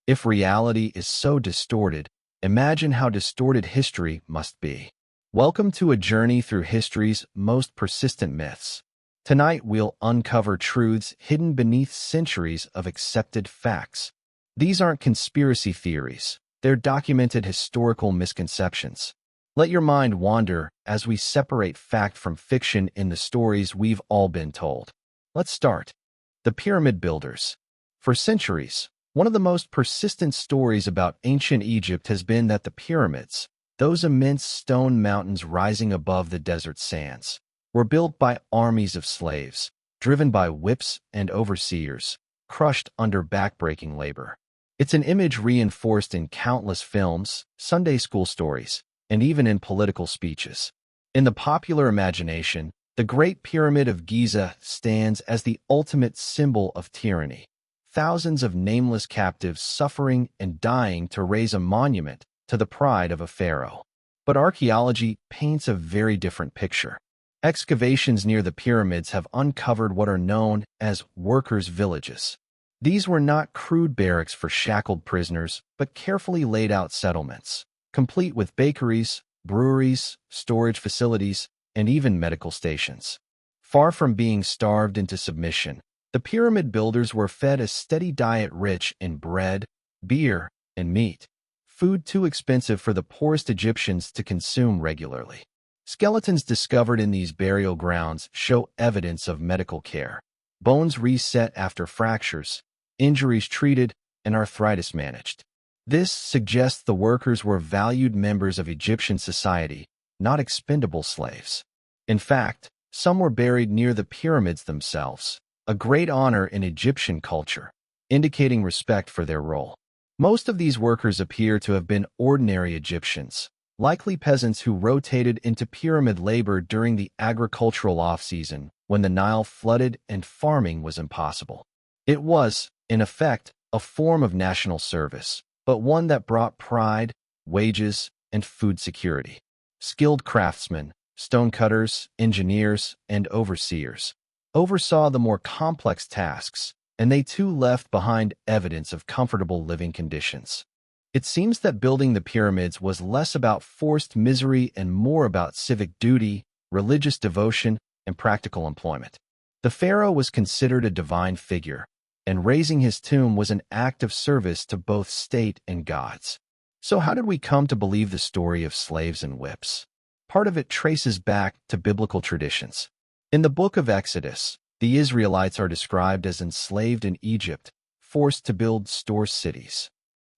If reality is so distorted, imagine how distorted history must be. Welcome to a journey through history's most persistent myths. Tonight, we'll uncover truths hidden beneath centuries of accepted facts. These aren't conspiracy theories. They're documented historical misconceptions. Let your mind wander as we separate fact from fiction in the stories we've all been told. Let's start. The Pyramid Builders. For centuries, one of the most persistent stories about ancient Egypt has been that the pyramids, those immense stone mountains rising above the desert sands, were built by armies of slaves, driven by whips and overseers, crushed under backbreaking labor. It's an image reinforced in countless films, Sunday school stories, and even in political speeches. In the popular imagination, the Great Pyramid of Giza stands as the ultimate symbol of tyranny. Thousands of nameless captives suffering and dying to raise a monument to the pride of a pharaoh. But archaeology paints a very different picture. Excavations near the pyramids have uncovered what are known as workers' villages. These were not crude barracks for shackled prisoners, but carefully laid out settlements, complete with bakeries, breweries, storage facilities, and even medical stations. Far from being starved into submission, the pyramid builders were fed a steady diet rich in bread, beer, and meat, food too expensive for the poorest Egyptians to consume regularly. Skeletons discovered in these burial grounds show evidence of medical care. Bones reset after fractures, injuries treated, and arthritis managed. This suggests the workers were valued members of Egyptian society, not expendable slaves. In fact, some were buried near the pyramids themselves, a great honor in Egyptian culture, indicating respect for their role. Most of these workers appear to have been ordinary Egyptians, likely peasants who rotated into pyramid labor during the agricultural off-season when the Nile flooded and farming was impossible. It was, in effect, a form of national service, but one that brought pride, wages, and food security. Skilled craftsmen, stonecutters, engineers, and overseers oversaw the more complex tasks, and they too left behind evidence of comfortable living conditions. It seems that building the pyramids was less about forced misery and more about civic duty, religious devotion, and practical employment. The pharaoh was considered a divine figure, and raising his tomb was an act of service to both state and gods. So how did we come to believe the story of slaves and whips? Part of it traces back to biblical traditions. In the book of Exodus, the Israelites are described as enslaved in Egypt, forced to build store cities.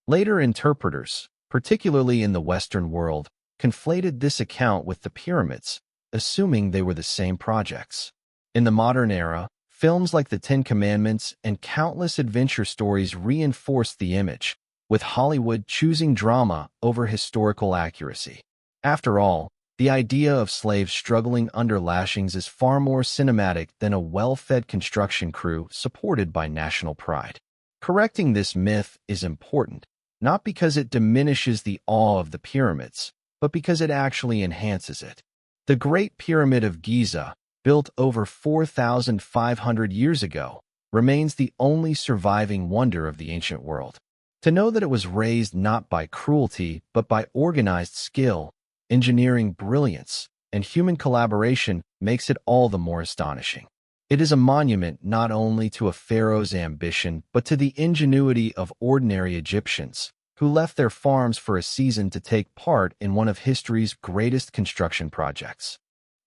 Later interpreters, particularly in the Western world, conflated this account with the pyramids, assuming they were the same projects. In the modern era, films like The Ten Commandments and countless adventure stories reinforced the image, with Hollywood choosing drama over historical accuracy. After all, the idea of slaves struggling under lashings is far more cinematic than a well-fed construction crew supported by national pride. Correcting this myth is important, not because it diminishes the awe of the pyramids, but because it actually enhances it. The Great Pyramid of Giza, built over 4,500 years ago, remains the only surviving wonder of the ancient world. To know that it was raised not by cruelty, but by organized skill, engineering brilliance, and human collaboration makes it all the more astonishing. It is a monument not only to a pharaoh's ambition, but to the ingenuity of ordinary Egyptians, who left their farms for a season to take part in one of history's greatest construction projects.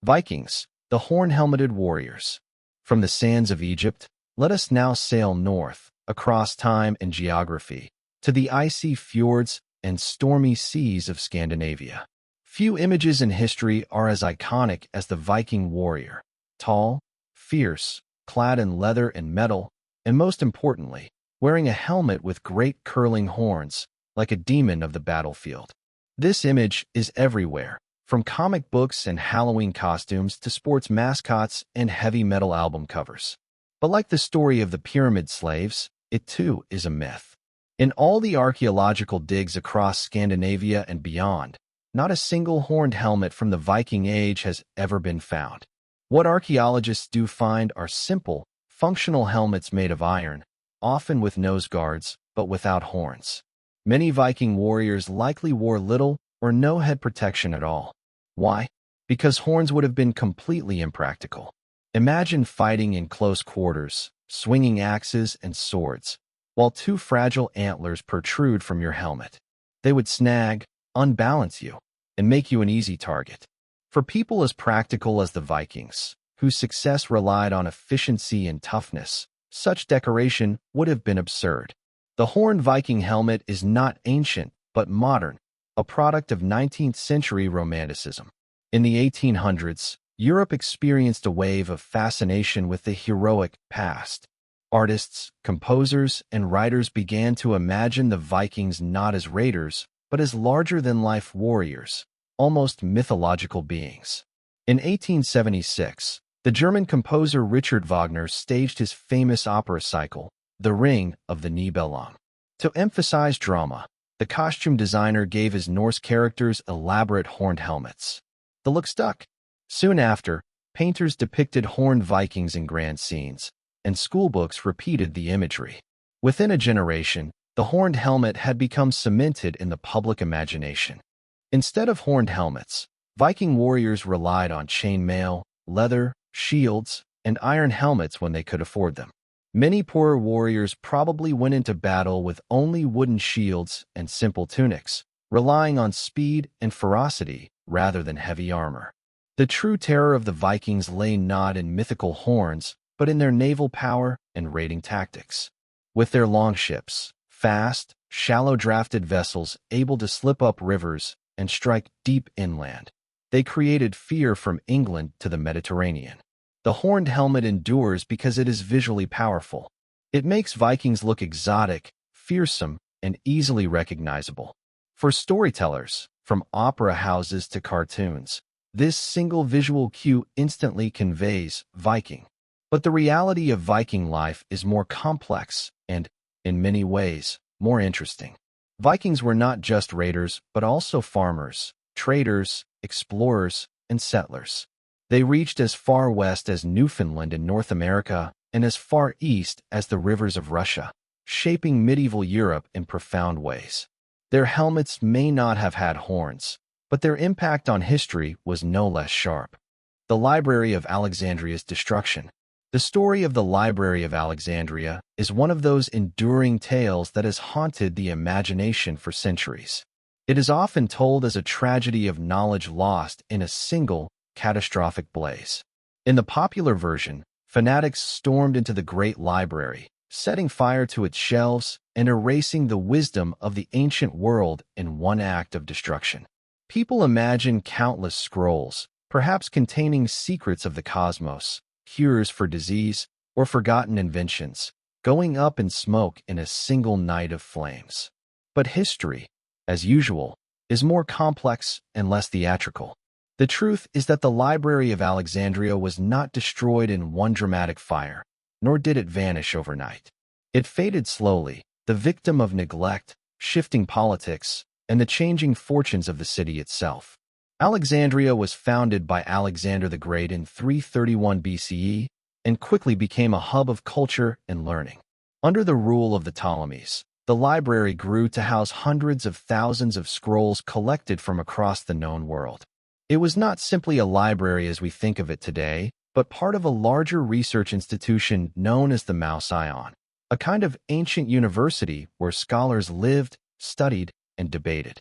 Vikings, the horn-helmeted warriors. From the sands of Egypt, let us now sail north, across time and geography, to the icy fjords and stormy seas of Scandinavia. Few images in history are as iconic as the Viking warrior, tall, fierce, clad in leather and metal, and most importantly, wearing a helmet with great curling horns, like a demon of the battlefield. This image is everywhere, from comic books and Halloween costumes to sports mascots and heavy metal album covers. But like the story of the pyramid slaves, it too is a myth. In all the archaeological digs across Scandinavia and beyond, not a single horned helmet from the Viking Age has ever been found. What archaeologists do find are simple, functional helmets made of iron, often with nose guards, but without horns. Many Viking warriors likely wore little or no head protection at all. Why? Because horns would have been completely impractical. Imagine fighting in close quarters, swinging axes and swords, while two fragile antlers protrude from your helmet. They would snag, unbalance you, and make you an easy target. For people as practical as the Vikings, whose success relied on efficiency and toughness, such decoration would have been absurd. The horned Viking helmet is not ancient, but modern, a product of 19th century Romanticism. In the 1800s, Europe experienced a wave of fascination with the heroic past. Artists, composers, and writers began to imagine the Vikings not as raiders, but as larger-than-life warriors, almost mythological beings. In 1876, the German composer Richard Wagner staged his famous opera cycle, The Ring of the Nibelung. To emphasize drama, the costume designer gave his Norse characters elaborate horned helmets. The look stuck. Soon after, painters depicted horned Vikings in grand scenes, and schoolbooks repeated the imagery. Within a generation, the horned helmet had become cemented in the public imagination. Instead of horned helmets, Viking warriors relied on chainmail, leather, shields, and iron helmets when they could afford them. Many poorer warriors probably went into battle with only wooden shields and simple tunics, relying on speed and ferocity rather than heavy armor. The true terror of the Vikings lay not in mythical horns, but in their naval power and raiding tactics. With their longships, fast, shallow-drafted vessels able to slip up rivers and strike deep inland, they created fear from England to the Mediterranean. The horned helmet endures because it is visually powerful. It makes Vikings look exotic, fearsome, and easily recognizable. For storytellers, from opera houses to cartoons, this single visual cue instantly conveys Viking. But the reality of Viking life is more complex and, in many ways, more interesting. Vikings were not just raiders, but also farmers, traders, explorers, and settlers. They reached as far west as Newfoundland in North America and as far east as the rivers of Russia, shaping medieval Europe in profound ways. Their helmets may not have had horns, but their impact on history was no less sharp. The Library of Alexandria's destruction. The story of the Library of Alexandria is one of those enduring tales that has haunted the imagination for centuries. It is often told as a tragedy of knowledge lost in a single, catastrophic blaze. In the popular version, fanatics stormed into the great library, setting fire to its shelves and erasing the wisdom of the ancient world in one act of destruction. People imagine countless scrolls, perhaps containing secrets of the cosmos, cures for disease, or forgotten inventions, going up in smoke in a single night of flames. But history, as usual, is more complex and less theatrical. The truth is that the Library of Alexandria was not destroyed in one dramatic fire, nor did it vanish overnight. It faded slowly, the victim of neglect, shifting politics, and the changing fortunes of the city itself. Alexandria was founded by Alexander the Great in 331 BCE and quickly became a hub of culture and learning. Under the rule of the Ptolemies, the library grew to house hundreds of thousands of scrolls collected from across the known world. It was not simply a library as we think of it today, but part of a larger research institution known as the Mouseion, a kind of ancient university where scholars lived, studied, and debated.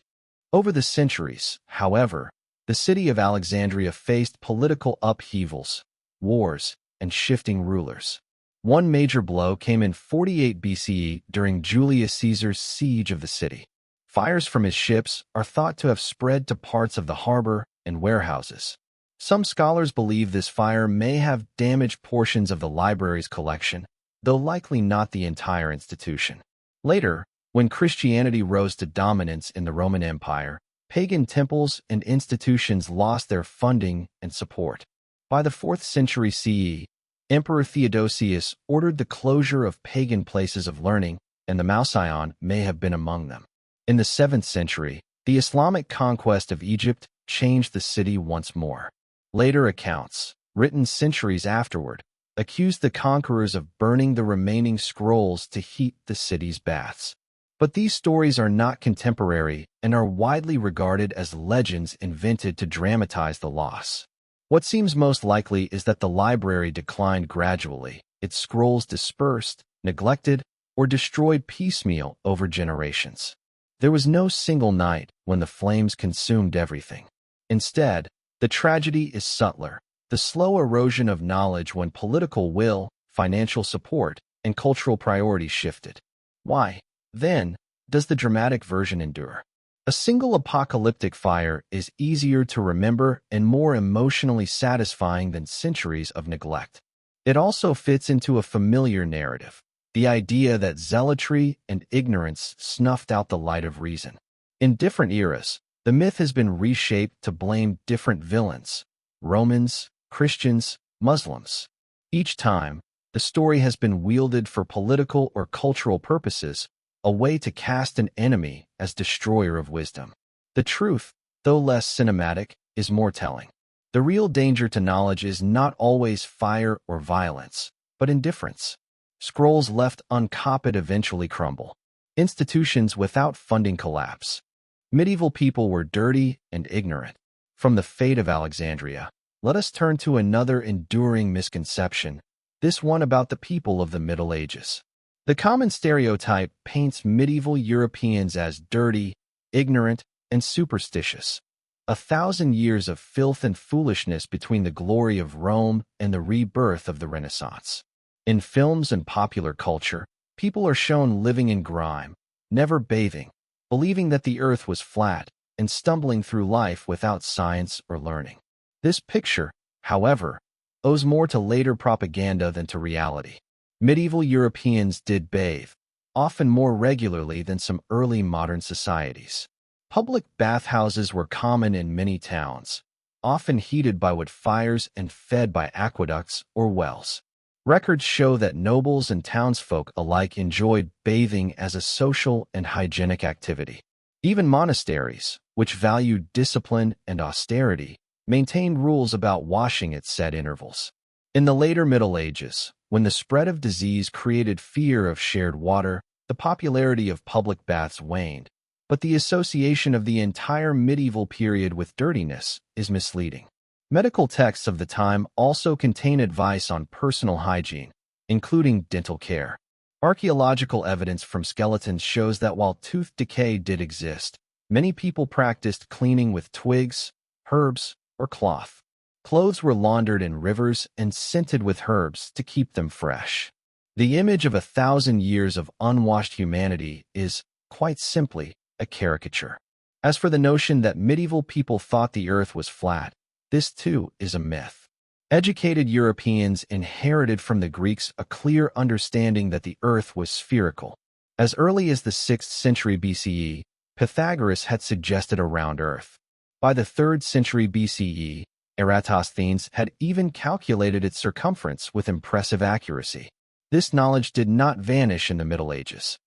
Over the centuries, however, the city of Alexandria faced political upheavals, wars, and shifting rulers. One major blow came in 48 BCE during Julius Caesar's siege of the city. Fires from his ships are thought to have spread to parts of the harbor and warehouses. Some scholars believe this fire may have damaged portions of the library's collection, though likely not the entire institution. Later, when Christianity rose to dominance in the Roman Empire, pagan temples and institutions lost their funding and support. By the 4th century CE, Emperor Theodosius ordered the closure of pagan places of learning, and the Mouseion may have been among them. In the 7th century, the Islamic conquest of Egypt changed the city once more. Later accounts, written centuries afterward, accused the conquerors of burning the remaining scrolls to heat the city's baths. But these stories are not contemporary and are widely regarded as legends invented to dramatize the loss. What seems most likely is that the library declined gradually, its scrolls dispersed, neglected, or destroyed piecemeal over generations. There was no single night when the flames consumed everything. Instead, the tragedy is subtler, the slow erosion of knowledge when political will, financial support, and cultural priorities shifted. Why, then, does the dramatic version endure? A single apocalyptic fire is easier to remember and more emotionally satisfying than centuries of neglect. It also fits into a familiar narrative, the idea that zealotry and ignorance snuffed out the light of reason. In different eras, the myth has been reshaped to blame different villains: Romans, Christians, Muslims. Each time, the story has been wielded for political or cultural purposes, a way to cast an enemy as destroyer of wisdom. The truth, though less cinematic, is more telling. The real danger to knowledge is not always fire or violence, but indifference. Scrolls left uncopied eventually crumble. Institutions without funding collapse. Medieval people were dirty and ignorant. From the fate of Alexandria, let us turn to another enduring misconception, this one about the people of the Middle Ages. The common stereotype paints medieval Europeans as dirty, ignorant, and superstitious. 1,000 years of filth and foolishness between the glory of Rome and the rebirth of the Renaissance. In films and popular culture, people are shown living in grime, never bathing, believing that the earth was flat, and stumbling through life without science or learning. This picture, however, owes more to later propaganda than to reality. Medieval Europeans did bathe, often more regularly than some early modern societies. Public bathhouses were common in many towns, often heated by wood fires and fed by aqueducts or wells. Records show that nobles and townsfolk alike enjoyed bathing as a social and hygienic activity. Even monasteries, which valued discipline and austerity, maintained rules about washing at set intervals. In the later Middle Ages, when the spread of disease created fear of shared water, the popularity of public baths waned, but the association of the entire medieval period with dirtiness is misleading. Medical texts of the time also contain advice on personal hygiene, including dental care. Archaeological evidence from skeletons shows that while tooth decay did exist, many people practiced cleaning with twigs, herbs, or cloth. Clothes were laundered in rivers and scented with herbs to keep them fresh. The image of 1,000 years of unwashed humanity is, quite simply, a caricature. As for the notion that medieval people thought the earth was flat, this too is a myth. Educated Europeans inherited from the Greeks a clear understanding that the earth was spherical. As early as the 6th century BCE, Pythagoras had suggested a round earth. By the 3rd century BCE, Eratosthenes had even calculated its circumference with impressive accuracy. This knowledge did not vanish in the Middle Ages.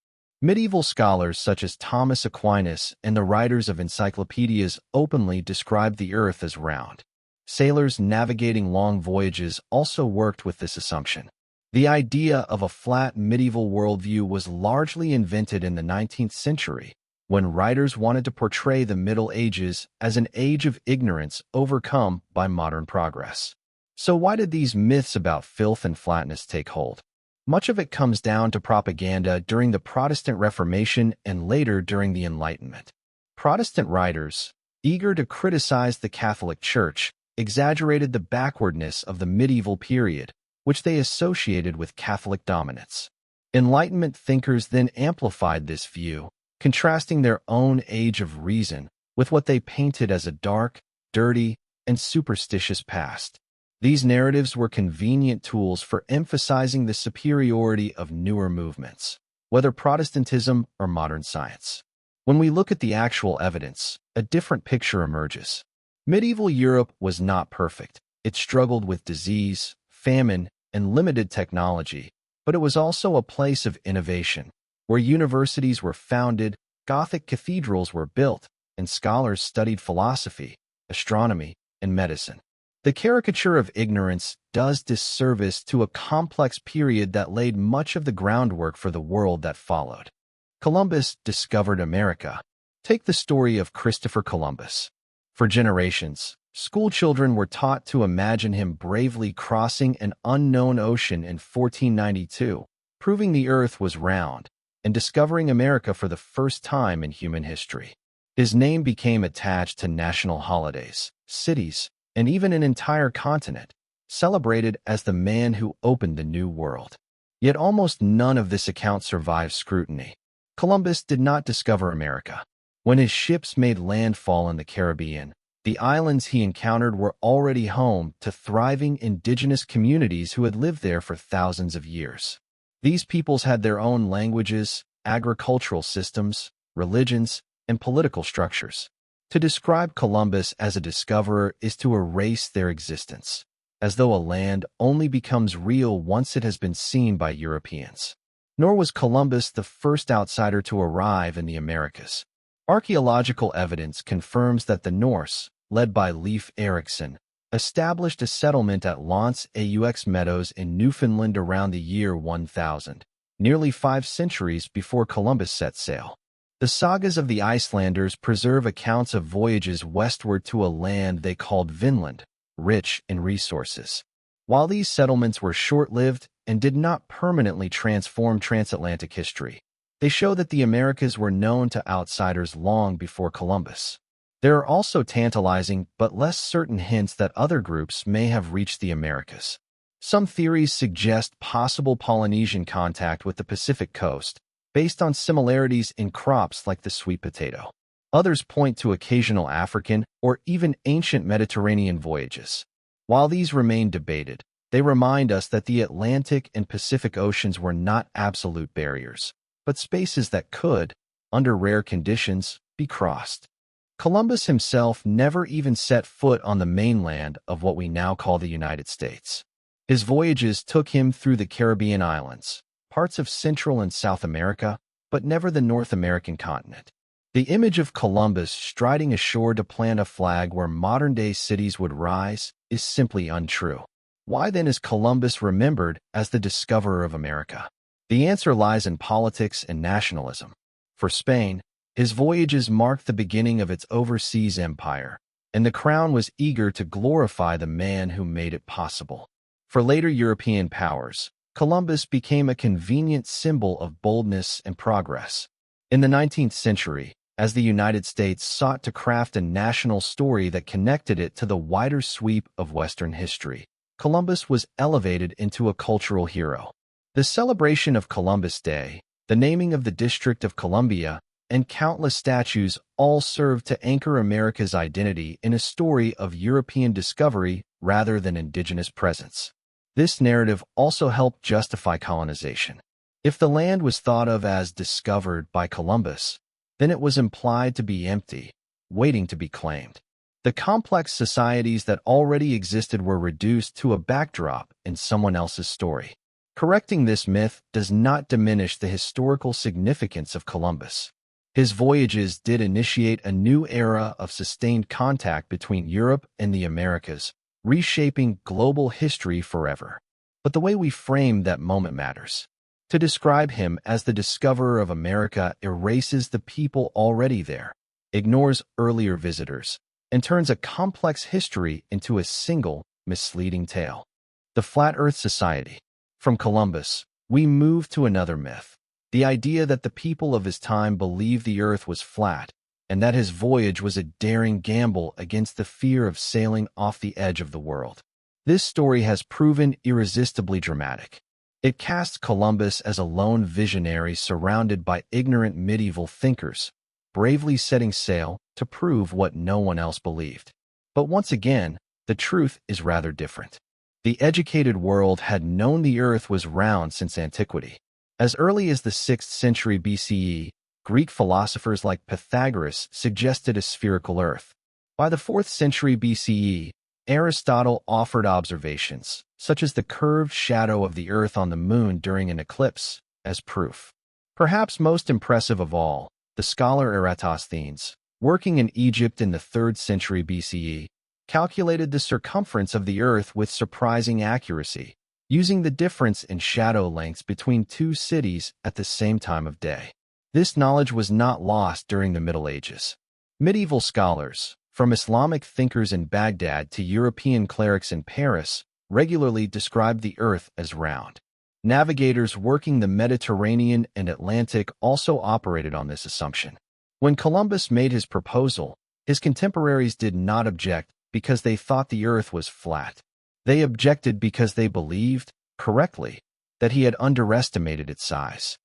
Medieval scholars such as Thomas Aquinas and the writers of encyclopedias openly described the earth as round. Sailors navigating long voyages also worked with this assumption. The idea of a flat medieval worldview was largely invented in the 19th century, when writers wanted to portray the Middle Ages as an age of ignorance overcome by modern progress. So why did these myths about filth and flatness take hold? Much of it comes down to propaganda during the Protestant Reformation and later during the Enlightenment. Protestant writers, eager to criticize the Catholic Church, exaggerated the backwardness of the medieval period, which they associated with Catholic dominance. Enlightenment thinkers then amplified this view, contrasting their own age of reason with what they painted as a dark, dirty, and superstitious past. These narratives were convenient tools for emphasizing the superiority of newer movements, whether Protestantism or modern science. When we look at the actual evidence, a different picture emerges. Medieval Europe was not perfect. It struggled with disease, famine, and limited technology, but it was also a place of innovation, where universities were founded, Gothic cathedrals were built, and scholars studied philosophy, astronomy, and medicine. The caricature of ignorance does disservice to a complex period that laid much of the groundwork for the world that followed. Columbus discovered America. Take the story of Christopher Columbus. For generations, schoolchildren were taught to imagine him bravely crossing an unknown ocean in 1492, proving the Earth was round, and discovering America for the first time in human history. His name became attached to national holidays, cities, and even an entire continent, celebrated as the man who opened the New World. Yet almost none of this account survives scrutiny. Columbus did not discover America. When his ships made landfall in the Caribbean, the islands he encountered were already home to thriving indigenous communities who had lived there for thousands of years. These peoples had their own languages, agricultural systems, religions, and political structures. To describe Columbus as a discoverer is to erase their existence, as though a land only becomes real once it has been seen by Europeans. Nor was Columbus the first outsider to arrive in the Americas. Archaeological evidence confirms that the Norse, led by Leif Erikson, established a settlement at Lawless aux Meadows in Newfoundland around the year 1000, nearly 5 centuries before Columbus set sail. The sagas of the Icelanders preserve accounts of voyages westward to a land they called Vinland, rich in resources. While these settlements were short-lived and did not permanently transform transatlantic history, they show that the Americas were known to outsiders long before Columbus. There are also tantalizing but less certain hints that other groups may have reached the Americas. Some theories suggest possible Polynesian contact with the Pacific coast, based on similarities in crops like the sweet potato. Others point to occasional African or even ancient Mediterranean voyages. While these remain debated, they remind us that the Atlantic and Pacific Oceans were not absolute barriers, but spaces that could, under rare conditions, be crossed. Columbus himself never even set foot on the mainland of what we now call the United States. His voyages took him through the Caribbean islands, parts of Central and South America, but never the North American continent. The image of Columbus striding ashore to plant a flag where modern-day cities would rise is simply untrue. Why then is Columbus remembered as the discoverer of America? The answer lies in politics and nationalism. For Spain, his voyages marked the beginning of its overseas empire, and the crown was eager to glorify the man who made it possible. For later European powers, Columbus became a convenient symbol of boldness and progress. In the 19th century, as the United States sought to craft a national story that connected it to the wider sweep of Western history, Columbus was elevated into a cultural hero. The celebration of Columbus Day, the naming of the District of Columbia, and countless statues all served to anchor America's identity in a story of European discovery rather than indigenous presence. This narrative also helped justify colonization. If the land was thought of as discovered by Columbus, then it was implied to be empty, waiting to be claimed. The complex societies that already existed were reduced to a backdrop in someone else's story. Correcting this myth does not diminish the historical significance of Columbus. His voyages did initiate a new era of sustained contact between Europe and the Americas, reshaping global history forever. But the way we frame that moment matters. To describe him as the discoverer of America erases the people already there, ignores earlier visitors, and turns a complex history into a single, misleading tale. The Flat Earth Society. From Columbus, we move to another myth. The idea that the people of his time believed the Earth was flat, and that his voyage was a daring gamble against the fear of sailing off the edge of the world. This story has proven irresistibly dramatic. It casts Columbus as a lone visionary surrounded by ignorant medieval thinkers, bravely setting sail to prove what no one else believed. But once again, the truth is rather different. The educated world had known the Earth was round since antiquity. As early as the 6th century BCE, Greek philosophers like Pythagoras suggested a spherical Earth. By the 4th century BCE, Aristotle offered observations, such as the curved shadow of the Earth on the Moon during an eclipse, as proof. Perhaps most impressive of all, the scholar Eratosthenes, working in Egypt in the 3rd century BCE, calculated the circumference of the Earth with surprising accuracy, using the difference in shadow lengths between two cities at the same time of day. This knowledge was not lost during the Middle Ages. Medieval scholars, from Islamic thinkers in Baghdad to European clerics in Paris, regularly described the Earth as round. Navigators working the Mediterranean and Atlantic also operated on this assumption. When Columbus made his proposal, his contemporaries did not object because they thought the Earth was flat. They objected because they believed, correctly, that he had underestimated its size.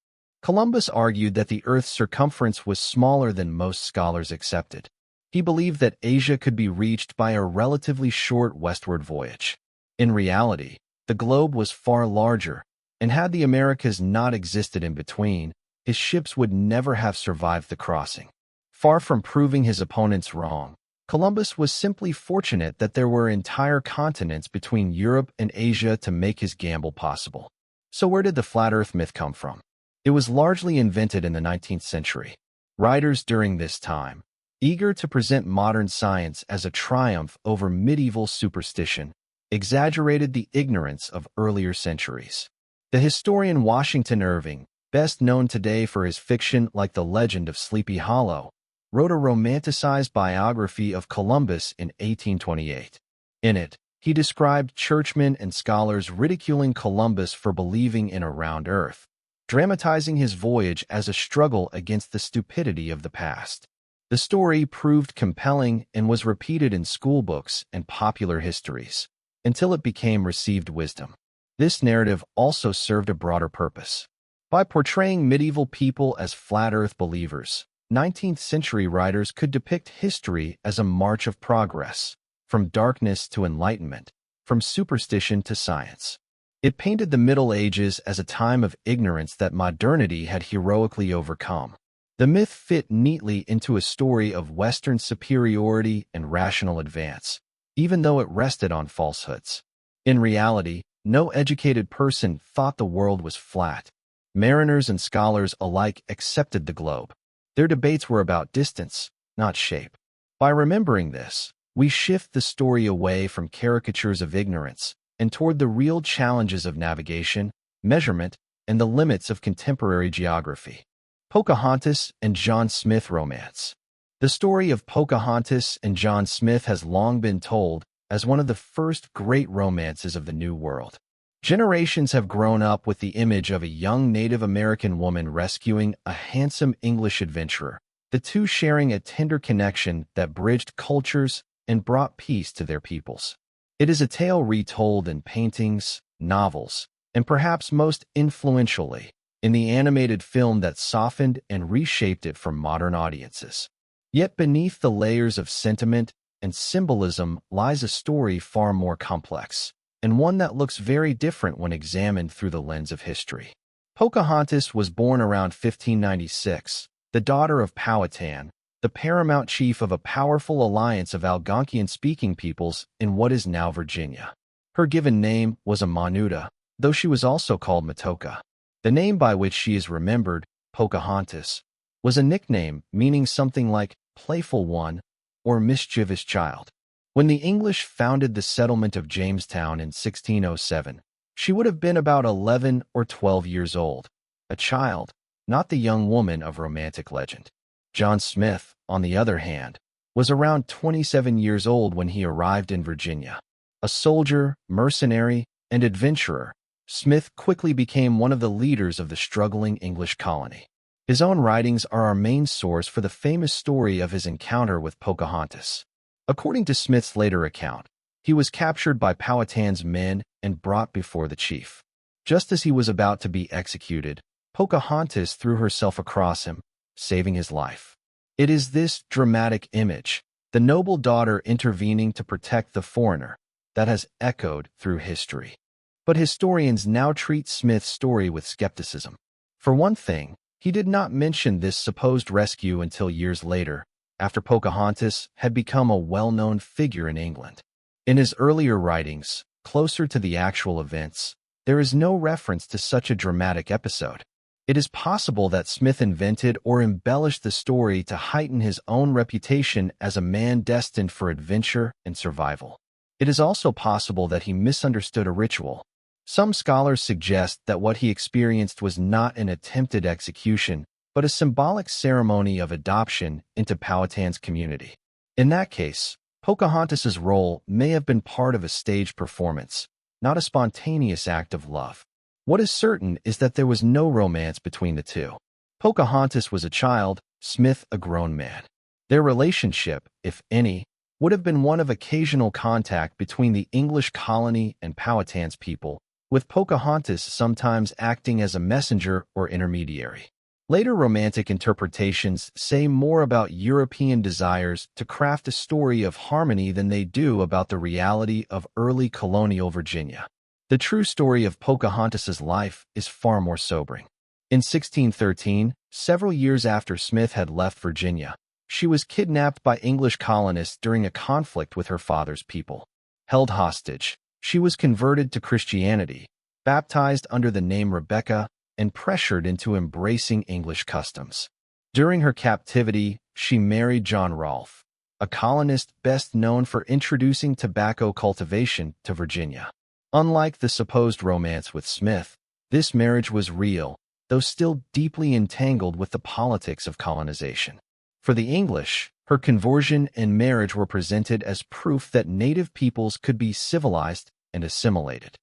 Columbus argued that the Earth's circumference was smaller than most scholars accepted. He believed that Asia could be reached by a relatively short westward voyage. In reality, the globe was far larger, and had the Americas not existed in between, his ships would never have survived the crossing. Far from proving his opponents wrong, Columbus was simply fortunate that there were entire continents between Europe and Asia to make his gamble possible. So where did the flat Earth myth come from? It was largely invented in the 19th century. Writers during this time, eager to present modern science as a triumph over medieval superstition, exaggerated the ignorance of earlier centuries. The historian Washington Irving, best known today for his fiction like The Legend of Sleepy Hollow, wrote a romanticized biography of Columbus in 1828. In it, he described churchmen and scholars ridiculing Columbus for believing in a round Earth, dramatizing his voyage as a struggle against the stupidity of the past. The story proved compelling and was repeated in schoolbooks and popular histories, until it became received wisdom. This narrative also served a broader purpose. By portraying medieval people as flat Earth believers, 19th century writers could depict history as a march of progress, from darkness to enlightenment, from superstition to science. It painted the Middle Ages as a time of ignorance that modernity had heroically overcome. The myth fit neatly into a story of Western superiority and rational advance, even though it rested on falsehoods. In reality, no educated person thought the world was flat. Mariners and scholars alike accepted the globe. Their debates were about distance, not shape. By remembering this, we shift the story away from caricatures of ignorance and toward the real challenges of navigation, measurement, and the limits of contemporary geography. Pocahontas and John Smith romance. The story of Pocahontas and John Smith has long been told as one of the first great romances of the New World. Generations have grown up with the image of a young Native American woman rescuing a handsome English adventurer, the two sharing a tender connection that bridged cultures and brought peace to their peoples. It is a tale retold in paintings, novels, and perhaps most influentially, in the animated film that softened and reshaped it for modern audiences. Yet beneath the layers of sentiment and symbolism lies a story far more complex, and one that looks very different when examined through the lens of history. Pocahontas was born around 1596, the daughter of Powhatan, the paramount chief of a powerful alliance of Algonquian-speaking peoples in what is now Virginia. Her given name was Amanuta, though she was also called Matoka. The name by which she is remembered, Pocahontas, was a nickname meaning something like playful one or mischievous child. When the English founded the settlement of Jamestown in 1607, she would have been about 11 or 12 years old, a child, not the young woman of romantic legend. John Smith, on the other hand, was around 27 years old when he arrived in Virginia. A soldier, mercenary, and adventurer, Smith quickly became one of the leaders of the struggling English colony. His own writings are our main source for the famous story of his encounter with Pocahontas. According to Smith's later account, he was captured by Powhatan's men and brought before the chief. Just as he was about to be executed, Pocahontas threw herself across him, saving his life. It is this dramatic image, the noble daughter intervening to protect the foreigner, that has echoed through history. But historians now treat Smith's story with skepticism. For one thing, he did not mention this supposed rescue until years later, after Pocahontas had become a well-known figure in England. In his earlier writings, closer to the actual events, there is no reference to such a dramatic episode. It is possible that Smith invented or embellished the story to heighten his own reputation as a man destined for adventure and survival. It is also possible that he misunderstood a ritual. Some scholars suggest that what he experienced was not an attempted execution, but a symbolic ceremony of adoption into Powhatan's community. In that case, Pocahontas's role may have been part of a staged performance, not a spontaneous act of love. What is certain is that there was no romance between the two. Pocahontas was a child, Smith a grown man. Their relationship, if any, would have been one of occasional contact between the English colony and Powhatan's people, with Pocahontas sometimes acting as a messenger or intermediary. Later romantic interpretations say more about European desires to craft a story of harmony than they do about the reality of early colonial Virginia. The true story of Pocahontas's life is far more sobering. In 1613, several years after Smith had left Virginia, she was kidnapped by English colonists during a conflict with her father's people. Held hostage, she was converted to Christianity, baptized under the name Rebecca, and pressured into embracing English customs. During her captivity, she married John Rolfe, a colonist best known for introducing tobacco cultivation to Virginia. Unlike the supposed romance with Smith, this marriage was real, though still deeply entangled with the politics of colonization. For the English, her conversion and marriage were presented as proof that native peoples could be civilized and assimilated.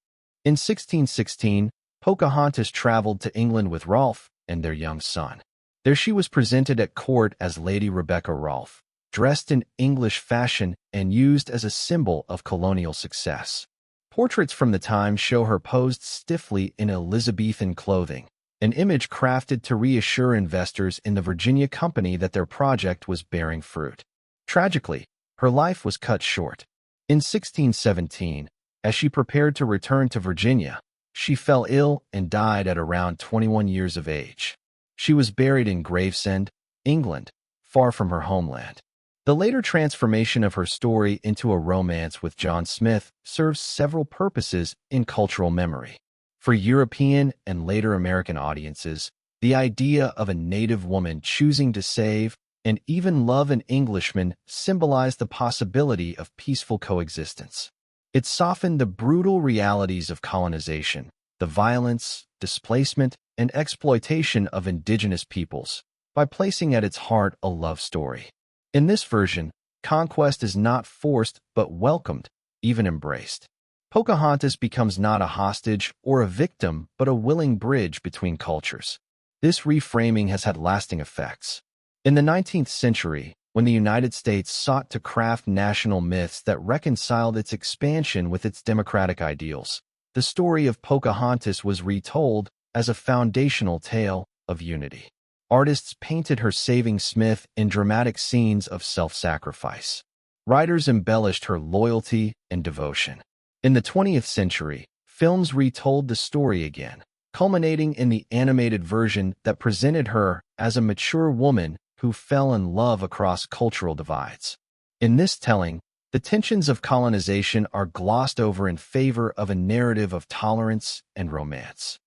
In 1616, Pocahontas traveled to England with Rolfe and their young son. There she was presented at court as Lady Rebecca Rolfe, dressed in English fashion and used as a symbol of colonial success. Portraits from the time show her posed stiffly in Elizabethan clothing, an image crafted to reassure investors in the Virginia Company that their project was bearing fruit. Tragically, her life was cut short. In 1617, as she prepared to return to Virginia, she fell ill and died at around 21 years of age. She was buried in Gravesend, England, far from her homeland. The later transformation of her story into a romance with John Smith serves several purposes in cultural memory. For European and later American audiences, the idea of a native woman choosing to save and even love an Englishman symbolized the possibility of peaceful coexistence. It softened the brutal realities of colonization, the violence, displacement, and exploitation of indigenous peoples, by placing at its heart a love story. In this version, conquest is not forced but welcomed, even embraced. Pocahontas becomes not a hostage or a victim but a willing bridge between cultures. This reframing has had lasting effects. In the 19th century, when the United States sought to craft national myths that reconciled its expansion with its democratic ideals, the story of Pocahontas was retold as a foundational tale of unity. Artists painted her saving Smith in dramatic scenes of self-sacrifice. Writers embellished her loyalty and devotion. In the 20th century, films retold the story again, culminating in the animated version that presented her as a mature woman who fell in love across cultural divides. In this telling, the tensions of colonization are glossed over in favor of a narrative of tolerance and romance.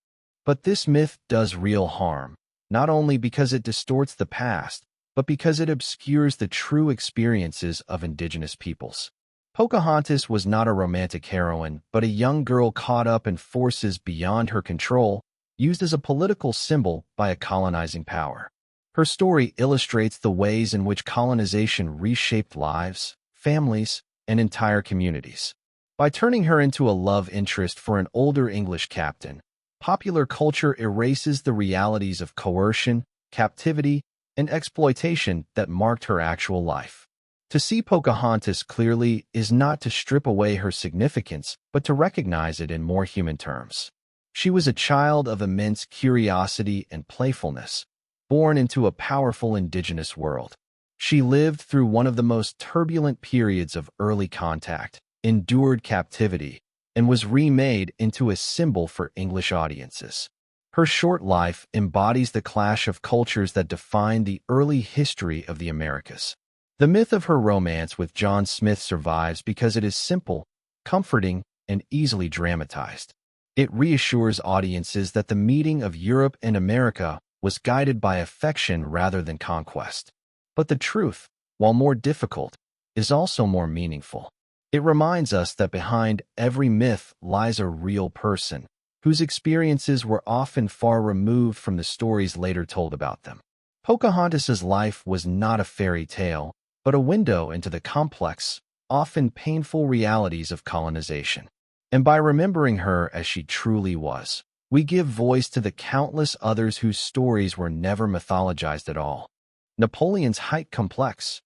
But this myth does real harm, not only because it distorts the past, but because it obscures the true experiences of indigenous peoples. Pocahontas was not a romantic heroine, but a young girl caught up in forces beyond her control, used as a political symbol by a colonizing power. Her story illustrates the ways in which colonization reshaped lives, families, and entire communities. By turning her into a love interest for an older English captain, popular culture erases the realities of coercion, captivity, and exploitation that marked her actual life. To see Pocahontas clearly is not to strip away her significance, but to recognize it in more human terms. She was a child of immense curiosity and playfulness, born into a powerful indigenous world. She lived through one of the most turbulent periods of early contact, endured captivity, and was remade into a symbol for English audiences. Her short life embodies the clash of cultures that defined the early history of the Americas. The myth of her romance with John Smith survives because it is simple, comforting, and easily dramatized. It reassures audiences that the meeting of Europe and America was guided by affection rather than conquest. But the truth, while more difficult, is also more meaningful. It reminds us that behind every myth lies a real person, whose experiences were often far removed from the stories later told about them. Pocahontas's life was not a fairy tale, but a window into the complex, often painful realities of colonization. And by remembering her as she truly was, we give voice to the countless others whose stories were never mythologized at all. Napoleon's height complex.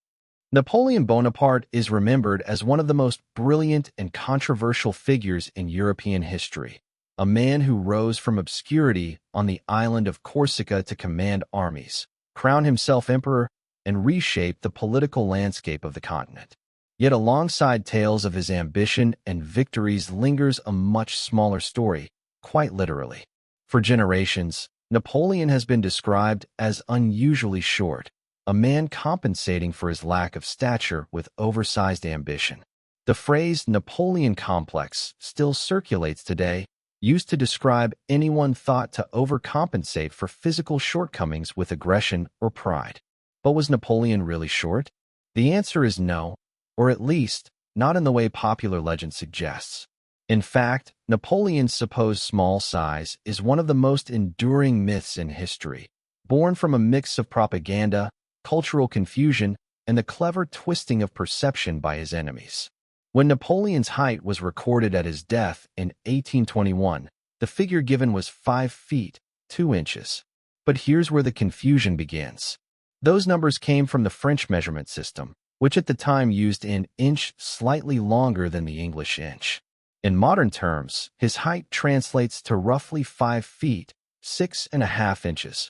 Napoleon Bonaparte is remembered as one of the most brilliant and controversial figures in European history, a man who rose from obscurity on the island of Corsica to command armies, crown himself emperor, and reshape the political landscape of the continent. Yet alongside tales of his ambition and victories lingers a much smaller story, quite literally. For generations, Napoleon has been described as unusually short, a man compensating for his lack of stature with oversized ambition. The phrase Napoleon complex still circulates today, used to describe anyone thought to overcompensate for physical shortcomings with aggression or pride. But was Napoleon really short? The answer is no, or at least, not in the way popular legend suggests. In fact, Napoleon's supposed small size is one of the most enduring myths in history, born from a mix of propaganda, cultural confusion, and the clever twisting of perception by his enemies. When Napoleon's height was recorded at his death in 1821, the figure given was 5 feet, 2 inches. But here's where the confusion begins. Those numbers came from the French measurement system, which at the time used an inch slightly longer than the English inch. In modern terms, his height translates to roughly 5 feet, 6.5 inches,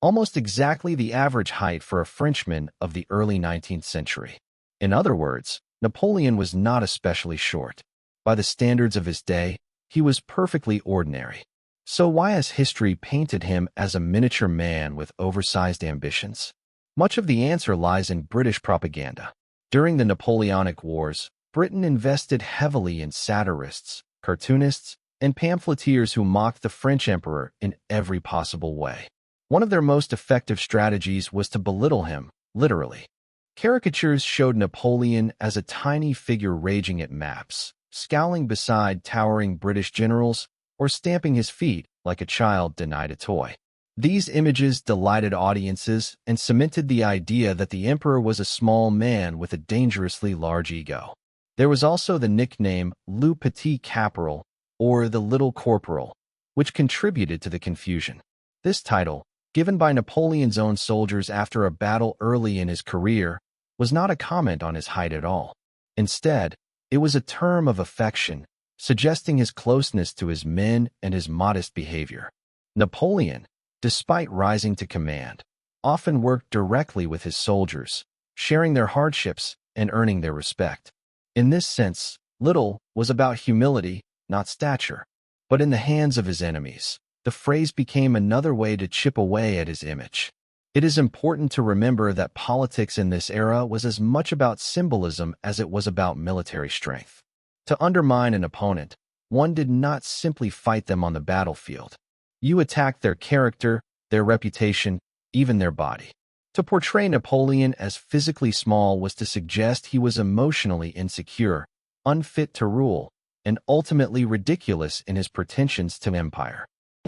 almost exactly the average height for a Frenchman of the early 19th century. In other words, Napoleon was not especially short. By the standards of his day, he was perfectly ordinary. So why has history painted him as a miniature man with oversized ambitions? Much of the answer lies in British propaganda. During the Napoleonic Wars, Britain invested heavily in satirists, cartoonists, and pamphleteers who mocked the French emperor in every possible way. One of their most effective strategies was to belittle him, literally. Caricatures showed Napoleon as a tiny figure raging at maps, scowling beside towering British generals, or stamping his feet like a child denied a toy. These images delighted audiences and cemented the idea that the emperor was a small man with a dangerously large ego. There was also the nickname Le Petit Caporal, or the Little Corporal, which contributed to the confusion. This title, given by Napoleon's own soldiers after a battle early in his career, was not a comment on his height at all. Instead, it was a term of affection, suggesting his closeness to his men and his modest behavior. Napoleon, despite rising to command, often worked directly with his soldiers, sharing their hardships and earning their respect. In this sense, little was about humility, not stature. But in the hands of his enemies, the phrase became another way to chip away at his image. It is important to remember that politics in this era was as much about symbolism as it was about military strength. To undermine an opponent, one did not simply fight them on the battlefield. You attacked their character, their reputation, even their body. To portray Napoleon as physically small was to suggest he was emotionally insecure, unfit to rule, and ultimately ridiculous in his pretensions to empire.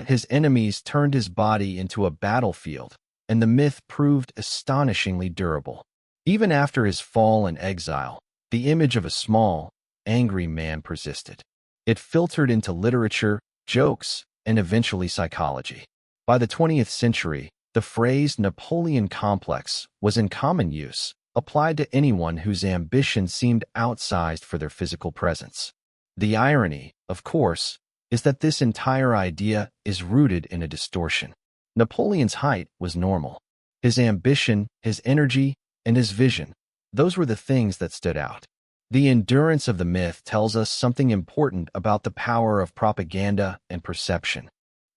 His enemies turned his body into a battlefield, and the myth proved astonishingly durable. Even after his fall and exile, the image of a small, angry man persisted. It filtered into literature, jokes, and eventually psychology. By the 20th century, the phrase Napoleon complex was in common use, applied to anyone whose ambition seemed outsized for their physical presence. The irony, of course, is that this entire idea is rooted in a distortion. Napoleon's height was normal. His ambition, his energy, and his vision, those were the things that stood out. The endurance of the myth tells us something important about the power of propaganda and perception.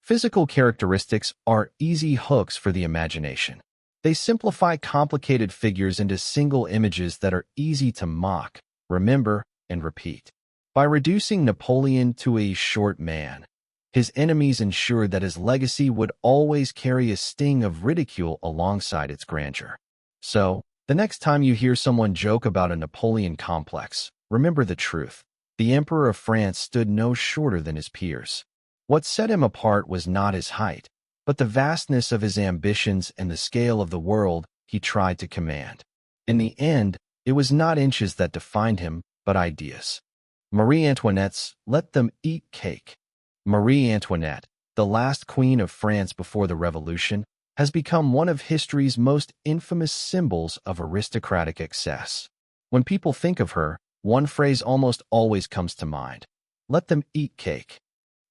Physical characteristics are easy hooks for the imagination. They simplify complicated figures into single images that are easy to mock, remember, and repeat. By reducing Napoleon to a short man, His enemies ensured that his legacy would always carry a sting of ridicule alongside its grandeur. So, the next time you hear someone joke about a Napoleon complex, remember the truth. The Emperor of France stood no shorter than his peers. What set him apart was not his height, but the vastness of his ambitions and the scale of the world he tried to command. In the end, it was not inches that defined him, but ideas. Marie Antoinette's "Let them eat cake." Marie Antoinette, the last queen of France before the Revolution, has become one of history's most infamous symbols of aristocratic excess. When people think of her, one phrase almost always comes to mind: "Let them eat cake."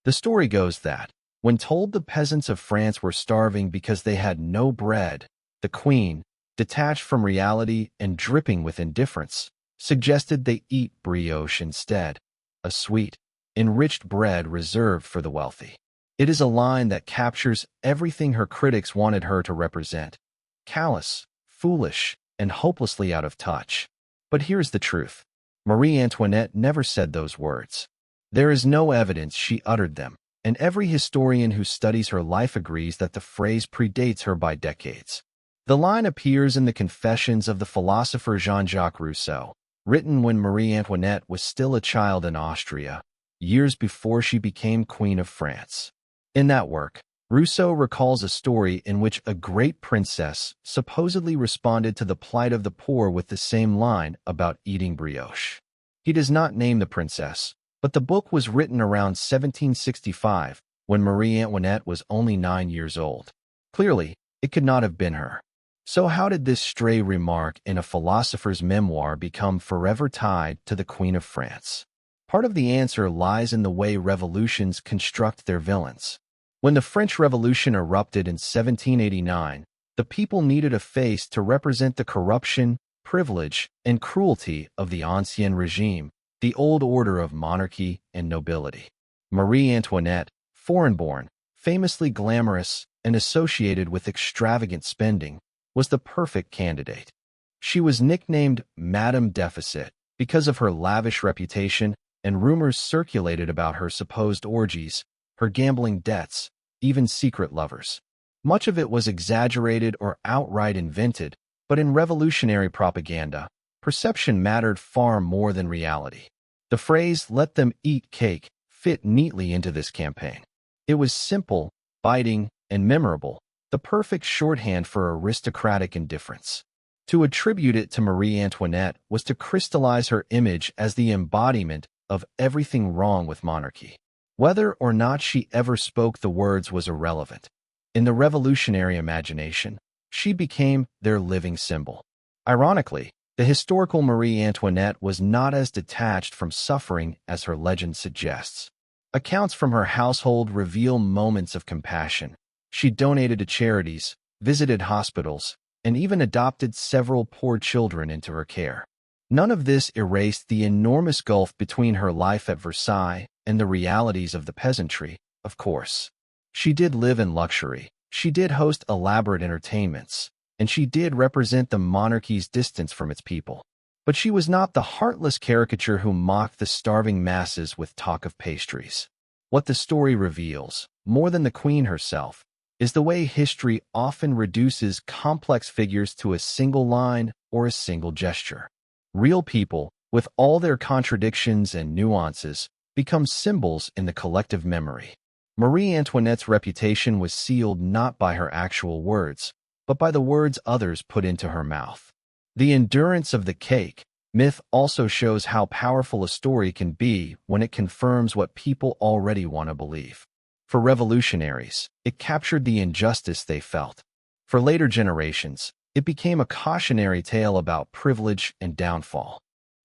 The story goes that, when told the peasants of France were starving because they had no bread, the queen, detached from reality and dripping with indifference, suggested they eat brioche instead, a sweet, enriched bread reserved for the wealthy. It is a line that captures everything her critics wanted her to represent: callous, foolish, and hopelessly out of touch. But here's the truth. Marie Antoinette never said those words. There is no evidence she uttered them, and every historian who studies her life agrees that the phrase predates her by decades. The line appears in the Confessions of the philosopher Jean-Jacques Rousseau, written when Marie Antoinette was still a child in Austria, years before she became Queen of France. In that work, Rousseau recalls a story in which a great princess supposedly responded to the plight of the poor with the same line about eating brioche. He does not name the princess, but the book was written around 1765, when Marie Antoinette was only 9 years old. Clearly, it could not have been her. So how did this stray remark in a philosopher's memoir become forever tied to the Queen of France? Part of the answer lies in the way revolutions construct their villains. When the French Revolution erupted in 1789, the people needed a face to represent the corruption, privilege, and cruelty of the Ancien Regime, the old order of monarchy and nobility. Marie Antoinette, foreign-born, famously glamorous, and associated with extravagant spending, was the perfect candidate. She was nicknamed Madame Deficit because of her lavish reputation, and rumors circulated about her supposed orgies, her gambling debts, even secret lovers. Much of it was exaggerated or outright invented, but in revolutionary propaganda, perception mattered far more than reality. The phrase "let them eat cake" fit neatly into this campaign. It was simple, biting, and memorable, the perfect shorthand for aristocratic indifference. To attribute it to Marie Antoinette was to crystallize her image as the embodiment of everything wrong with monarchy. Whether or not she ever spoke the words was irrelevant. In the revolutionary imagination, she became their living symbol. Ironically, the historical Marie Antoinette was not as detached from suffering as her legend suggests. Accounts from her household reveal moments of compassion. She donated to charities, visited hospitals, and even adopted several poor children into her care. None of this erased the enormous gulf between her life at Versailles and the realities of the peasantry, of course. She did live in luxury, she did host elaborate entertainments, and she did represent the monarchy's distance from its people. But she was not the heartless caricature who mocked the starving masses with talk of pastries. What the story reveals, more than the queen herself, is the way history often reduces complex figures to a single line or a single gesture. Real people, with all their contradictions and nuances, become symbols in the collective memory. Marie Antoinette's reputation was sealed not by her actual words, but by the words others put into her mouth. The endurance of the cake myth also shows how powerful a story can be when it confirms what people already want to believe. For revolutionaries, it captured the injustice they felt. For later generations, it became a cautionary tale about privilege and downfall.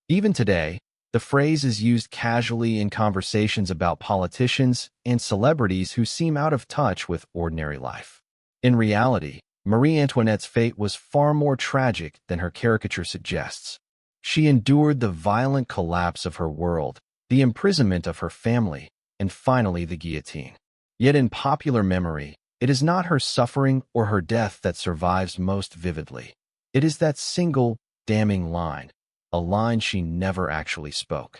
Even today, the phrase is used casually in conversations about politicians and celebrities who seem out of touch with ordinary life. In reality, Marie Antoinette's fate was far more tragic than her caricature suggests. She endured the violent collapse of her world, the imprisonment of her family, and finally the guillotine. Yet in popular memory, it is not her suffering or her death that survives most vividly. It is that single, damning line, a line she never actually spoke.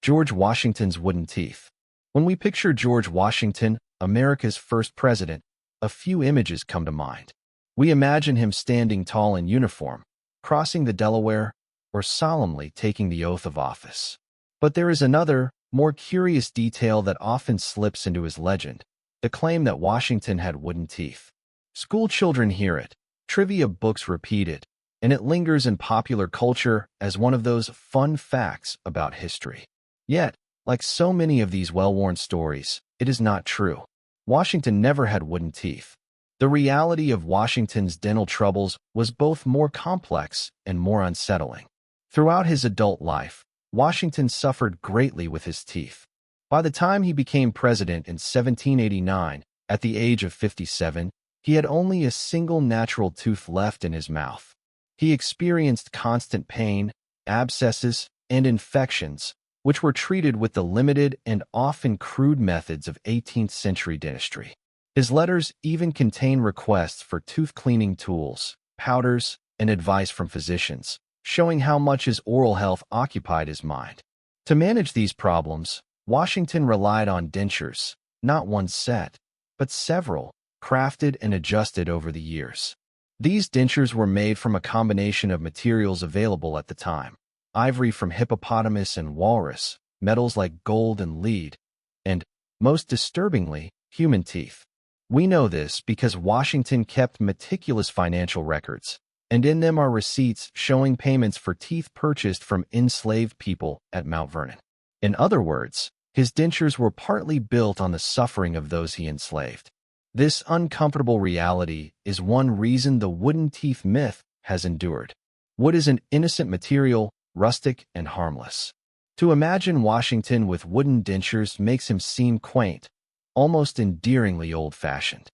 George Washington's wooden teeth. When we picture George Washington, America's first president, a few images come to mind. We imagine him standing tall in uniform, crossing the Delaware, or solemnly taking the oath of office. But there is another, more curious detail that often slips into his legend, the claim that Washington had wooden teeth. School children hear it, trivia books repeat it, and it lingers in popular culture as one of those fun facts about history. Yet, like so many of these well-worn stories, it is not true. Washington never had wooden teeth. The reality of Washington's dental troubles was both more complex and more unsettling. Throughout his adult life, Washington suffered greatly with his teeth. By the time he became president in 1789, at the age of 57, he had only a single natural tooth left in his mouth. He experienced constant pain, abscesses, and infections, which were treated with the limited and often crude methods of 18th-century dentistry. His letters even contain requests for tooth-cleaning tools, powders, and advice from physicians, showing how much his oral health occupied his mind. To manage these problems, Washington relied on dentures, not one set, but several, crafted and adjusted over the years. These dentures were made from a combination of materials available at the time: ivory from hippopotamus and walrus, metals like gold and lead, and, most disturbingly, human teeth. We know this because Washington kept meticulous financial records, and in them are receipts showing payments for teeth purchased from enslaved people at Mount Vernon. In other words, his dentures were partly built on the suffering of those he enslaved. This uncomfortable reality is one reason the wooden teeth myth has endured. Wood is an innocent material, rustic and harmless. To imagine Washington with wooden dentures makes him seem quaint, almost endearingly old-fashioned.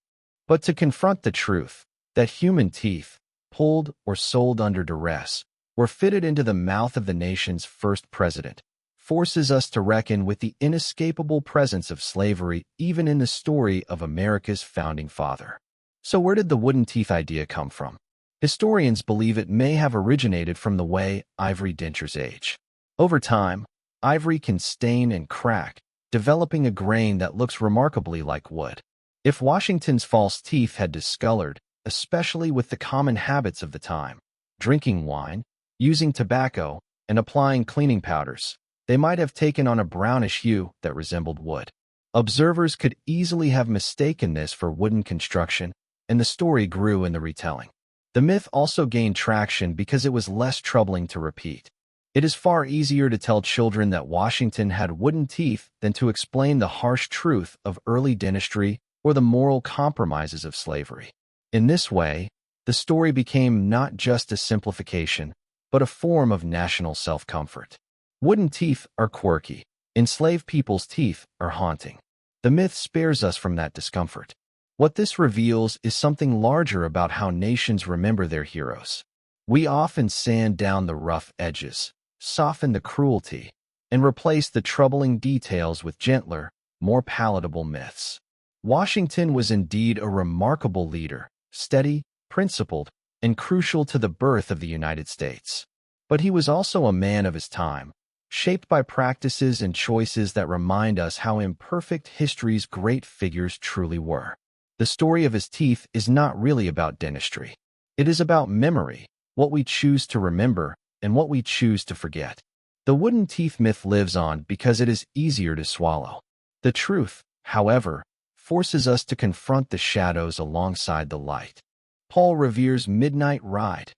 But to confront the truth that human teeth, pulled or sold under duress, were fitted into the mouth of the nation's first president, forces us to reckon with the inescapable presence of slavery even in the story of America's founding father. So where did the wooden teeth idea come from? Historians believe it may have originated from the way ivory dentures age. Over time, ivory can stain and crack, developing a grain that looks remarkably like wood. If Washington's false teeth had discolored, especially with the common habits of the time, drinking wine, using tobacco, and applying cleaning powders, they might have taken on a brownish hue that resembled wood. Observers could easily have mistaken this for wooden construction, and the story grew in the retelling. The myth also gained traction because it was less troubling to repeat. It is far easier to tell children that Washington had wooden teeth than to explain the harsh truth of early dentistry or the moral compromises of slavery. In this way, the story became not just a simplification, but a form of national self-comfort. Wooden teeth are quirky. Enslaved people's teeth are haunting. The myth spares us from that discomfort. What this reveals is something larger about how nations remember their heroes. We often sand down the rough edges, soften the cruelty, and replace the troubling details with gentler, more palatable myths. Washington was indeed a remarkable leader, steady, principled, and crucial to the birth of the United States. But he was also a man of his time, shaped by practices and choices that remind us how imperfect history's great figures truly were. The story of his teeth is not really about dentistry. It is about memory, what we choose to remember, and what we choose to forget. The wooden teeth myth lives on because it is easier to swallow. The truth, however, forces us to confront the shadows alongside the light. Paul Revere's Midnight Ride.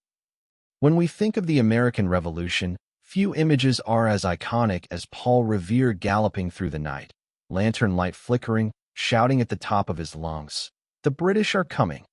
When we think of the American Revolution, few images are as iconic as Paul Revere galloping through the night, lantern light flickering, shouting at the top of his lungs, "The British are coming."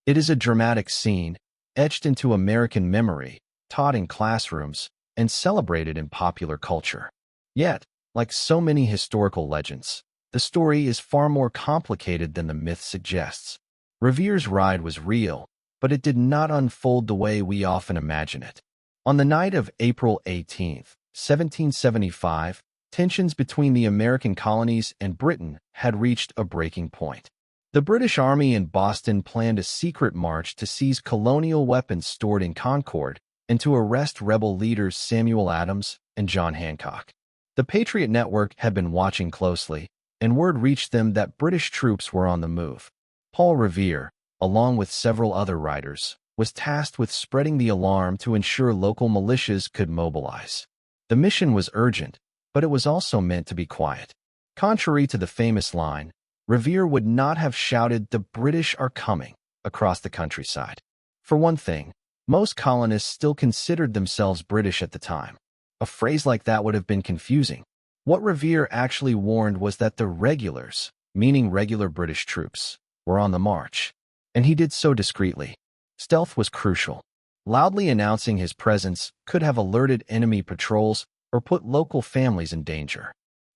It is a dramatic scene, etched into American memory, taught in classrooms, and celebrated in popular culture. Yet, like so many historical legends, the story is far more complicated than the myth suggests. Revere's ride was real, but it did not unfold the way we often imagine it. On the night of April 18, 1775, tensions between the American colonies and Britain had reached a breaking point. The British Army in Boston planned a secret march to seize colonial weapons stored in Concord and to arrest rebel leaders Samuel Adams and John Hancock. The Patriot Network had been watching closely, and word reached them that British troops were on the move. Paul Revere, along with several other riders, was tasked with spreading the alarm to ensure local militias could mobilize. The mission was urgent, but it was also meant to be quiet. Contrary to the famous line, Revere would not have shouted, "The British are coming," across the countryside. For one thing, most colonists still considered themselves British at the time. A phrase like that would have been confusing. What Revere actually warned was that the regulars, meaning regular British troops, were on the march, and he did so discreetly. Stealth was crucial. Loudly announcing his presence could have alerted enemy patrols or put local families in danger.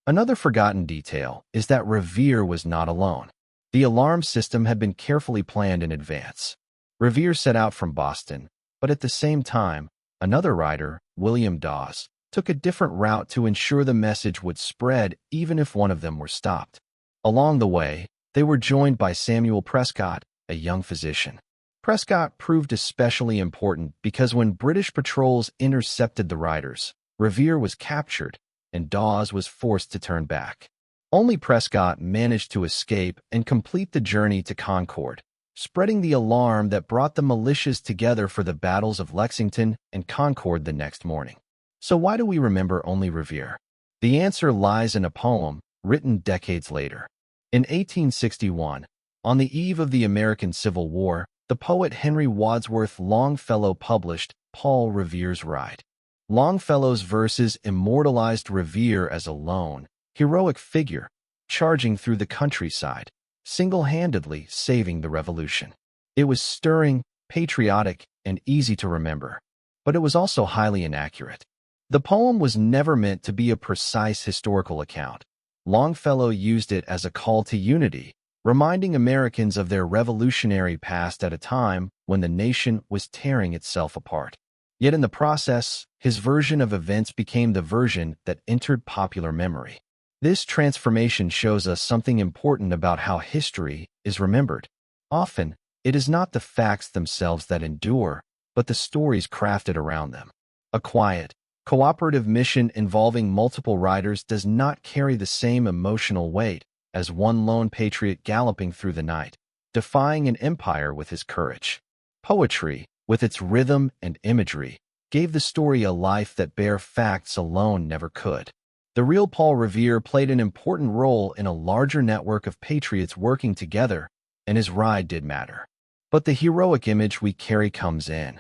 Another forgotten detail is that Revere was not alone. The alarm system had been carefully planned in advance. Revere set out from Boston, but at the same time, another rider, William Dawes, took a different route to ensure the message would spread even if one of them were stopped. Along the way, they were joined by Samuel Prescott, a young physician. Prescott proved especially important because when British patrols intercepted the riders, Revere was captured and Dawes was forced to turn back. Only Prescott managed to escape and complete the journey to Concord, spreading the alarm that brought the militias together for the battles of Lexington and Concord the next morning. So why do we remember only Revere? The answer lies in a poem written decades later. In 1861, on the eve of the American Civil War, the poet Henry Wadsworth Longfellow published Paul Revere's Ride. Longfellow's verses immortalized Revere as a lone, heroic figure, charging through the countryside, single-handedly saving the Revolution. It was stirring, patriotic, and easy to remember, but it was also highly inaccurate. The poem was never meant to be a precise historical account. Longfellow used it as a call to unity, reminding Americans of their revolutionary past at a time when the nation was tearing itself apart. Yet in the process, his version of events became the version that entered popular memory. This transformation shows us something important about how history is remembered. Often, it is not the facts themselves that endure, but the stories crafted around them. A quiet, cooperative mission involving multiple riders does not carry the same emotional weight as one lone patriot galloping through the night, defying an empire with his courage. Poetry, with its rhythm and imagery, gave the story a life that bare facts alone never could. The real Paul Revere played an important role in a larger network of patriots working together, and his ride did matter. But the heroic image we carry comes in.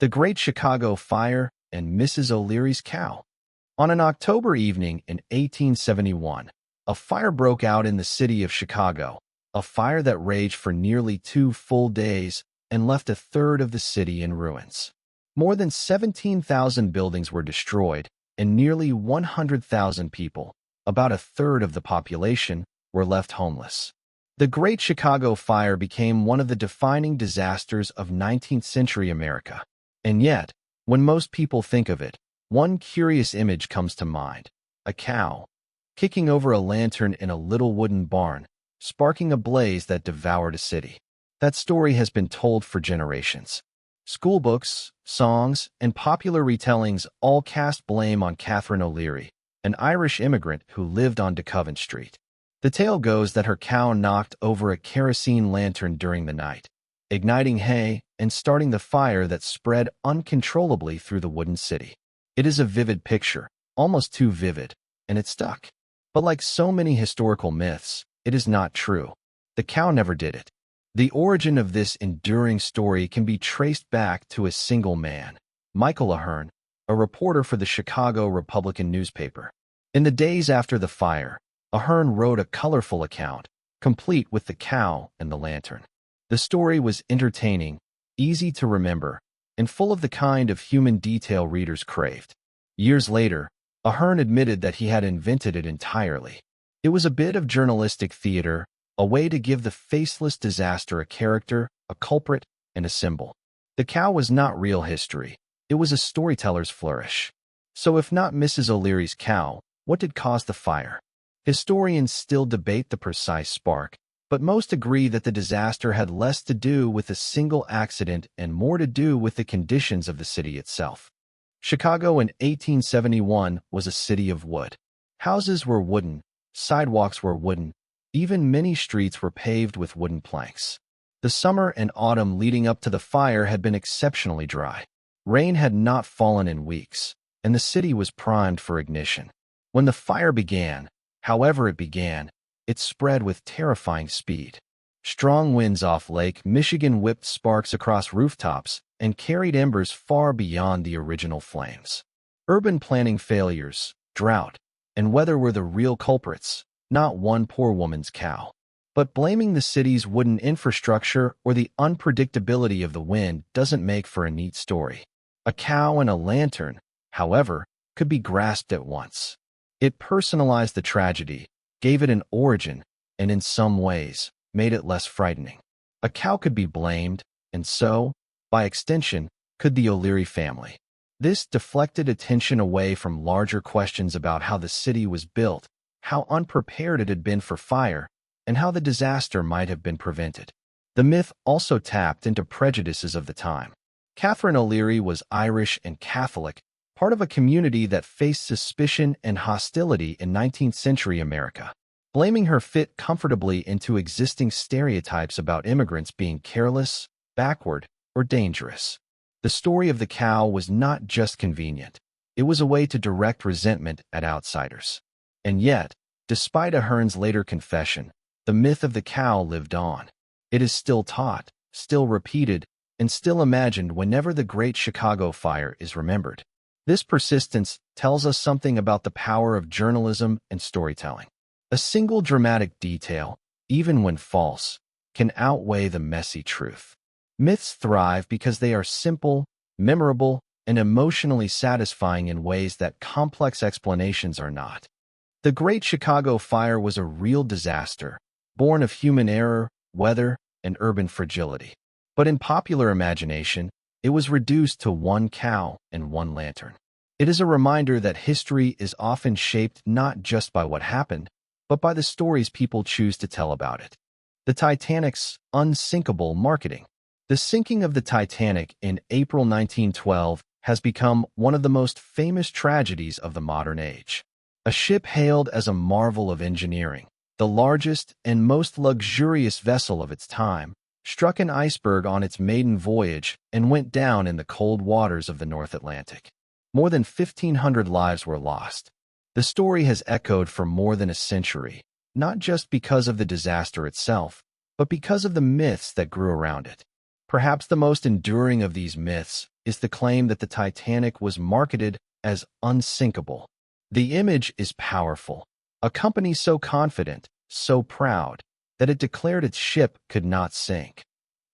The Great Chicago Fire and Mrs. O'Leary's Cow. On an October evening in 1871, a fire broke out in the city of Chicago, a fire that raged for nearly 2 full days and left a third of the city in ruins. More than 17,000 buildings were destroyed, and nearly 100,000 people, about a third of the population, were left homeless. The Great Chicago Fire became one of the defining disasters of 19th century America. And yet, when most people think of it, one curious image comes to mind: a cow kicking over a lantern in a little wooden barn, sparking a blaze that devoured a city. That story has been told for generations. Schoolbooks, songs, and popular retellings all cast blame on Catherine O'Leary, an Irish immigrant who lived on DeCovent Street. The tale goes that her cow knocked over a kerosene lantern during the night, igniting hay and starting the fire that spread uncontrollably through the wooden city. It is a vivid picture, almost too vivid, and it stuck. But like so many historical myths, it is not true. The cow never did it. The origin of this enduring story can be traced back to a single man, Michael Ahern, a reporter for the Chicago Republican newspaper. In the days after the fire, Ahern wrote a colorful account, complete with the cow and the lantern. The story was entertaining, easy to remember, and full of the kind of human detail readers craved. Years later, Ahern admitted that he had invented it entirely. It was a bit of journalistic theater, a way to give the faceless disaster a character, a culprit, and a symbol. The cow was not real history. It was a storyteller's flourish. So if not Mrs. O'Leary's cow, what did cause the fire? Historians still debate the precise spark, but most agree that the disaster had less to do with a single accident and more to do with the conditions of the city itself. Chicago in 1871 was a city of wood. Houses were wooden, Sidewalks were wooden. Even many streets were paved with wooden planks. The summer and autumn leading up to the fire had been exceptionally dry. Rain had not fallen in weeks, and the city was primed for ignition. When the fire began, however it began, it spread with terrifying speed. Strong winds off Lake Michigan whipped sparks across rooftops and carried embers far beyond the original flames. Urban planning failures, drought, and weather were the real culprits, not one poor woman's cow. But blaming the city's wooden infrastructure or the unpredictability of the wind doesn't make for a neat story. A cow and a lantern, however, could be grasped at once. It personalized the tragedy, gave it an origin, and in some ways, made it less frightening. A cow could be blamed, and so, by extension, could the O'Leary family. This deflected attention away from larger questions about how the city was built, how unprepared it had been for fire, and how the disaster might have been prevented. The myth also tapped into prejudices of the time. Catherine O'Leary was Irish and Catholic, part of a community that faced suspicion and hostility in 19th-century America. Blaming her fit comfortably into existing stereotypes about immigrants being careless, backward, or dangerous. The story of the cow was not just convenient. It was a way to direct resentment at outsiders. And yet, despite Ahern's later confession, the myth of the cow lived on. It is still taught, still repeated, and still imagined whenever the Great Chicago Fire is remembered. This persistence tells us something about the power of journalism and storytelling. A single dramatic detail, even when false, can outweigh the messy truth. Myths thrive because they are simple, memorable, and emotionally satisfying in ways that complex explanations are not. The Great Chicago Fire was a real disaster, born of human error, weather, and urban fragility. But in popular imagination, it was reduced to one cow and one lantern. It is a reminder that history is often shaped not just by what happened, but by the stories people choose to tell about it. The Titanic's unsinkable marketing. The sinking of the Titanic in April 1912 has become one of the most famous tragedies of the modern age. A ship hailed as a marvel of engineering, the largest and most luxurious vessel of its time, struck an iceberg on its maiden voyage and went down in the cold waters of the North Atlantic. More than 1,500 lives were lost. The story has echoed for more than a century, not just because of the disaster itself, but because of the myths that grew around it. Perhaps the most enduring of these myths is the claim that the Titanic was marketed as unsinkable. The image is powerful. A company so confident, so proud, that it declared its ship could not sink,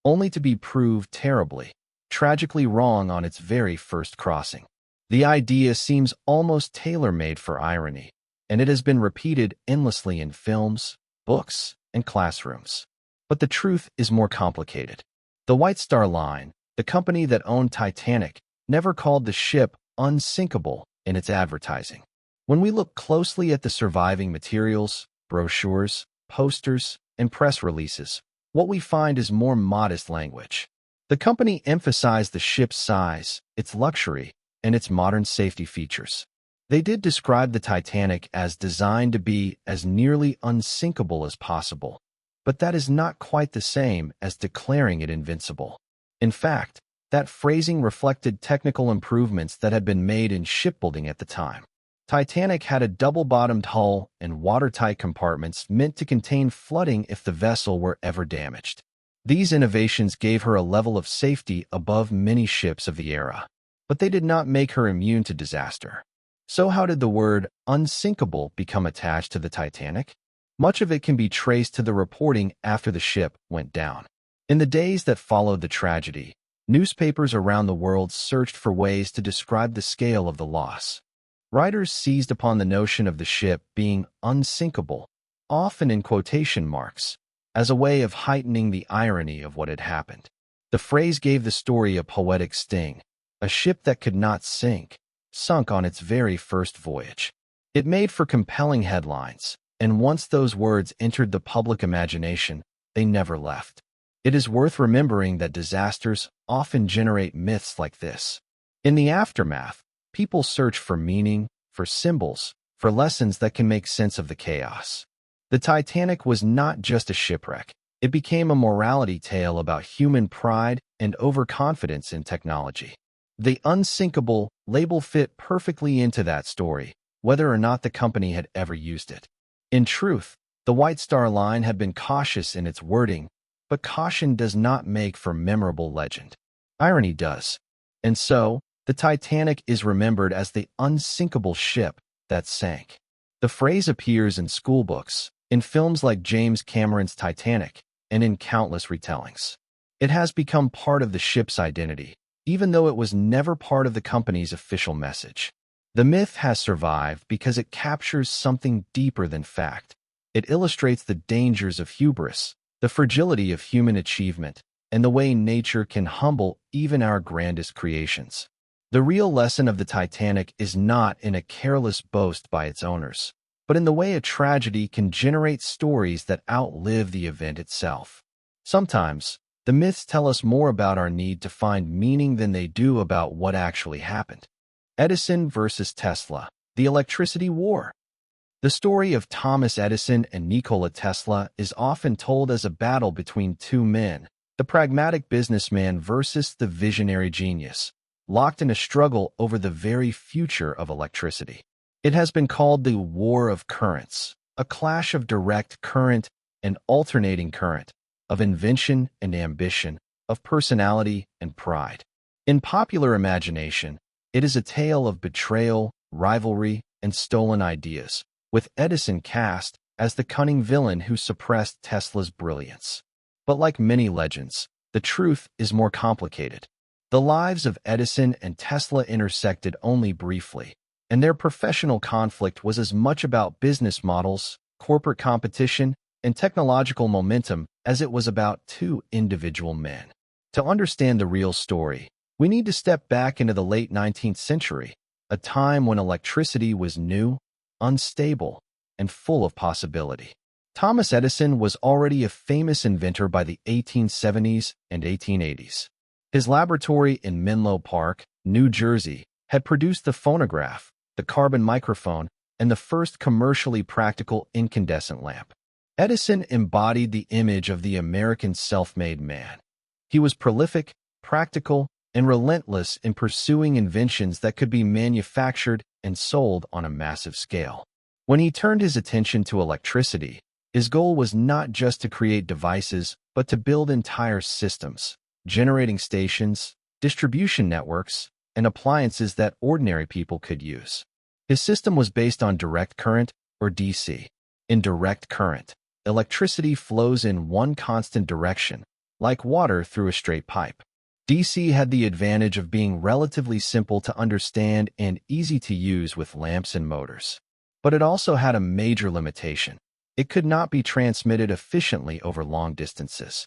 only to be proved terribly, tragically wrong on its very first crossing. The idea seems almost tailor-made for irony, and it has been repeated endlessly in films, books, and classrooms. But the truth is more complicated. The White Star Line, the company that owned Titanic, never called the ship unsinkable in its advertising. When we look closely at the surviving materials, brochures, posters, and press releases, what we find is more modest language. The company emphasized the ship's size, its luxury, and its modern safety features. They did describe the Titanic as designed to be as nearly unsinkable as possible, but that is not quite the same as declaring it invincible. In fact, that phrasing reflected technical improvements that had been made in shipbuilding at the time. Titanic had a double-bottomed hull and watertight compartments meant to contain flooding if the vessel were ever damaged. These innovations gave her a level of safety above many ships of the era, but they did not make her immune to disaster. So how did the word unsinkable become attached to the Titanic? Much of it can be traced to the reporting after the ship went down. In the days that followed the tragedy, newspapers around the world searched for ways to describe the scale of the loss. Writers seized upon the notion of the ship being unsinkable, often in quotation marks, as a way of heightening the irony of what had happened. The phrase gave the story a poetic sting. A ship that could not sink, sunk on its very first voyage. It made for compelling headlines, and once those words entered the public imagination, they never left. It is worth remembering that disasters often generate myths like this. In the aftermath, people search for meaning, for symbols, for lessons that can make sense of the chaos. The Titanic was not just a shipwreck. It became a morality tale about human pride and overconfidence in technology. The Unsinkable label fit perfectly into that story, whether or not the company had ever used it. In truth, the White Star Line had been cautious in its wording, but caution does not make for memorable legend. Irony does. And so, the Titanic is remembered as the unsinkable ship that sank. The phrase appears in schoolbooks, in films like James Cameron's Titanic, and in countless retellings. It has become part of the ship's identity, even though it was never part of the company's official message. The myth has survived because it captures something deeper than fact. It illustrates the dangers of hubris, the fragility of human achievement, and the way nature can humble even our grandest creations. The real lesson of the Titanic is not in a careless boast by its owners, but in the way a tragedy can generate stories that outlive the event itself. Sometimes, the myths tell us more about our need to find meaning than they do about what actually happened. Edison versus Tesla, the electricity war. The story of Thomas Edison and Nikola Tesla is often told as a battle between two men, the pragmatic businessman versus the visionary genius, locked in a struggle over the very future of electricity. It has been called the War of Currents, a clash of direct current and alternating current, of invention and ambition, of personality and pride. In popular imagination, it is a tale of betrayal, rivalry, and stolen ideas, with Edison cast as the cunning villain who suppressed Tesla's brilliance. But like many legends, the truth is more complicated. The lives of Edison and Tesla intersected only briefly, and their professional conflict was as much about business models, corporate competition, and technological momentum as it was about two individual men. To understand the real story, we need to step back into the late 19th century, a time when electricity was new, unstable, and full of possibility. Thomas Edison was already a famous inventor by the 1870s and 1880s. His laboratory in Menlo Park, New Jersey, had produced the phonograph, the carbon microphone, and the first commercially practical incandescent lamp. Edison embodied the image of the American self-made man. He was prolific, practical, and relentless in pursuing inventions that could be manufactured and sold on a massive scale. When he turned his attention to electricity, his goal was not just to create devices, but to build entire systems, generating stations, distribution networks, and appliances that ordinary people could use. His system was based on direct current, or DC. In direct current, electricity flows in one constant direction, like water through a straight pipe. DC had the advantage of being relatively simple to understand and easy to use with lamps and motors. But it also had a major limitation. It could not be transmitted efficiently over long distances.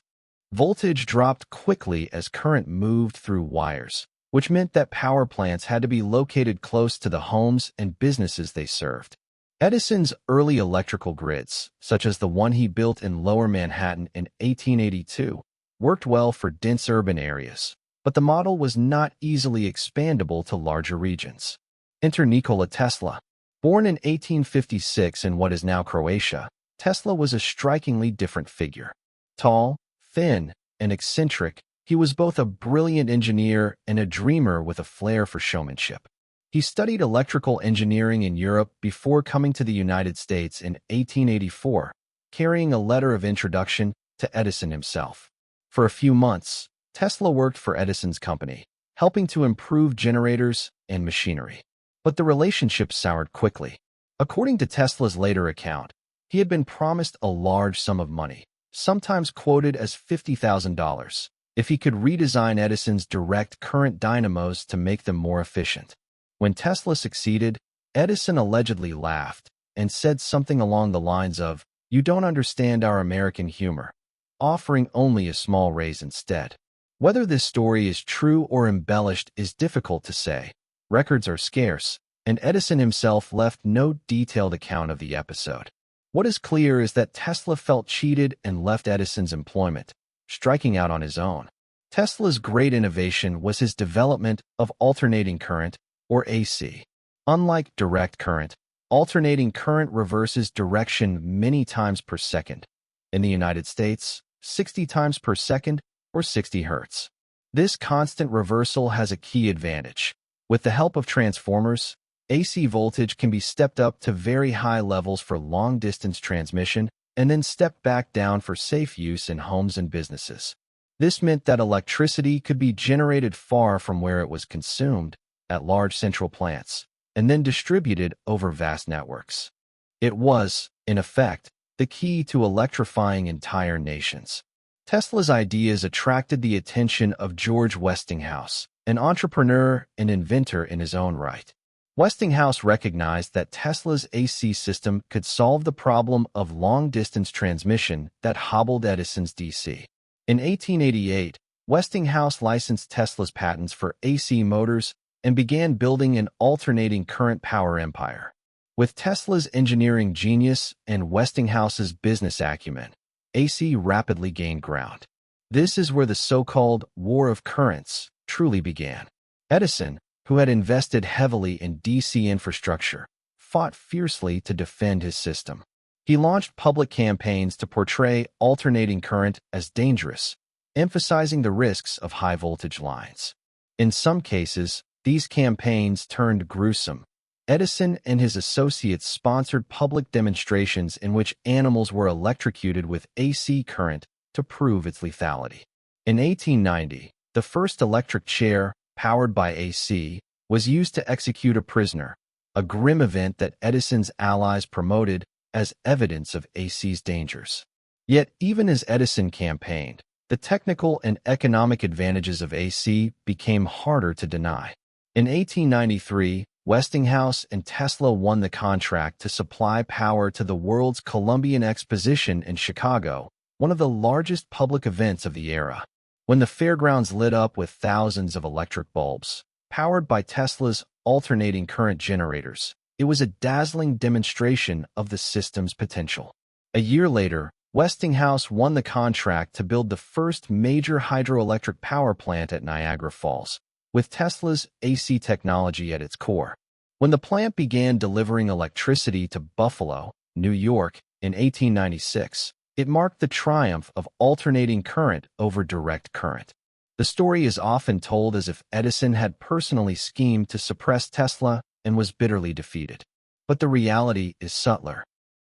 Voltage dropped quickly as current moved through wires, which meant that power plants had to be located close to the homes and businesses they served. Edison's early electrical grids, such as the one he built in Lower Manhattan in 1882, worked well for dense urban areas, but the model was not easily expandable to larger regions. Enter Nikola Tesla. Born in 1856 in what is now Croatia, Tesla was a strikingly different figure. Tall, thin, and eccentric, he was both a brilliant engineer and a dreamer with a flair for showmanship. He studied electrical engineering in Europe before coming to the United States in 1884, carrying a letter of introduction to Edison himself. For a few months, Tesla worked for Edison's company, helping to improve generators and machinery. But the relationship soured quickly. According to Tesla's later account, he had been promised a large sum of money, sometimes quoted as $50,000, if he could redesign Edison's direct current dynamos to make them more efficient. When Tesla succeeded, Edison allegedly laughed and said something along the lines of, "You don't understand our American humor," offering only a small raise instead. Whether this story is true or embellished is difficult to say. Records are scarce, and Edison himself left no detailed account of the episode. What is clear is that Tesla felt cheated and left Edison's employment, striking out on his own. Tesla's great innovation was his development of alternating current, or AC. Unlike direct current, alternating current reverses direction many times per second. In the United States, 60 times per second or 60 hertz. This constant reversal has a key advantage. With the help of transformers, AC voltage can be stepped up to very high levels for long-distance transmission and then stepped back down for safe use in homes and businesses. This meant that electricity could be generated far from where it was consumed, at large central plants, and then distributed over vast networks. It was, in effect, the key to electrifying entire nations. Tesla's ideas attracted the attention of George Westinghouse, an entrepreneur and inventor in his own right. Westinghouse recognized that Tesla's AC system could solve the problem of long-distance transmission that hobbled Edison's DC. In 1888, Westinghouse licensed Tesla's patents for AC motors and began building an alternating current power empire. With Tesla's engineering genius and Westinghouse's business acumen, AC rapidly gained ground. This is where the so-called War of Currents truly began. Edison, who had invested heavily in DC infrastructure, fought fiercely to defend his system. He launched public campaigns to portray alternating current as dangerous, emphasizing the risks of high-voltage lines. In some cases, these campaigns turned gruesome. Edison and his associates sponsored public demonstrations in which animals were electrocuted with AC current to prove its lethality. In 1890, the first electric chair, powered by AC, was used to execute a prisoner, a grim event that Edison's allies promoted as evidence of AC's dangers. Yet, even as Edison campaigned, the technical and economic advantages of AC became harder to deny. In 1893, Westinghouse and Tesla won the contract to supply power to the world's Columbian Exposition in Chicago, one of the largest public events of the era. When the fairgrounds lit up with thousands of electric bulbs, powered by Tesla's alternating current generators, it was a dazzling demonstration of the system's potential. A year later, Westinghouse won the contract to build the first major hydroelectric power plant at Niagara Falls, with Tesla's AC technology at its core. When the plant began delivering electricity to Buffalo, New York, in 1896, it marked the triumph of alternating current over direct current. The story is often told as if Edison had personally schemed to suppress Tesla and was bitterly defeated. But the reality is subtler.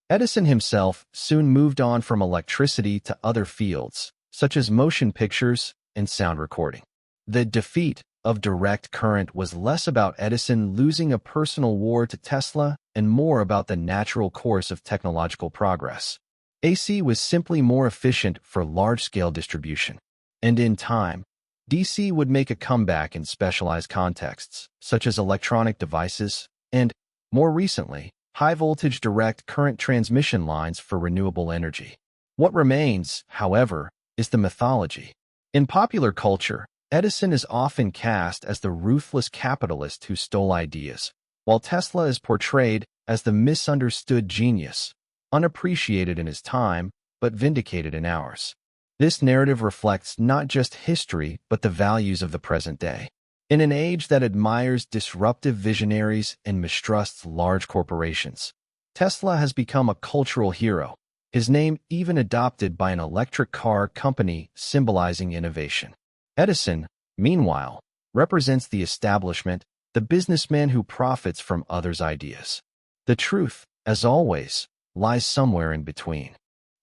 Edison himself soon moved on from electricity to other fields, such as motion pictures and sound recording. The defeat of direct current was less about Edison losing a personal war to Tesla and more about the natural course of technological progress. AC was simply more efficient for large-scale distribution. And in time, DC would make a comeback in specialized contexts, such as electronic devices and, more recently, high-voltage direct current transmission lines for renewable energy. What remains, however, is the mythology. In popular culture, Edison is often cast as the ruthless capitalist who stole ideas, while Tesla is portrayed as the misunderstood genius, unappreciated in his time, but vindicated in ours. This narrative reflects not just history, but the values of the present day. In an age that admires disruptive visionaries and mistrusts large corporations, Tesla has become a cultural hero, his name even adopted by an electric car company symbolizing innovation. Edison, meanwhile, represents the establishment, the businessman who profits from others' ideas. The truth, as always, lies somewhere in between.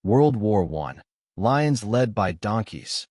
World War I. Lions led by donkeys.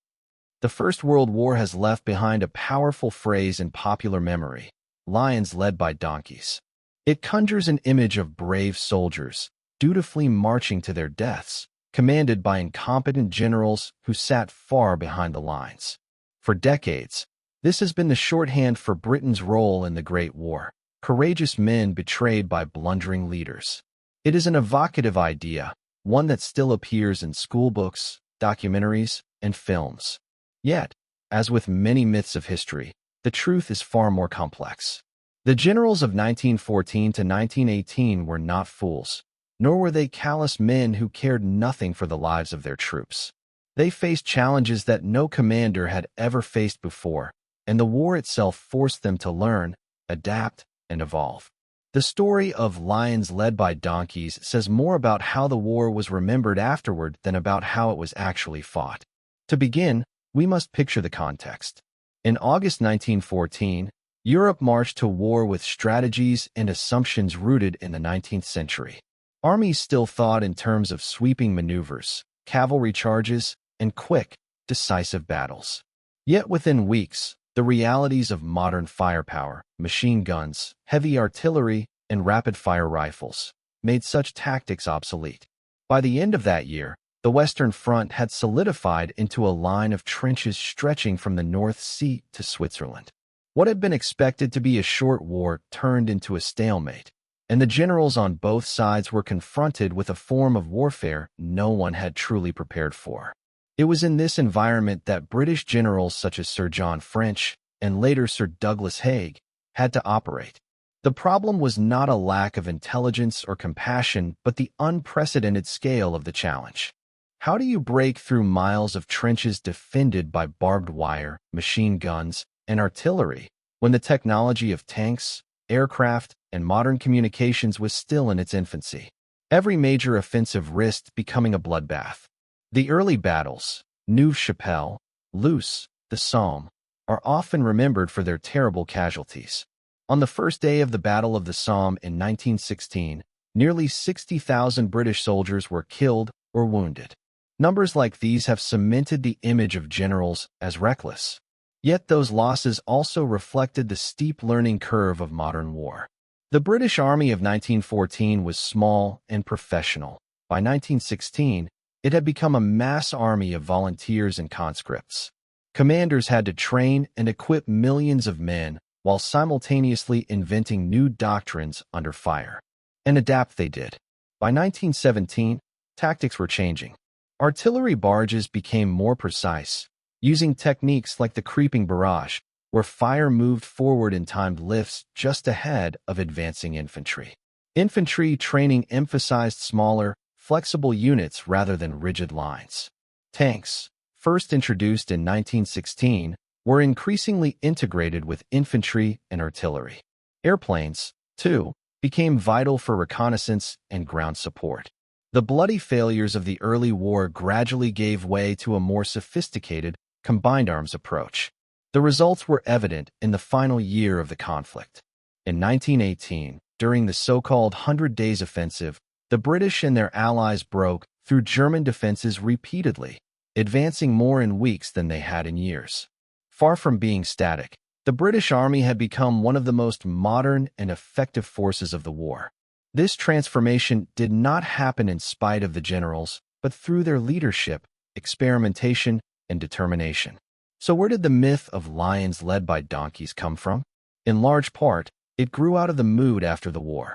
The First World War has left behind a powerful phrase in popular memory: lions led by donkeys. It conjures an image of brave soldiers, dutifully marching to their deaths, commanded by incompetent generals who sat far behind the lines. For decades, this has been the shorthand for Britain's role in the Great War: courageous men betrayed by blundering leaders. It is an evocative idea, one that still appears in schoolbooks, documentaries, and films. Yet, as with many myths of history, the truth is far more complex. The generals of 1914 to 1918 were not fools, nor were they callous men who cared nothing for the lives of their troops. They faced challenges that no commander had ever faced before, and the war itself forced them to learn, adapt, and evolve. The story of lions led by donkeys says more about how the war was remembered afterward than about how it was actually fought. To begin, we must picture the context. In August 1914, Europe marched to war with strategies and assumptions rooted in the 19th century. Armies still thought in terms of sweeping maneuvers, cavalry charges, and quick, decisive battles. Yet within weeks, the realities of modern firepower, machine guns, heavy artillery, and rapid-fire rifles made such tactics obsolete. By the end of that year, the Western Front had solidified into a line of trenches stretching from the North Sea to Switzerland. What had been expected to be a short war turned into a stalemate, and the generals on both sides were confronted with a form of warfare no one had truly prepared for. It was in this environment that British generals such as Sir John French and later Sir Douglas Haig had to operate. The problem was not a lack of intelligence or compassion, but the unprecedented scale of the challenge. How do you break through miles of trenches defended by barbed wire, machine guns, and artillery when the technology of tanks, aircraft, and modern communications was still in its infancy? Every major offensive risked becoming a bloodbath. The early battles, Neuve Chapelle, Loos, the Somme, are often remembered for their terrible casualties. On the first day of the Battle of the Somme in 1916, nearly 60,000 British soldiers were killed or wounded. Numbers like these have cemented the image of generals as reckless. Yet those losses also reflected the steep learning curve of modern war. The British Army of 1914 was small and professional. By 1916, it had become a mass army of volunteers and conscripts. Commanders had to train and equip millions of men while simultaneously inventing new doctrines under fire. And adapt they did. By 1917, tactics were changing. Artillery barges became more precise, using techniques like the creeping barrage, where fire moved forward in timed lifts just ahead of advancing infantry. Infantry training emphasized smaller, flexible units rather than rigid lines. Tanks, first introduced in 1916, were increasingly integrated with infantry and artillery. Airplanes, too, became vital for reconnaissance and ground support. The bloody failures of the early war gradually gave way to a more sophisticated, combined arms approach. The results were evident in the final year of the conflict. In 1918, during the so-called 100 Days Offensive, the British and their allies broke through German defenses repeatedly, advancing more in weeks than they had in years. Far from being static, the British Army had become one of the most modern and effective forces of the war. This transformation did not happen in spite of the generals, but through their leadership, experimentation, and determination. So where did the myth of lions led by donkeys come from? In large part, it grew out of the mood after the war.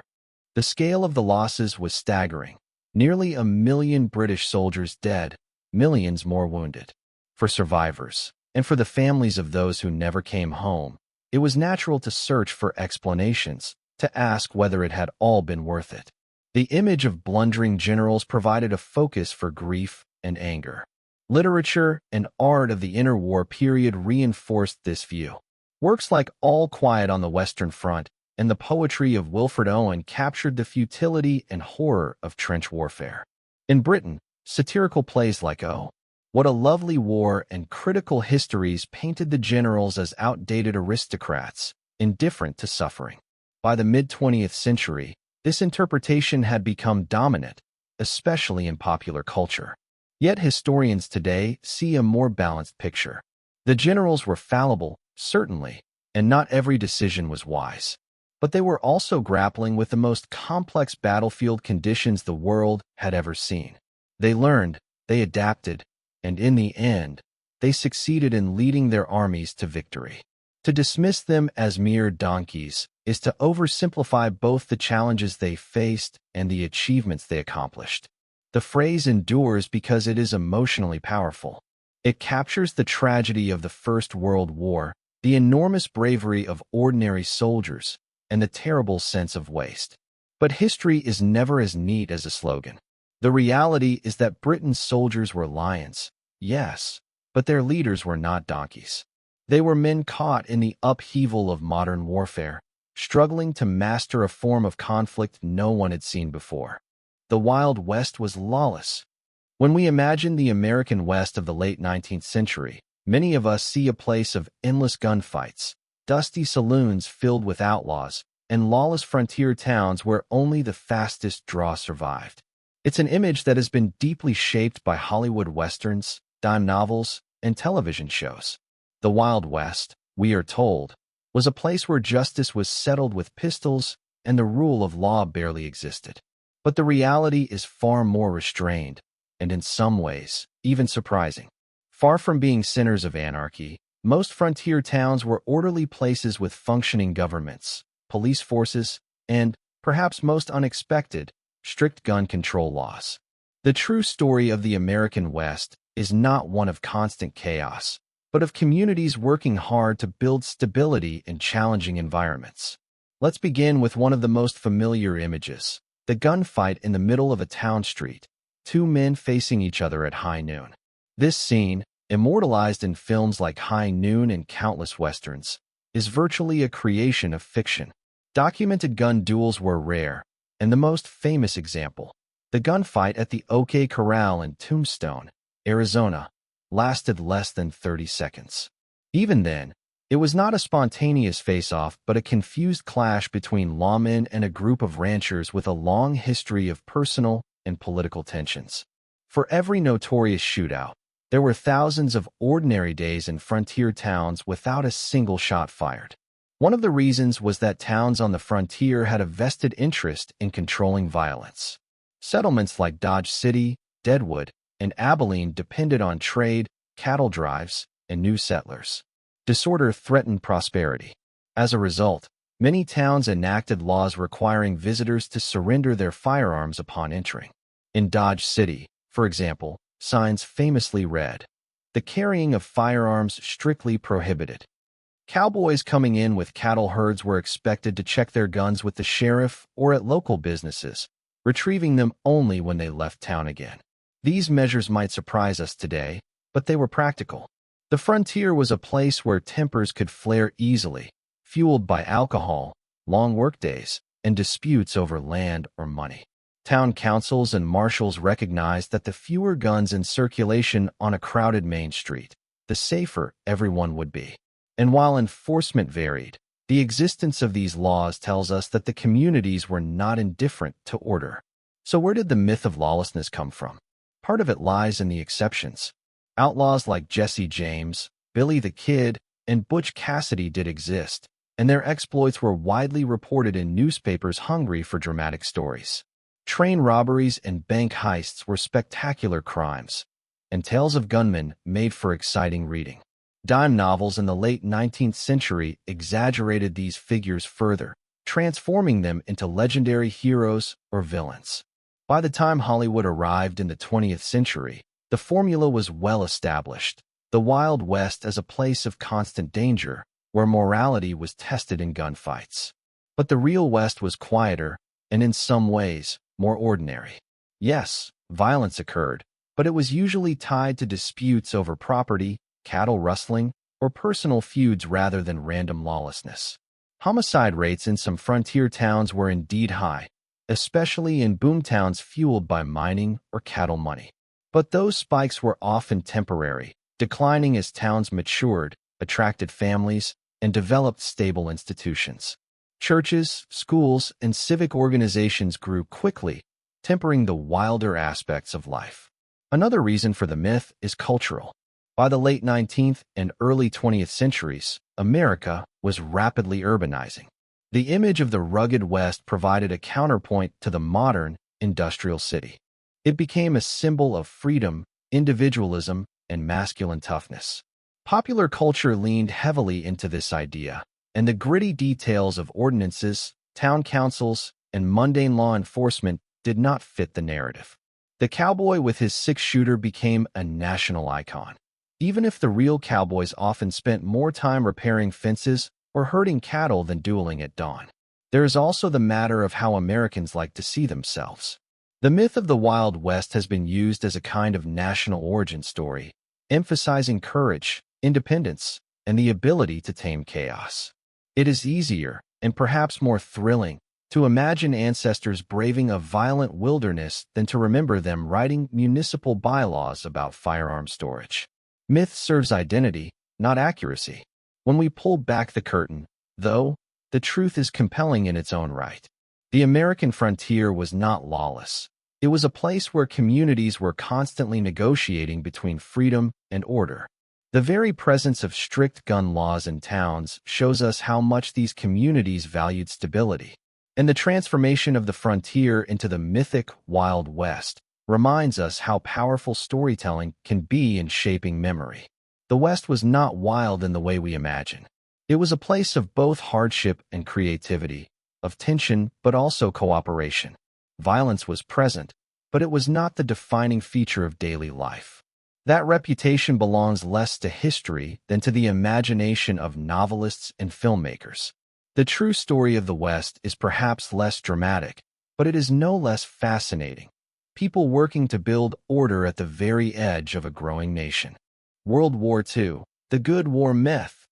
The scale of the losses was staggering. Nearly 1 million British soldiers dead, millions more wounded. For survivors, and for the families of those who never came home, it was natural to search for explanations, to ask whether it had all been worth it. The image of blundering generals provided a focus for grief and anger. Literature and art of the interwar period reinforced this view. Works like All Quiet on the Western Front and the poetry of Wilfred Owen captured the futility and horror of trench warfare. In Britain, satirical plays like Oh, What a Lovely War and critical histories painted the generals as outdated aristocrats, indifferent to suffering. By the mid-20th century, this interpretation had become dominant, especially in popular culture. Yet historians today see a more balanced picture. The generals were fallible, certainly, and not every decision was wise. But they were also grappling with the most complex battlefield conditions the world had ever seen. They learned, they adapted, and in the end, they succeeded in leading their armies to victory. To dismiss them as mere donkeys is to oversimplify both the challenges they faced and the achievements they accomplished. The phrase endures because it is emotionally powerful. It captures the tragedy of the First World War, the enormous bravery of ordinary soldiers, and the terrible sense of waste. But history is never as neat as a slogan. The reality is that Britain's soldiers were lions, yes, but their leaders were not donkeys. They were men caught in the upheaval of modern warfare, struggling to master a form of conflict no one had seen before. The Wild West was lawless. When we imagine the American West of the late 19th century, many of us see a place of endless gunfights, dusty saloons filled with outlaws, and lawless frontier towns where only the fastest draw survived. It's an image that has been deeply shaped by Hollywood westerns, dime novels, and television shows. The Wild West, we are told, was a place where justice was settled with pistols and the rule of law barely existed. But the reality is far more restrained, and in some ways, even surprising. Far from being centers of anarchy, most frontier towns were orderly places with functioning governments, police forces, and, perhaps most unexpected, strict gun control laws. The true story of the American West is not one of constant chaos, but of communities working hard to build stability in challenging environments. Let's begin with one of the most familiar images, the gunfight in the middle of a town street, two men facing each other at high noon. This scene, immortalized in films like High Noon and countless westerns, is virtually a creation of fiction. Documented gun duels were rare, and the most famous example, the gunfight at the OK Corral in Tombstone, Arizona, lasted less than 30 seconds. Even then, it was not a spontaneous face-off but a confused clash between lawmen and a group of ranchers with a long history of personal and political tensions. For every notorious shootout, there were thousands of ordinary days in frontier towns without a single shot fired. One of the reasons was that towns on the frontier had a vested interest in controlling violence. Settlements like Dodge City, Deadwood, and Abilene depended on trade, cattle drives, and new settlers. Disorder threatened prosperity. As a result, many towns enacted laws requiring visitors to surrender their firearms upon entering. In Dodge City, for example, signs famously read, "The carrying of firearms strictly prohibited." Cowboys coming in with cattle herds were expected to check their guns with the sheriff or at local businesses, retrieving them only when they left town again. These measures might surprise us today, but they were practical. The frontier was a place where tempers could flare easily, fueled by alcohol, long workdays, and disputes over land or money. Town councils and marshals recognized that the fewer guns in circulation on a crowded main street, the safer everyone would be. And while enforcement varied, the existence of these laws tells us that the communities were not indifferent to order. So where did the myth of lawlessness come from? Part of it lies in the exceptions. Outlaws like Jesse James, Billy the Kid, and Butch Cassidy did exist, and their exploits were widely reported in newspapers hungry for dramatic stories. Train robberies and bank heists were spectacular crimes, and tales of gunmen made for exciting reading. Dime novels in the late 19th century exaggerated these figures further, transforming them into legendary heroes or villains. By the time Hollywood arrived in the 20th century, the formula was well established: the Wild West as a place of constant danger, where morality was tested in gunfights. But the real West was quieter, and in some ways, more ordinary. Yes, violence occurred, but it was usually tied to disputes over property, cattle rustling, or personal feuds rather than random lawlessness. Homicide rates in some frontier towns were indeed high, especially in boomtowns fueled by mining or cattle money. But those spikes were often temporary, declining as towns matured, attracted families, and developed stable institutions. Churches, schools, and civic organizations grew quickly, tempering the wilder aspects of life. Another reason for the myth is cultural. By the late 19th and early 20th centuries, America was rapidly urbanizing. The image of the rugged West provided a counterpoint to the modern, industrial city. It became a symbol of freedom, individualism, and masculine toughness. Popular culture leaned heavily into this idea, and the gritty details of ordinances, town councils, and mundane law enforcement did not fit the narrative. The cowboy with his six-shooter became a national icon. Even if the real cowboys often spent more time repairing fences or herding cattle than dueling at dawn. There is also the matter of how Americans like to see themselves. The myth of the Wild West has been used as a kind of national origin story, emphasizing courage, independence, and the ability to tame chaos. It is easier, and perhaps more thrilling, to imagine ancestors braving a violent wilderness than to remember them writing municipal bylaws about firearm storage. Myth serves identity, not accuracy. When we pull back the curtain, though, the truth is compelling in its own right. The American frontier was not lawless. It was a place where communities were constantly negotiating between freedom and order. The very presence of strict gun laws in towns shows us how much these communities valued stability. And the transformation of the frontier into the mythic Wild West reminds us how powerful storytelling can be in shaping memory. The West was not wild in the way we imagine. It was a place of both hardship and creativity, of tension but also cooperation. Violence was present, but it was not the defining feature of daily life. That reputation belongs less to history than to the imagination of novelists and filmmakers. The true story of the West is perhaps less dramatic, but it is no less fascinating. People working to build order at the very edge of a growing nation. World War II, the Good War myth.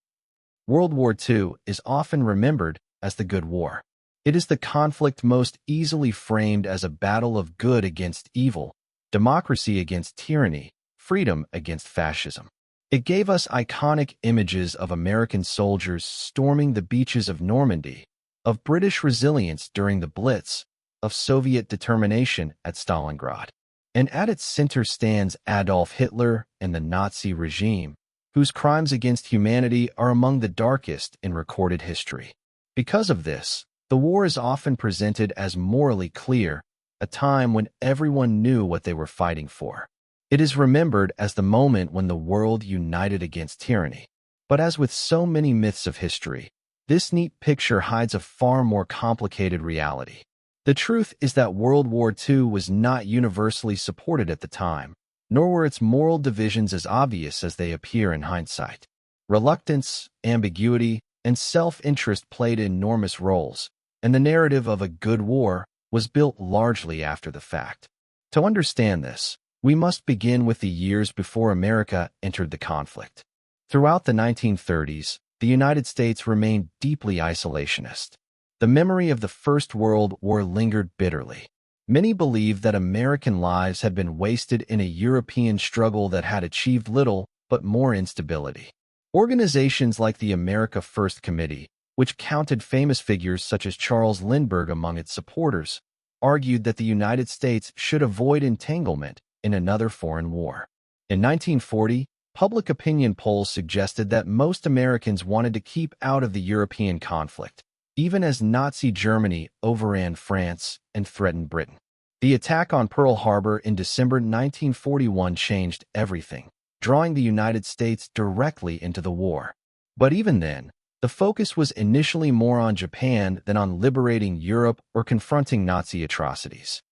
World War II is often remembered as the Good War. It is the conflict most easily framed as a battle of good against evil, democracy against tyranny, freedom against fascism. It gave us iconic images of American soldiers storming the beaches of Normandy, of British resilience during the Blitz, of Soviet determination at Stalingrad. And at its center stands Adolf Hitler and the Nazi regime, whose crimes against humanity are among the darkest in recorded history. Because of this, the war is often presented as morally clear, a time when everyone knew what they were fighting for. It is remembered as the moment when the world united against tyranny. But as with so many myths of history, this neat picture hides a far more complicated reality. The truth is that World War II was not universally supported at the time, nor were its moral divisions as obvious as they appear in hindsight. Reluctance, ambiguity, and self-interest played enormous roles, and the narrative of a good war was built largely after the fact. To understand this, we must begin with the years before America entered the conflict. Throughout the 1930s, the United States remained deeply isolationist. The memory of the First World War lingered bitterly. Many believed that American lives had been wasted in a European struggle that had achieved little but more instability. Organizations like the America First Committee, which counted famous figures such as Charles Lindbergh among its supporters, argued that the United States should avoid entanglement in another foreign war. In 1940, public opinion polls suggested that most Americans wanted to keep out of the European conflict, even as Nazi Germany overran France and threatened Britain. The attack on Pearl Harbor in December 1941 changed everything, drawing the United States directly into the war. But even then, the focus was initially more on Japan than on liberating Europe or confronting Nazi atrocities.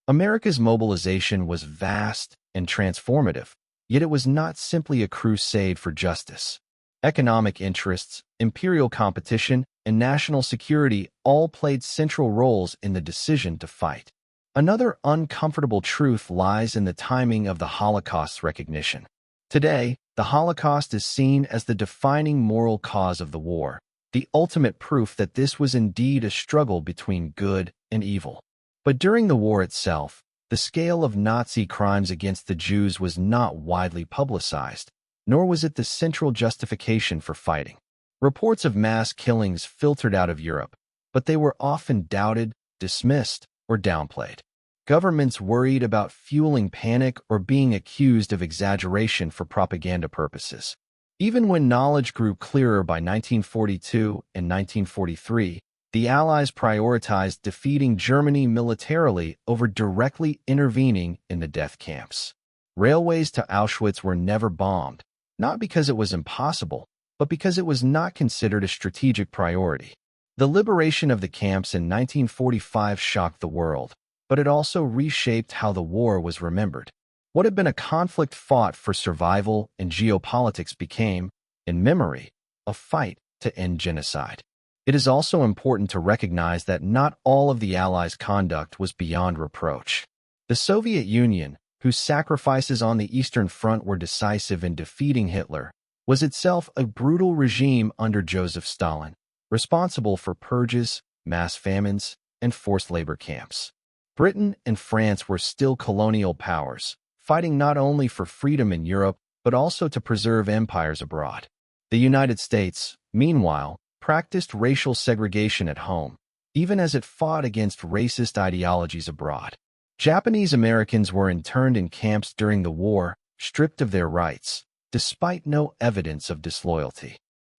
America's mobilization was vast and transformative, yet it was not simply a crusade for justice. Economic interests, imperial competition, and national security all played central roles in the decision to fight. Another uncomfortable truth lies in the timing of the Holocaust's recognition. Today, the Holocaust is seen as the defining moral cause of the war, the ultimate proof that this was indeed a struggle between good and evil. But during the war itself, the scale of Nazi crimes against the Jews was not widely publicized, nor was it the central justification for fighting. Reports of mass killings filtered out of Europe, but they were often doubted, dismissed, or downplayed. Governments worried about fueling panic or being accused of exaggeration for propaganda purposes. Even when knowledge grew clearer by 1942 and 1943, the Allies prioritized defeating Germany militarily over directly intervening in the death camps. Railways to Auschwitz were never bombed, not because it was impossible, but because it was not considered a strategic priority. The liberation of the camps in 1945 shocked the world, but it also reshaped how the war was remembered. What had been a conflict fought for survival and geopolitics became, in memory, a fight to end genocide. It is also important to recognize that not all of the Allies' conduct was beyond reproach. The Soviet Union, whose sacrifices on the Eastern Front were decisive in defeating Hitler, was itself a brutal regime under Joseph Stalin. responsible for purges, mass famines, and forced labor camps. Britain and France were still colonial powers, fighting not only for freedom in Europe but also to preserve empires abroad. The United States, meanwhile, practiced racial segregation at home, even as it fought against racist ideologies abroad. Japanese Americans were interned in camps during the war, stripped of their rights, despite no evidence of disloyalty.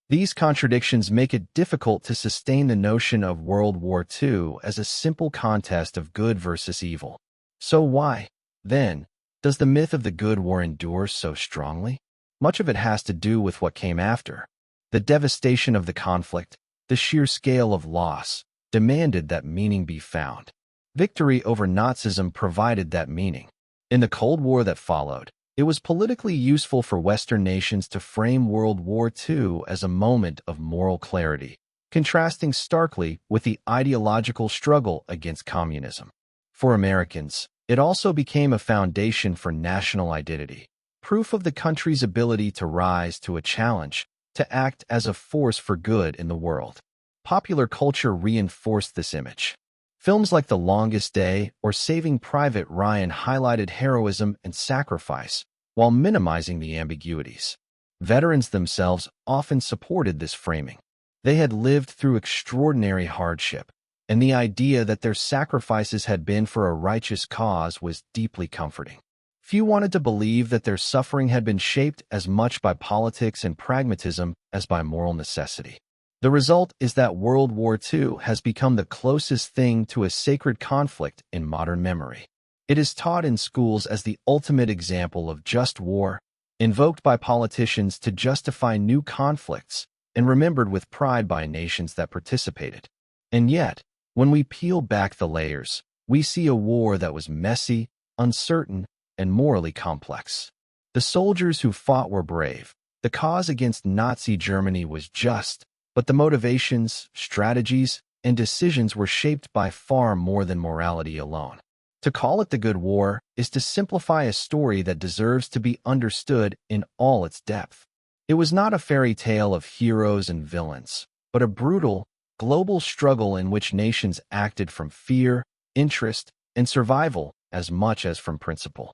These contradictions make it difficult to sustain the notion of World War II as a simple contest of good versus evil. So why, then, does the myth of the good war endure so strongly? Much of it has to do with what came after. The devastation of the conflict, the sheer scale of loss, demanded that meaning be found. Victory over Nazism provided that meaning. In the Cold War that followed, it was politically useful for Western nations to frame World War II as a moment of moral clarity, contrasting starkly with the ideological struggle against communism. For Americans, it also became a foundation for national identity, proof of the country's ability to rise to a challenge, to act as a force for good in the world. Popular culture reinforced this image. Films like The Longest Day or Saving Private Ryan highlighted heroism and sacrifice while minimizing the ambiguities. Veterans themselves often supported this framing. They had lived through extraordinary hardship, and the idea that their sacrifices had been for a righteous cause was deeply comforting. Few wanted to believe that their suffering had been shaped as much by politics and pragmatism as by moral necessity. The result is that World War II has become the closest thing to a sacred conflict in modern memory. It is taught in schools as the ultimate example of just war, invoked by politicians to justify new conflicts, and remembered with pride by nations that participated. And yet, when we peel back the layers, we see a war that was messy, uncertain, and morally complex. The soldiers who fought were brave. The cause against Nazi Germany was just, but the motivations, strategies, and decisions were shaped by far more than morality alone. To call it the Good War is to simplify a story that deserves to be understood in all its depth. It was not a fairy tale of heroes and villains, but a brutal, global struggle in which nations acted from fear, interest, and survival as much as from principle.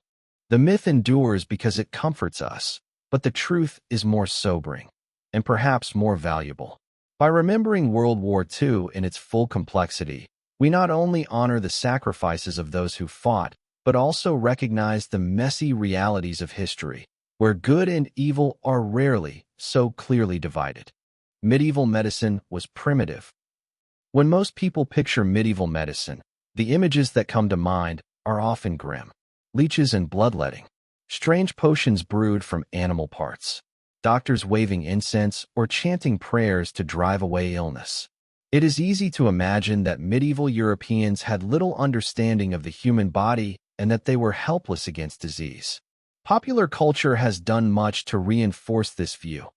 The myth endures because it comforts us, but the truth is more sobering, and perhaps more valuable. By remembering World War II in its full complexity, we not only honor the sacrifices of those who fought, but also recognize the messy realities of history, where good and evil are rarely so clearly divided. Medieval medicine was primitive. When most people picture medieval medicine, the images that come to mind are often grim. Leeches and bloodletting, strange potions brewed from animal parts, doctors waving incense or chanting prayers to drive away illness. It is easy to imagine that medieval Europeans had little understanding of the human body and that they were helpless against disease. Popular culture has done much to reinforce this view,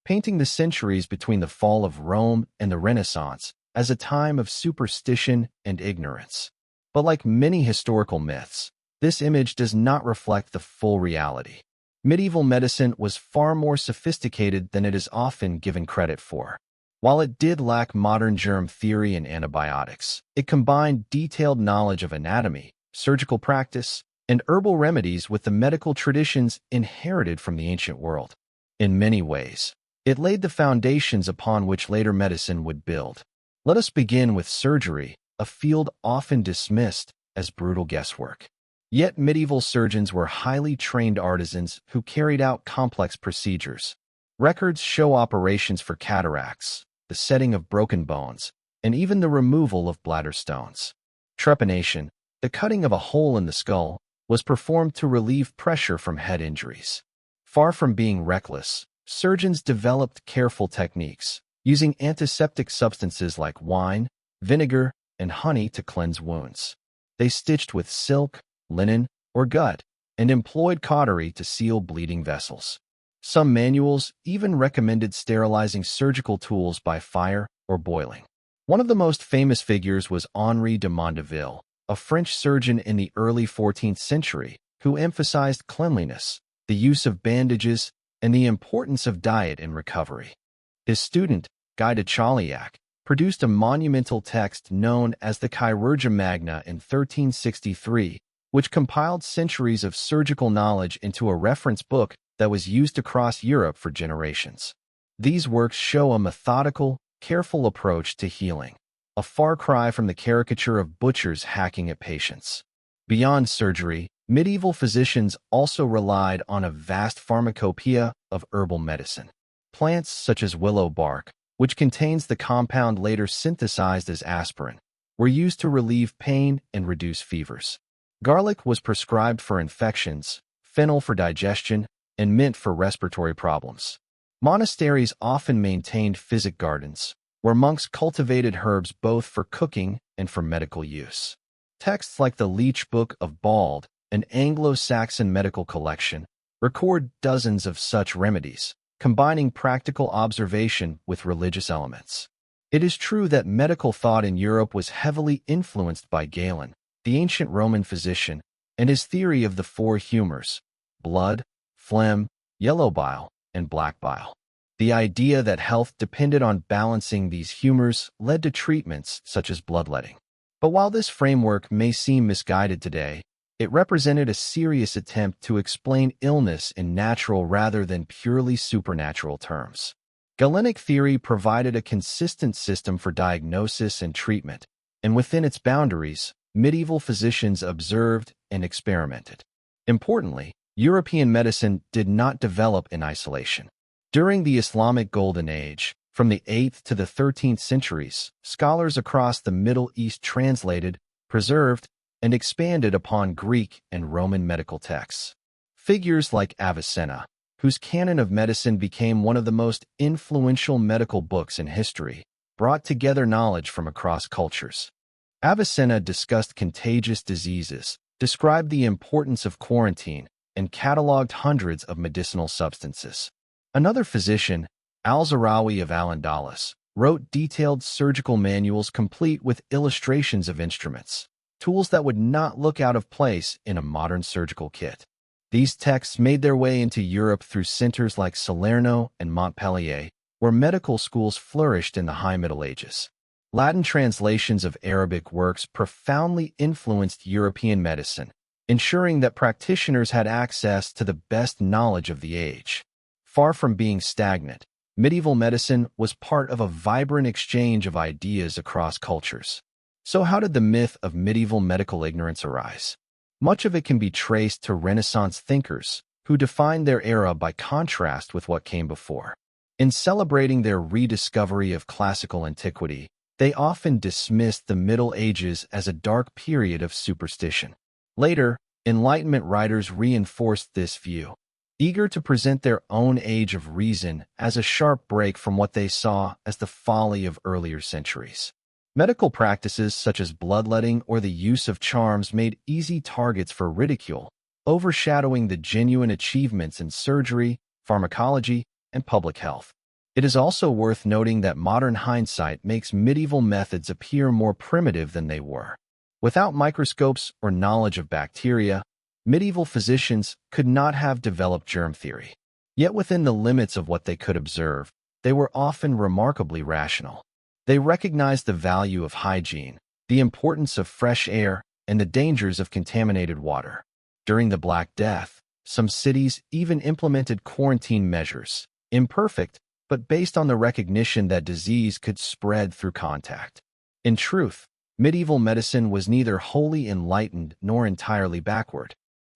painting the centuries between the fall of Rome and the Renaissance as a time of superstition and ignorance. But like many historical myths, this image does not reflect the full reality. Medieval medicine was far more sophisticated than it is often given credit for. While it did lack modern germ theory and antibiotics, it combined detailed knowledge of anatomy, surgical practice, and herbal remedies with the medical traditions inherited from the ancient world. In many ways, it laid the foundations upon which later medicine would build. Let us begin with surgery, a field often dismissed as brutal guesswork. Yet medieval surgeons were highly trained artisans who carried out complex procedures. Records show operations for cataracts, the setting of broken bones, and even the removal of bladder stones. Trepanation, the cutting of a hole in the skull, was performed to relieve pressure from head injuries. Far from being reckless, surgeons developed careful techniques, using antiseptic substances like wine, vinegar, and honey to cleanse wounds. They stitched with silk, linen, or gut, and employed cautery to seal bleeding vessels. Some manuals even recommended sterilizing surgical tools by fire or boiling. One of the most famous figures was Henri de Mondeville, a French surgeon in the early 14th century who emphasized cleanliness, the use of bandages, and the importance of diet in recovery. His student, Guy de Chauliac, produced a monumental text known as the Chirurgia Magna in 1363, which compiled centuries of surgical knowledge into a reference book that was used across Europe for generations. These works show a methodical, careful approach to healing, a far cry from the caricature of butchers hacking at patients. Beyond surgery, medieval physicians also relied on a vast pharmacopoeia of herbal medicine. Plants such as willow bark, which contains the compound later synthesized as aspirin, were used to relieve pain and reduce fevers. Garlic was prescribed for infections, fennel for digestion, and mint for respiratory problems. Monasteries often maintained physic gardens, where monks cultivated herbs both for cooking and for medical use. Texts like the Leech Book of Bald, an Anglo-Saxon medical collection, record dozens of such remedies, combining practical observation with religious elements. It is true that medical thought in Europe was heavily influenced by Galen, the ancient Roman physician, and his theory of the four humors: blood, phlegm, yellow bile, and black bile. The idea that health depended on balancing these humors led to treatments such as bloodletting. But while this framework may seem misguided today, it represented a serious attempt to explain illness in natural rather than purely supernatural terms. Galenic theory provided a consistent system for diagnosis and treatment, and within its boundaries, medieval physicians observed and experimented. Importantly, European medicine did not develop in isolation. During the Islamic Golden Age, from the 8th to the 13th centuries, scholars across the Middle East translated, preserved, and expanded upon Greek and Roman medical texts. Figures like Avicenna, whose canon of medicine became one of the most influential medical books in history, brought together knowledge from across cultures. Avicenna discussed contagious diseases, described the importance of quarantine, and cataloged hundreds of medicinal substances. Another physician, Al-Zarawi of Al-Andalus, wrote detailed surgical manuals complete with illustrations of instruments, tools that would not look out of place in a modern surgical kit. These texts made their way into Europe through centers like Salerno and Montpellier, where medical schools flourished in the High Middle Ages. Latin translations of Arabic works profoundly influenced European medicine, ensuring that practitioners had access to the best knowledge of the age. Far from being stagnant, medieval medicine was part of a vibrant exchange of ideas across cultures. So how did the myth of medieval medical ignorance arise? Much of it can be traced to Renaissance thinkers, who defined their era by contrast with what came before. In celebrating their rediscovery of classical antiquity, they often dismissed the Middle Ages as a dark period of superstition. Later, Enlightenment writers reinforced this view, eager to present their own age of reason as a sharp break from what they saw as the folly of earlier centuries. Medical practices such as bloodletting or the use of charms made easy targets for ridicule, overshadowing the genuine achievements in surgery, pharmacology, and public health. It is also worth noting that modern hindsight makes medieval methods appear more primitive than they were. Without microscopes or knowledge of bacteria, medieval physicians could not have developed germ theory. Yet within the limits of what they could observe, they were often remarkably rational. They recognized the value of hygiene, the importance of fresh air, and the dangers of contaminated water. During the Black Death, some cities even implemented quarantine measures, imperfect, but based on the recognition that disease could spread through contact. In truth, medieval medicine was neither wholly enlightened nor entirely backward.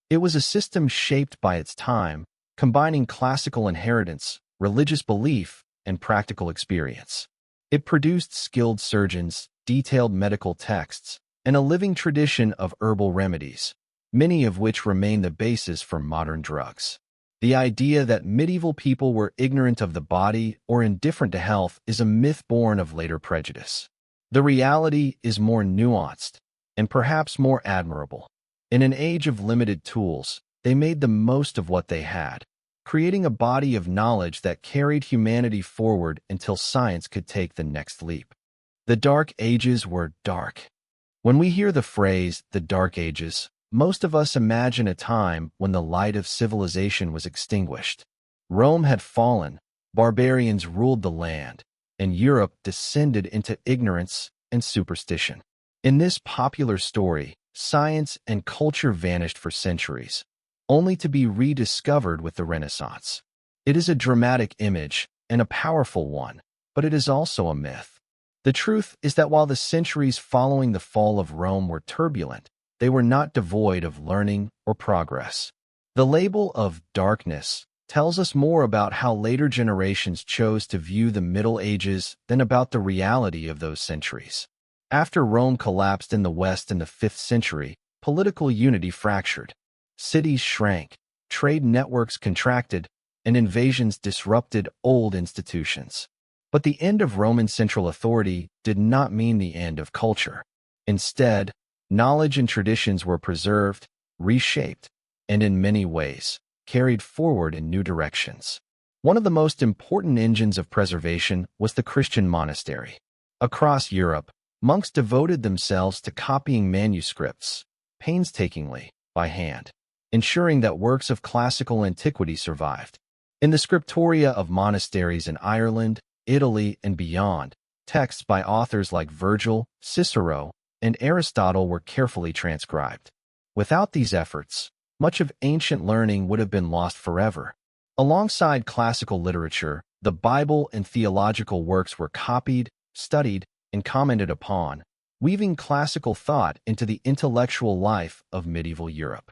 It was a system shaped by its time, combining classical inheritance, religious belief, and practical experience. It produced skilled surgeons, detailed medical texts, and a living tradition of herbal remedies, many of which remain the basis for modern drugs. The idea that medieval people were ignorant of the body or indifferent to health is a myth born of later prejudice. The reality is more nuanced and perhaps more admirable. In an age of limited tools, they made the most of what they had, creating a body of knowledge that carried humanity forward until science could take the next leap. The Dark Ages were dark. When we hear the phrase, the Dark Ages, most of us imagine a time when the light of civilization was extinguished. Rome had fallen, barbarians ruled the land, and Europe descended into ignorance and superstition. In this popular story, science and culture vanished for centuries, only to be rediscovered with the Renaissance. It is a dramatic image and a powerful one, but it is also a myth. The truth is that while the centuries following the fall of Rome were turbulent, they were not devoid of learning or progress. The label of darkness tells us more about how later generations chose to view the Middle Ages than about the reality of those centuries. After Rome collapsed in the West in the 5th century, political unity fractured. Cities shrank, trade networks contracted, and invasions disrupted old institutions. But the end of Roman central authority did not mean the end of culture. Instead, knowledge and traditions were preserved, reshaped, and in many ways, carried forward in new directions. One of the most important engines of preservation was the Christian monastery. Across Europe, monks devoted themselves to copying manuscripts, painstakingly, by hand, ensuring that works of classical antiquity survived. In the scriptoria of monasteries in Ireland, Italy, and beyond, texts by authors like Virgil, Cicero, and Aristotle were carefully transcribed. Without these efforts, much of ancient learning would have been lost forever. Alongside classical literature, the Bible and theological works were copied, studied, and commented upon, weaving classical thought into the intellectual life of medieval Europe.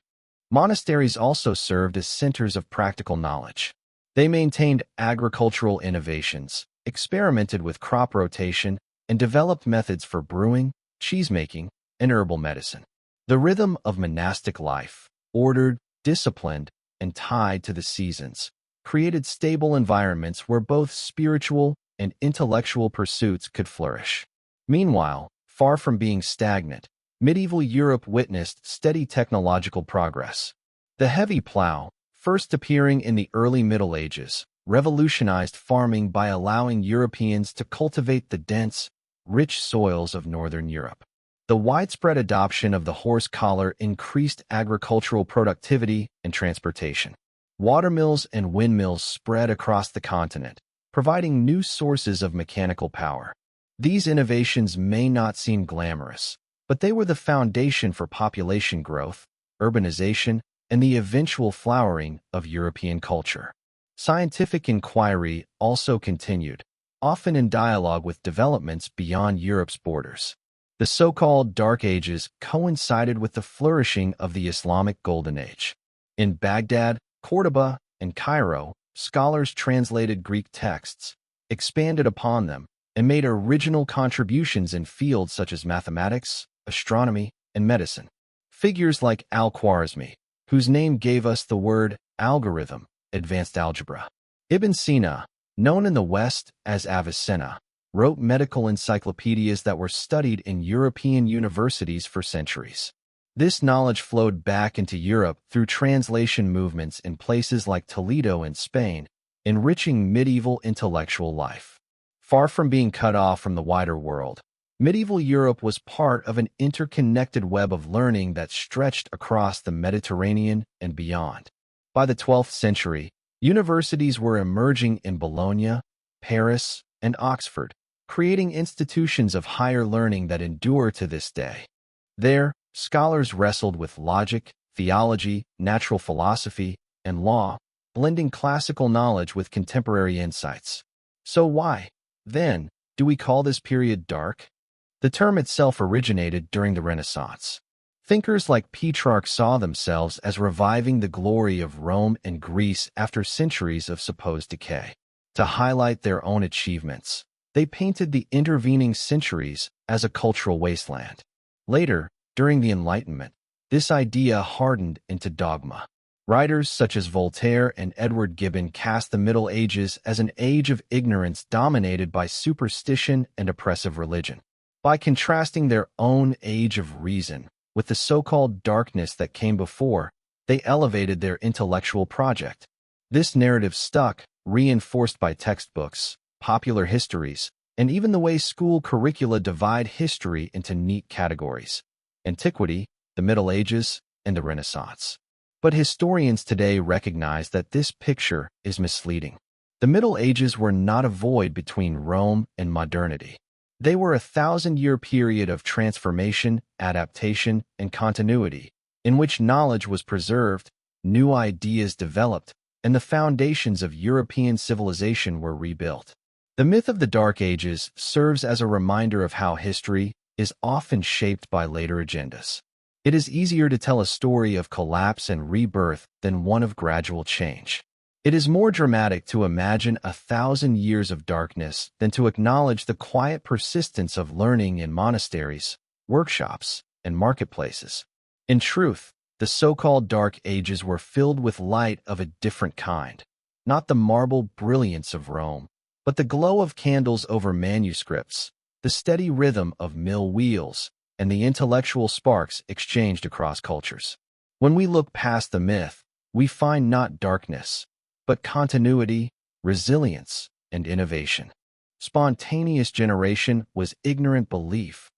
Monasteries also served as centers of practical knowledge. They maintained agricultural innovations, experimented with crop rotation, and developed methods for brewing, cheesemaking, and herbal medicine. The rhythm of monastic life, ordered, disciplined, and tied to the seasons, created stable environments where both spiritual and intellectual pursuits could flourish. Meanwhile, far from being stagnant, medieval Europe witnessed steady technological progress. The heavy plow, first appearing in the early Middle Ages, revolutionized farming by allowing Europeans to cultivate the dense, rich soils of northern Europe. The widespread adoption of the horse collar increased agricultural productivity and transportation. Watermills and windmills spread across the continent, providing new sources of mechanical power. These innovations may not seem glamorous, but they were the foundation for population growth, urbanization, and the eventual flowering of European culture. Scientific inquiry also continued, often in dialogue with developments beyond Europe's borders. The so-called Dark Ages coincided with the flourishing of the Islamic Golden Age. In Baghdad, Cordoba, and Cairo, scholars translated Greek texts, expanded upon them, and made original contributions in fields such as mathematics, astronomy, and medicine. Figures like Al-Khwarizmi, whose name gave us the word algorithm, advanced algebra. Ibn Sina, known in the West as Avicenna, wrote medical encyclopedias that were studied in European universities for centuries. This knowledge flowed back into Europe through translation movements in places like Toledo in Spain, enriching medieval intellectual life. Far from being cut off from the wider world, medieval Europe was part of an interconnected web of learning that stretched across the Mediterranean and beyond. By the 12th century, universities were emerging in Bologna, Paris, and Oxford, creating institutions of higher learning that endure to this day. There, scholars wrestled with logic, theology, natural philosophy, and law, blending classical knowledge with contemporary insights. So why, then, do we call this period dark? The term itself originated during the Renaissance. Thinkers like Petrarch saw themselves as reviving the glory of Rome and Greece after centuries of supposed decay. To highlight their own achievements, they painted the intervening centuries as a cultural wasteland. Later, during the Enlightenment, this idea hardened into dogma. Writers such as Voltaire and Edward Gibbon cast the Middle Ages as an age of ignorance dominated by superstition and oppressive religion. By contrasting their own age of reason with the so-called darkness that came before, they elevated their intellectual project. This narrative stuck, reinforced by textbooks, popular histories, and even the way school curricula divide history into neat categories: antiquity, the Middle Ages, and the Renaissance. But historians today recognize that this picture is misleading. The Middle Ages were not a void between Rome and modernity. They were a 1,000-year period of transformation, adaptation, and continuity, in which knowledge was preserved, new ideas developed, and the foundations of European civilization were rebuilt. The myth of the Dark Ages serves as a reminder of how history is often shaped by later agendas. It is easier to tell a story of collapse and rebirth than one of gradual change. It is more dramatic to imagine 1,000 years of darkness than to acknowledge the quiet persistence of learning in monasteries, workshops, and marketplaces. In truth, the so-called Dark Ages were filled with light of a different kind, not the marble brilliance of Rome, but the glow of candles over manuscripts, the steady rhythm of mill wheels, and the intellectual sparks exchanged across cultures. When we look past the myth, we find not darkness, but continuity, resilience, and innovation. Spontaneous generation was ignorant belief.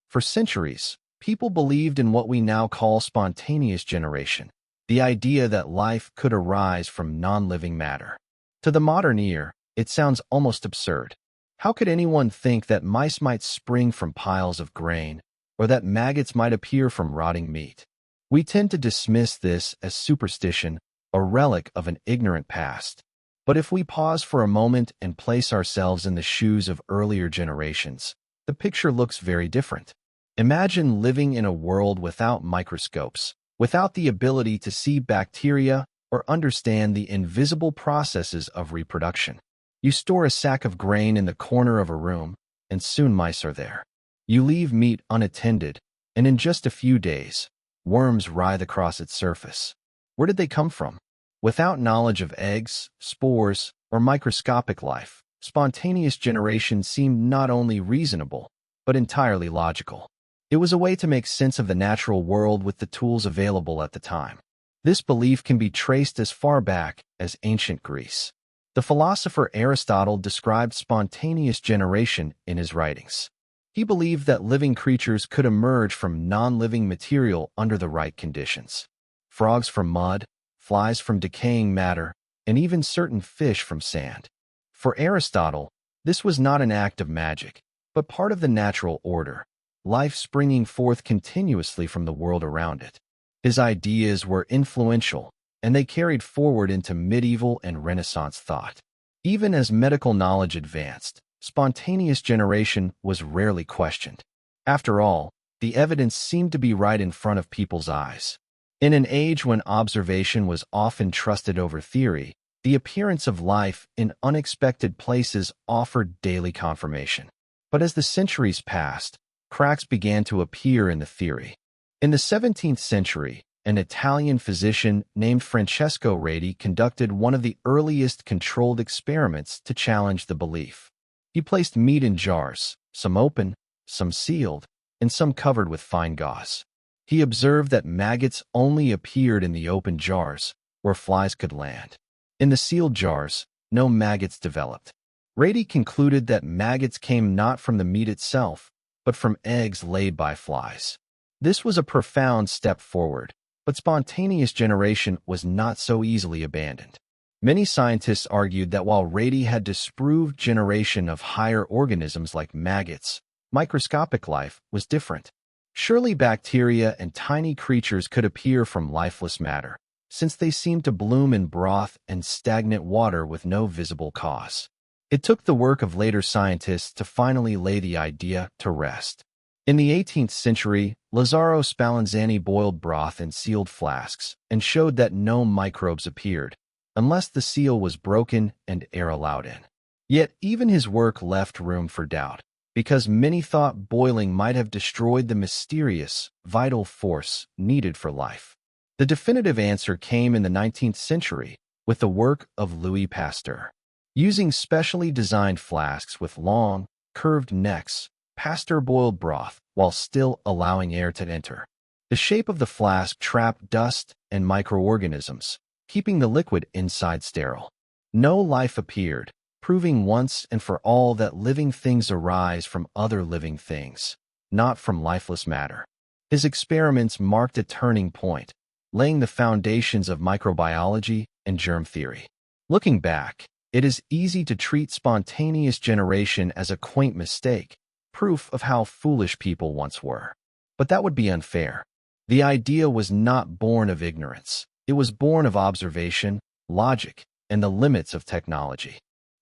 For centuries, people believed in what we now call spontaneous generation, the idea that life could arise from non-living matter. To the modern ear, it sounds almost absurd. How could anyone think that mice might spring from piles of grain, or that maggots might appear from rotting meat? We tend to dismiss this as superstition, a relic of an ignorant past. But if we pause for a moment and place ourselves in the shoes of earlier generations, the picture looks very different. Imagine living in a world without microscopes, without the ability to see bacteria or understand the invisible processes of reproduction. You store a sack of grain in the corner of a room, and soon mice are there. You leave meat unattended, and in just a few days, worms writhe across its surface. Where did they come from? Without knowledge of eggs, spores, or microscopic life, spontaneous generation seemed not only reasonable, but entirely logical. It was a way to make sense of the natural world with the tools available at the time. This belief can be traced as far back as ancient Greece. The philosopher Aristotle described spontaneous generation in his writings. He believed that living creatures could emerge from non-living material under the right conditions. Frogs from mud, flies from decaying matter, and even certain fish from sand. For Aristotle, this was not an act of magic, but part of the natural order, life springing forth continuously from the world around it. His ideas were influential, and they carried forward into medieval and Renaissance thought. Even as medical knowledge advanced, spontaneous generation was rarely questioned. After all, the evidence seemed to be right in front of people's eyes. In an age when observation was often trusted over theory, the appearance of life in unexpected places offered daily confirmation. But as the centuries passed, cracks began to appear in the theory. In the 17th century, an Italian physician named Francesco Redi conducted one of the earliest controlled experiments to challenge the belief. He placed meat in jars, some open, some sealed, and some covered with fine gauze. He observed that maggots only appeared in the open jars, where flies could land. In the sealed jars, no maggots developed. Redi concluded that maggots came not from the meat itself, but from eggs laid by flies. This was a profound step forward, but spontaneous generation was not so easily abandoned. Many scientists argued that while Redi had disproved generation of higher organisms like maggots, microscopic life was different. Surely bacteria and tiny creatures could appear from lifeless matter, since they seemed to bloom in broth and stagnant water with no visible cause. It took the work of later scientists to finally lay the idea to rest. In the 18th century, Lazzaro Spallanzani boiled broth in sealed flasks and showed that no microbes appeared, unless the seal was broken and air allowed in. Yet even his work left room for doubt, because many thought boiling might have destroyed the mysterious, vital force needed for life. The definitive answer came in the 19th century with the work of Louis Pasteur. Using specially designed flasks with long, curved necks, Pasteur boiled broth while still allowing air to enter. The shape of the flask trapped dust and microorganisms, keeping the liquid inside sterile. No life appeared, proving once and for all that living things arise from other living things, not from lifeless matter. His experiments marked a turning point, laying the foundations of microbiology and germ theory. Looking back, It is easy to treat spontaneous generation as a quaint mistake, proof of how foolish people once were. But that would be unfair. The idea was not born of ignorance. It was born of observation, logic, and the limits of technology.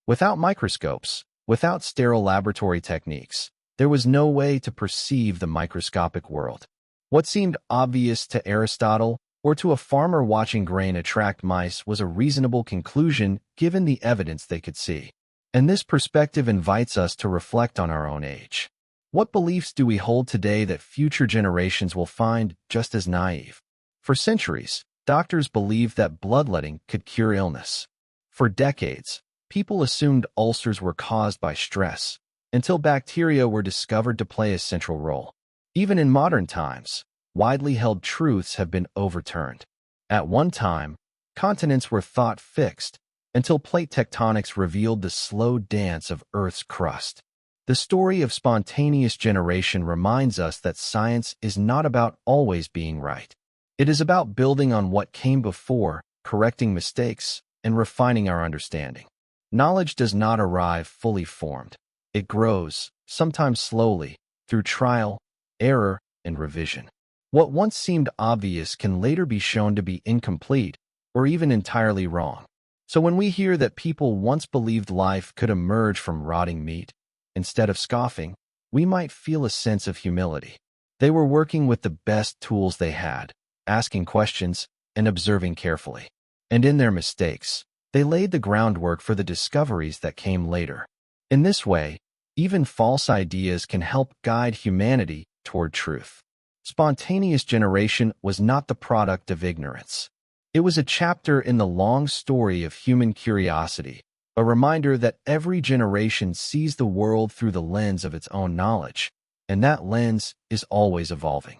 Without microscopes, without sterile laboratory techniques, there was no way to perceive the microscopic world. What seemed obvious to Aristotle or to a farmer watching grain attract mice was a reasonable conclusion given the evidence they could see. And this perspective invites us to reflect on our own age. What beliefs do we hold today that future generations will find just as naive? For centuries, doctors believed that bloodletting could cure illness. For decades, people assumed ulcers were caused by stress, until bacteria were discovered to play a central role. Even in modern times, widely held truths have been overturned. At one time, continents were thought fixed, until plate tectonics revealed the slow dance of Earth's crust. The story of spontaneous generation reminds us that science is not about always being right. It is about building on what came before, correcting mistakes, and refining our understanding. Knowledge does not arrive fully formed. It grows, sometimes slowly, through trial, error, and revision. What once seemed obvious can later be shown to be incomplete or even entirely wrong. So when we hear that people once believed life could emerge from rotting meat, instead of scoffing, we might feel a sense of humility. They were working with the best tools they had, asking questions and observing carefully. And in their mistakes, they laid the groundwork for the discoveries that came later. In this way, even false ideas can help guide humanity toward truth. Spontaneous generation was not the product of ignorance. It was a chapter in the long story of human curiosity, a reminder that every generation sees the world through the lens of its own knowledge, and that lens is always evolving.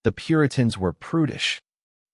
The Puritans were prudish.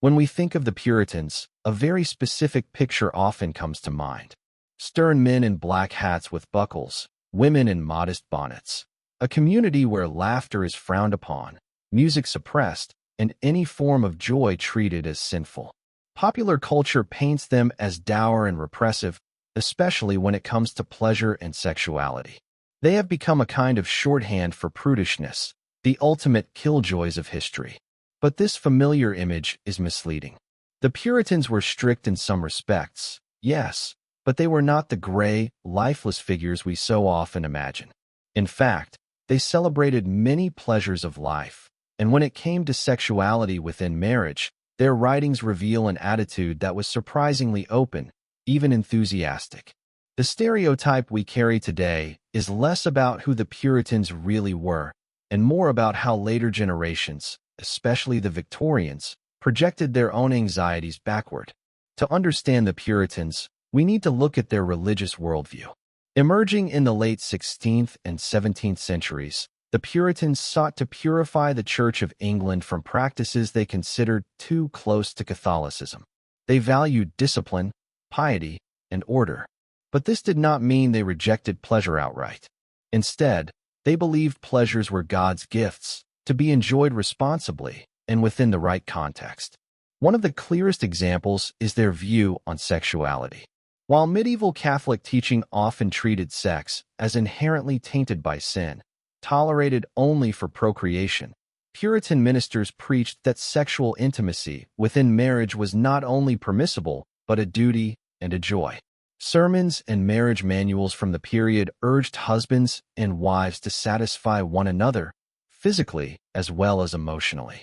When we think of the Puritans, a very specific picture often comes to mind. Stern men in black hats with buckles, women in modest bonnets. A community where laughter is frowned upon, music suppressed, and any form of joy treated as sinful. Popular culture paints them as dour and repressive, especially when it comes to pleasure and sexuality. They have become a kind of shorthand for prudishness, the ultimate killjoys of history. But this familiar image is misleading. The Puritans were strict in some respects, yes, but they were not the gray, lifeless figures we so often imagine. In fact, they celebrated many pleasures of life, and when it came to sexuality within marriage, their writings reveal an attitude that was surprisingly open, even enthusiastic. The stereotype we carry today is less about who the Puritans really were, and more about how later generations, especially the Victorians, projected their own anxieties backward. To understand the Puritans, we need to look at their religious worldview. Emerging in the late 16th and 17th centuries, the Puritans sought to purify the Church of England from practices they considered too close to Catholicism. They valued discipline, piety, and order. But this did not mean they rejected pleasure outright. Instead, they believed pleasures were God's gifts, to be enjoyed responsibly and within the right context. One of the clearest examples is their view on sexuality. While medieval Catholic teaching often treated sex as inherently tainted by sin, tolerated only for procreation, Puritan ministers preached that sexual intimacy within marriage was not only permissible, but a duty and a joy. Sermons and marriage manuals from the period urged husbands and wives to satisfy one another, physically as well as emotionally.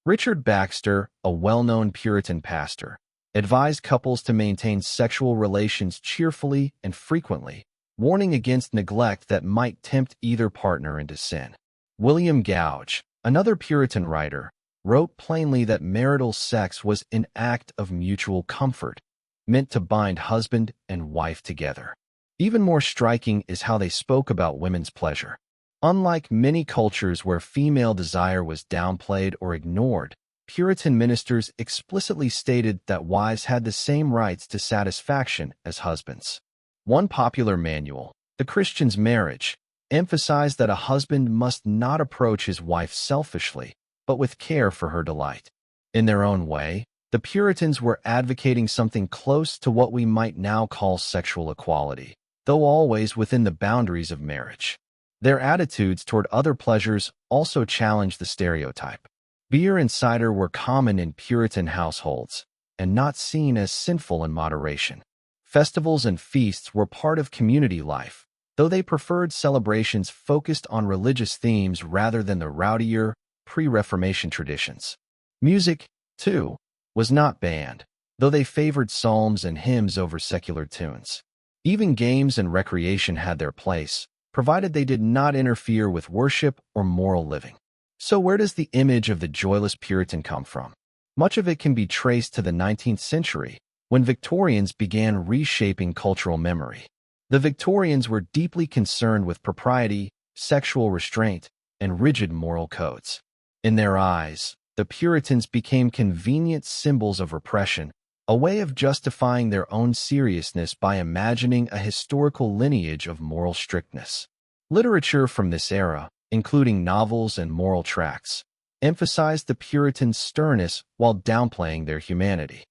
Richard Baxter, a well-known Puritan pastor, advised couples to maintain sexual relations cheerfully and frequently, warning against neglect that might tempt either partner into sin. William Gouge, another Puritan writer, wrote plainly that marital sex was an act of mutual comfort, meant to bind husband and wife together. Even more striking is how they spoke about women's pleasure. Unlike many cultures where female desire was downplayed or ignored, Puritan ministers explicitly stated that wives had the same rights to satisfaction as husbands. One popular manual, The Christian's Marriage, emphasized that a husband must not approach his wife selfishly, but with care for her delight. In their own way, The Puritans were advocating something close to what we might now call sexual equality, though always within the boundaries of marriage. Their attitudes toward other pleasures also challenged the stereotype. Beer and cider were common in Puritan households, and not seen as sinful in moderation. Festivals and feasts were part of community life, though they preferred celebrations focused on religious themes rather than the rowdier, pre-Reformation traditions. Music, too, was not banned, though they favored psalms and hymns over secular tunes. Even games and recreation had their place, provided they did not interfere with worship or moral living. So where does the image of the joyless Puritan come from? Much of it can be traced to the 19th century, when Victorians began reshaping cultural memory. The Victorians were deeply concerned with propriety, sexual restraint, and rigid moral codes. In their eyes, the Puritans became convenient symbols of repression, a way of justifying their own seriousness by imagining a historical lineage of moral strictness. Literature from this era, including novels and moral tracts, emphasized the Puritans' sternness while downplaying their humanity.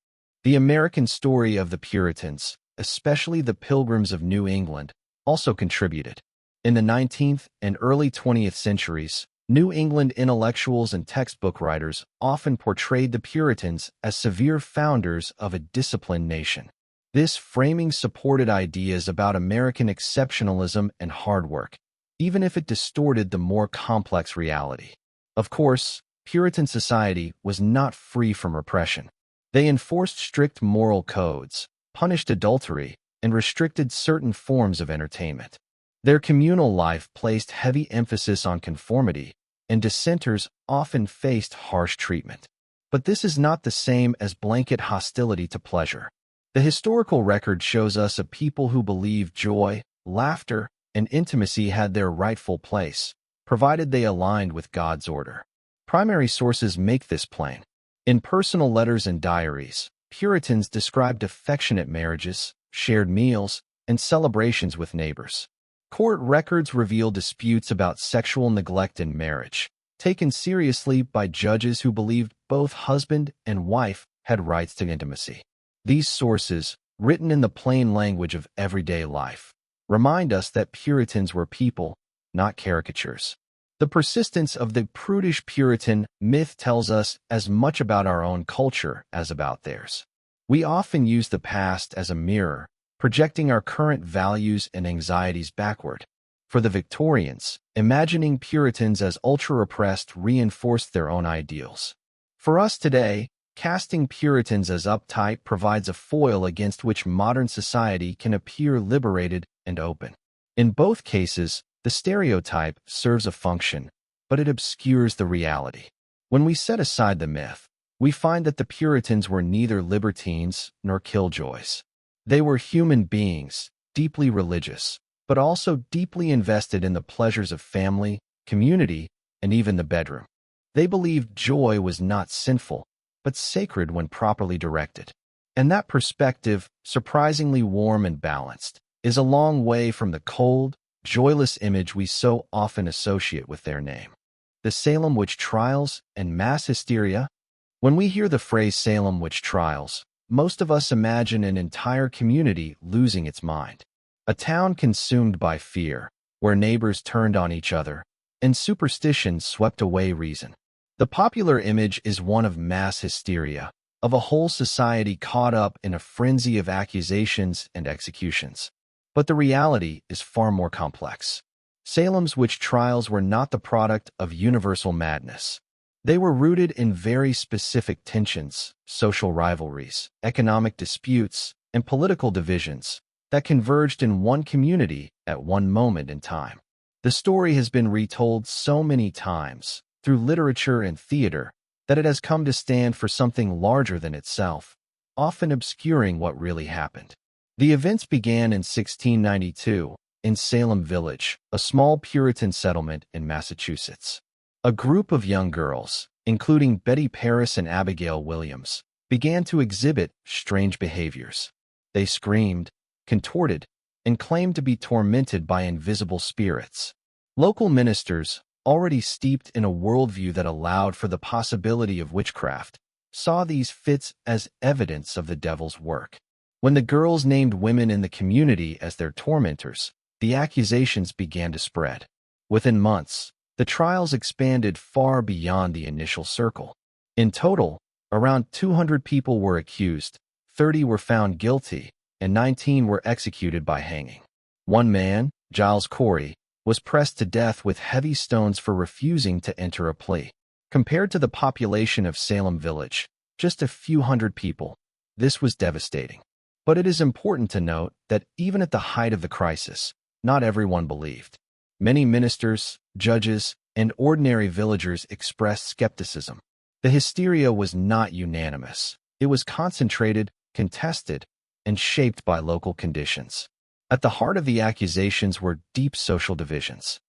The American story of the Puritans, especially the Pilgrims of New England, also contributed. In the 19th and early 20th centuries, New England intellectuals and textbook writers often portrayed the Puritans as severe founders of a disciplined nation. This framing supported ideas about American exceptionalism and hard work, even if it distorted the more complex reality. Of course, Puritan society was not free from repression. They enforced strict moral codes, punished adultery, and restricted certain forms of entertainment. Their communal life placed heavy emphasis on conformity, and dissenters often faced harsh treatment. But this is not the same as blanket hostility to pleasure. The historical record shows us a people who believed joy, laughter, and intimacy had their rightful place, provided they aligned with God's order. Primary sources make this plain. In personal letters and diaries, Puritans described affectionate marriages, shared meals, and celebrations with neighbors. Court records reveal disputes about sexual neglect in marriage, taken seriously by judges who believed both husband and wife had rights to intimacy. These sources, written in the plain language of everyday life, remind us that Puritans were people, not caricatures. The persistence of the Prudish Puritan myth tells us as much about our own culture as about theirs. We often use the past as a mirror, projecting our current values and anxieties backward. For the Victorians, imagining Puritans as ultra-repressed reinforced their own ideals. For us today, casting Puritans as uptight provides a foil against which modern society can appear liberated and open. In both cases, the stereotype serves a function, but it obscures the reality. When we set aside the myth, we find that the Puritans were neither libertines nor killjoys. They were human beings, deeply religious, but also deeply invested in the pleasures of family, community, and even the bedroom. They believed joy was not sinful, but sacred when properly directed. And that perspective, surprisingly warm and balanced, is a long way from the cold, joyless image we so often associate with their name. The Salem witch trials and mass hysteria. When we hear the phrase Salem witch trials, most of us imagine an entire community losing its mind. A town consumed by fear, where neighbors turned on each other, and superstition swept away reason. The popular image is one of mass hysteria, of a whole society caught up in a frenzy of accusations and executions. But the reality is far more complex. Salem's witch trials were not the product of universal madness. They were rooted in very specific tensions, social rivalries, economic disputes, and political divisions that converged in one community at one moment in time. The story has been retold so many times, through literature and theater, that it has come to stand for something larger than itself, often obscuring what really happened. The events began in 1692, in Salem Village, a small Puritan settlement in Massachusetts. A group of young girls, including Betty Paris and Abigail Williams, began to exhibit strange behaviors. They screamed, contorted, and claimed to be tormented by invisible spirits. Local ministers, already steeped in a worldview that allowed for the possibility of witchcraft, saw these fits as evidence of the devil's work. When the girls named women in the community as their tormentors, the accusations began to spread. Within months, the trials expanded far beyond the initial circle. In total, around 200 people were accused, 30 were found guilty, and 19 were executed by hanging. One man, Giles Corey, was pressed to death with heavy stones for refusing to enter a plea. Compared to the population of Salem Village, just a few hundred people, this was devastating. But it is important to note that even at the height of the crisis, not everyone believed. Many ministers, judges, and ordinary villagers expressed skepticism. The hysteria was not unanimous. It was concentrated, contested, and shaped by local conditions. At the heart of the accusations were deep social divisions.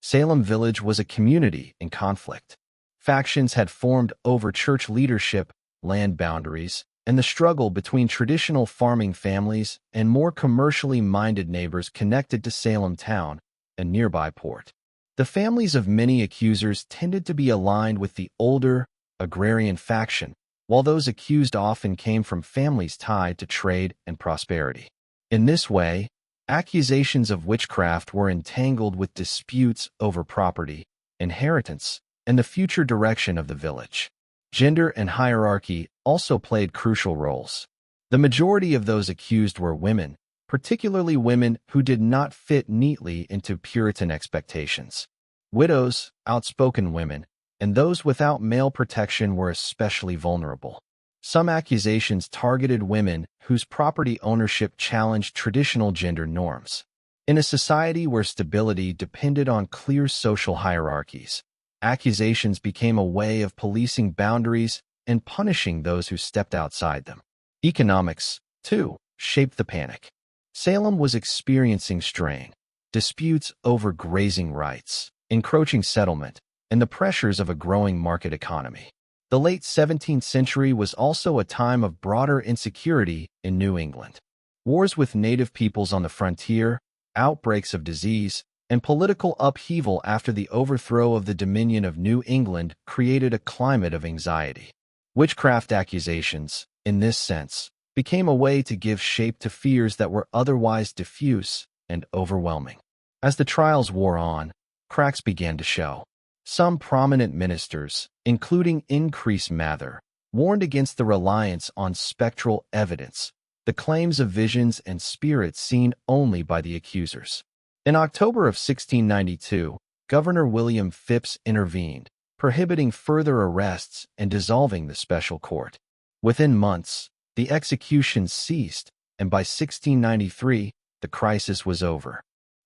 Salem Village was a community in conflict. Factions had formed over church leadership, land boundaries, and the struggle between traditional farming families and more commercially minded neighbors connected to Salem town, a nearby port. The families of many accusers tended to be aligned with the older, agrarian faction, while those accused often came from families tied to trade and prosperity. In this way, accusations of witchcraft were entangled with disputes over property, inheritance, and the future direction of the village. Gender and hierarchy also played crucial roles. The majority of those accused were women, particularly women who did not fit neatly into Puritan expectations. Widows, outspoken women, and those without male protection were especially vulnerable. Some accusations targeted women whose property ownership challenged traditional gender norms. In a society where stability depended on clear social hierarchies, accusations became a way of policing boundaries and punishing those who stepped outside them. Economics, too, shaped the panic. Salem was experiencing strain, disputes over grazing rights, encroaching settlement, and the pressures of a growing market economy. The late 17th century was also a time of broader insecurity in New England. Wars with native peoples on the frontier, outbreaks of disease, and political upheaval after the overthrow of the Dominion of New England created a climate of anxiety. Witchcraft accusations, in this sense, became a way to give shape to fears that were otherwise diffuse and overwhelming. As the trials wore on, cracks began to show. Some prominent ministers, including Increase Mather, warned against the reliance on spectral evidence, the claims of visions and spirits seen only by the accusers. In October of 1692, Governor William Phips intervened, prohibiting further arrests and dissolving the special court. Within months, the executions ceased, and by 1693, the crisis was over.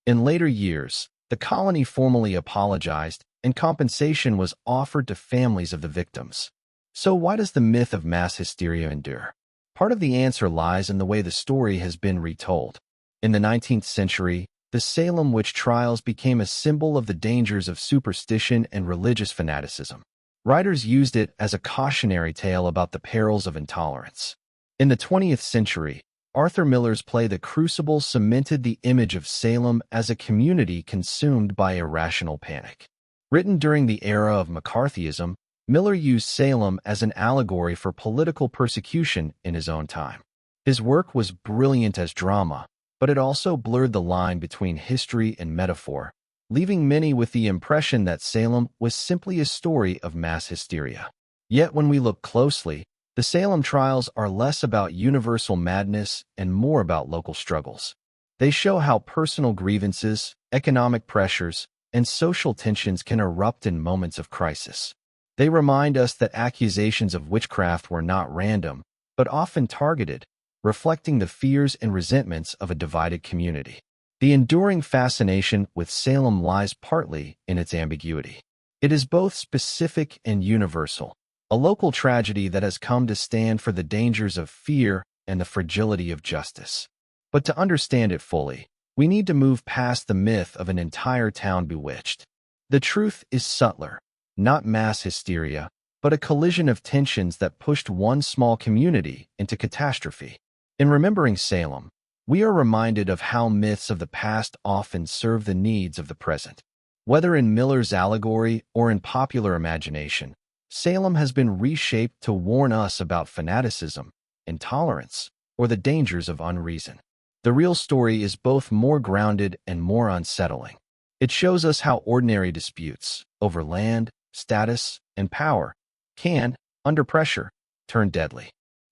In later years, the colony formally apologized, and compensation was offered to families of the victims. So why does the myth of mass hysteria endure? Part of the answer lies in the way the story has been retold. In the 19th century, the Salem witch trials became a symbol of the dangers of superstition and religious fanaticism. Writers used it as a cautionary tale about the perils of intolerance. In the 20th century, Arthur Miller's play The Crucible cemented the image of Salem as a community consumed by irrational panic. Written during the era of McCarthyism, Miller used Salem as an allegory for political persecution in his own time. His work was brilliant as drama, but it also blurred the line between history and metaphor, leaving many with the impression that Salem was simply a story of mass hysteria. Yet when we look closely, the Salem trials are less about universal madness and more about local struggles. They show how personal grievances, economic pressures, and social tensions can erupt in moments of crisis. They remind us that accusations of witchcraft were not random, but often targeted, reflecting the fears and resentments of a divided community. The enduring fascination with Salem lies partly in its ambiguity. It is both specific and universal, a local tragedy that has come to stand for the dangers of fear and the fragility of justice. But to understand it fully, we need to move past the myth of an entire town bewitched. The truth is subtler, not mass hysteria, but a collision of tensions that pushed one small community into catastrophe. In remembering Salem, we are reminded of how myths of the past often serve the needs of the present. Whether in Miller's allegory or in popular imagination, Salem has been reshaped to warn us about fanaticism, intolerance, or the dangers of unreason. The real story is both more grounded and more unsettling. It shows us how ordinary disputes over land, status, and power can, under pressure, turn deadly.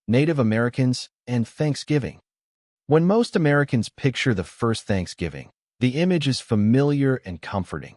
Native Americans and Thanksgiving. When most Americans picture the first Thanksgiving, the image is familiar and comforting.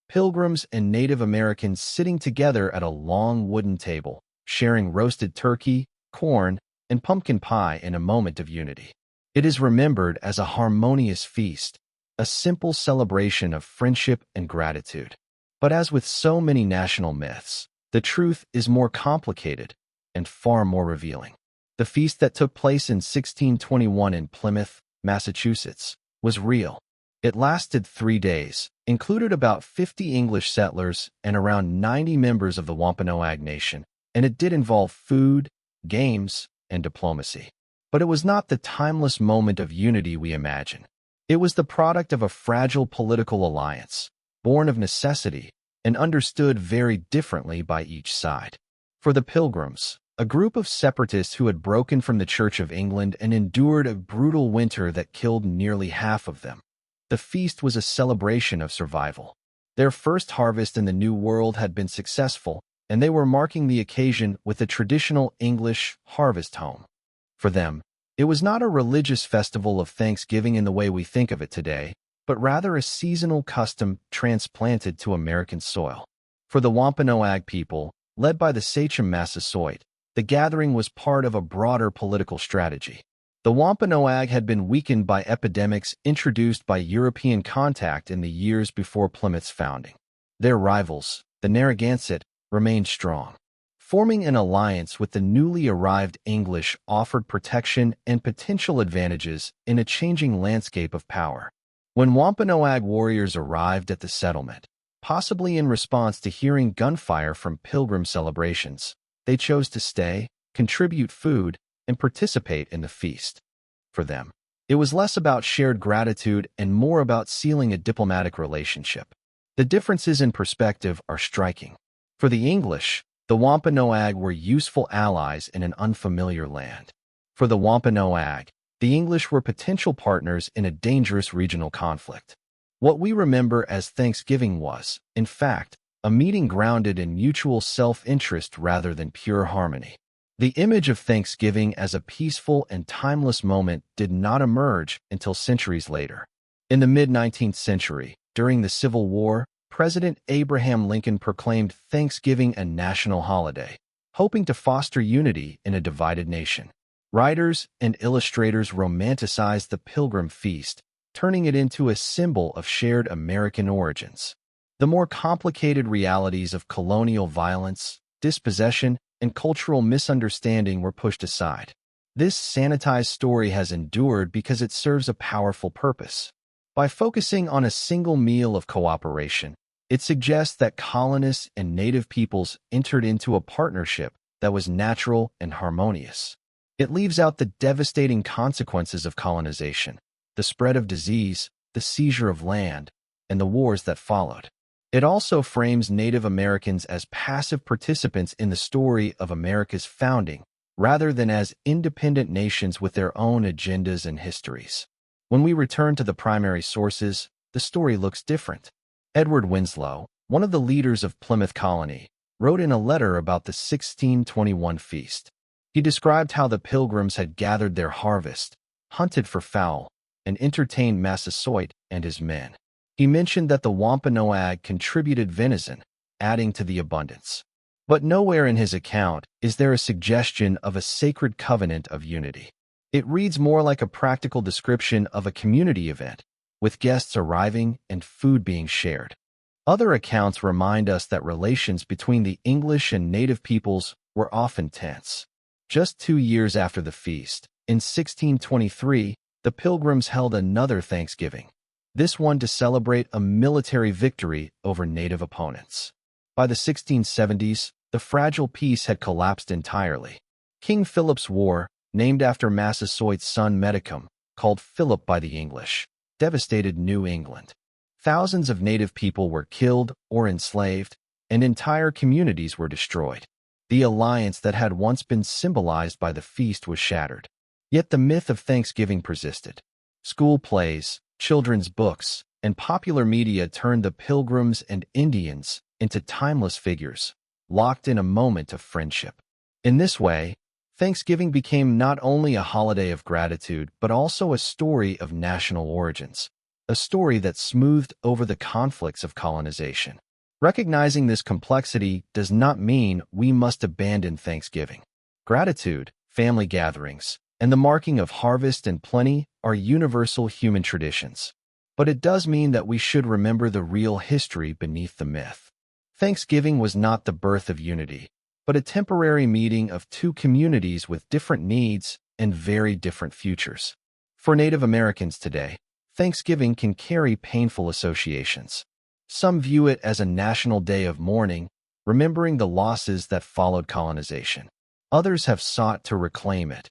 Pilgrims and Native Americans sitting together at a long wooden table, sharing roasted turkey, corn, and pumpkin pie in a moment of unity. It is remembered as a harmonious feast, a simple celebration of friendship and gratitude. But as with so many national myths, the truth is more complicated and far more revealing. The feast that took place in 1621 in Plymouth, Massachusetts, was real. It lasted 3 days, included about 50 English settlers and around 90 members of the Wampanoag Nation, and it did involve food, games, and diplomacy. But it was not the timeless moment of unity we imagine. It was the product of a fragile political alliance, born of necessity and understood very differently by each side. For the Pilgrims, a group of separatists who had broken from the Church of England and endured a brutal winter that killed nearly half of them, the feast was a celebration of survival. Their first harvest in the New World had been successful, and they were marking the occasion with a traditional English harvest home. For them, it was not a religious festival of Thanksgiving in the way we think of it today, but rather a seasonal custom transplanted to American soil. For the Wampanoag people, led by the sachem Massasoit, the gathering was part of a broader political strategy. The Wampanoag had been weakened by epidemics introduced by European contact in the years before Plymouth's founding. Their rivals, the Narragansett, remained strong. Forming an alliance with the newly arrived English offered protection and potential advantages in a changing landscape of power. When Wampanoag warriors arrived at the settlement, possibly in response to hearing gunfire from Pilgrim celebrations, they chose to stay, contribute food, and participate in the feast. For them, it was less about shared gratitude and more about sealing a diplomatic relationship. The differences in perspective are striking. For the English, the Wampanoag were useful allies in an unfamiliar land. For the Wampanoag, the English were potential partners in a dangerous regional conflict. What we remember as Thanksgiving was, in fact, a meeting grounded in mutual self-interest rather than pure harmony. The image of Thanksgiving as a peaceful and timeless moment did not emerge until centuries later. In the mid-19th century, during the Civil War, President Abraham Lincoln proclaimed Thanksgiving a national holiday, hoping to foster unity in a divided nation. Writers and illustrators romanticized the Pilgrim Feast, turning it into a symbol of shared American origins. The more complicated realities of colonial violence, dispossession, and cultural misunderstanding were pushed aside. This sanitized story has endured because it serves a powerful purpose. By focusing on a single meal of cooperation, it suggests that colonists and native peoples entered into a partnership that was natural and harmonious. It leaves out the devastating consequences of colonization, the spread of disease, the seizure of land, and the wars that followed. It also frames Native Americans as passive participants in the story of America's founding, rather than as independent nations with their own agendas and histories. When we return to the primary sources, the story looks different. Edward Winslow, one of the leaders of Plymouth Colony, wrote in a letter about the 1621 feast. He described how the Pilgrims had gathered their harvest, hunted for fowl, and entertained Massasoit and his men. He mentioned that the Wampanoag contributed venison, adding to the abundance. But nowhere in his account is there a suggestion of a sacred covenant of unity. It reads more like a practical description of a community event, with guests arriving and food being shared. Other accounts remind us that relations between the English and native peoples were often tense. Just 2 years after the feast, in 1623, the Pilgrims held another Thanksgiving, this one to celebrate a military victory over native opponents. By the 1670s, the fragile peace had collapsed entirely. King Philip's War, named after Massasoit's son Metacom, called Philip by the English, devastated New England. Thousands of native people were killed or enslaved, and entire communities were destroyed. The alliance that had once been symbolized by the feast was shattered. Yet the myth of Thanksgiving persisted. School plays, children's books, and popular media turned the Pilgrims and Indians into timeless figures, locked in a moment of friendship. In this way, Thanksgiving became not only a holiday of gratitude but also a story of national origins, a story that smoothed over the conflicts of colonization. Recognizing this complexity does not mean we must abandon Thanksgiving. Gratitude, family gatherings, and the marking of harvest and plenty are universal human traditions. But it does mean that we should remember the real history beneath the myth. Thanksgiving was not the birth of unity, but a temporary meeting of two communities with different needs and very different futures. For Native Americans today, Thanksgiving can carry painful associations. Some view it as a national day of mourning, remembering the losses that followed colonization. Others have sought to reclaim it,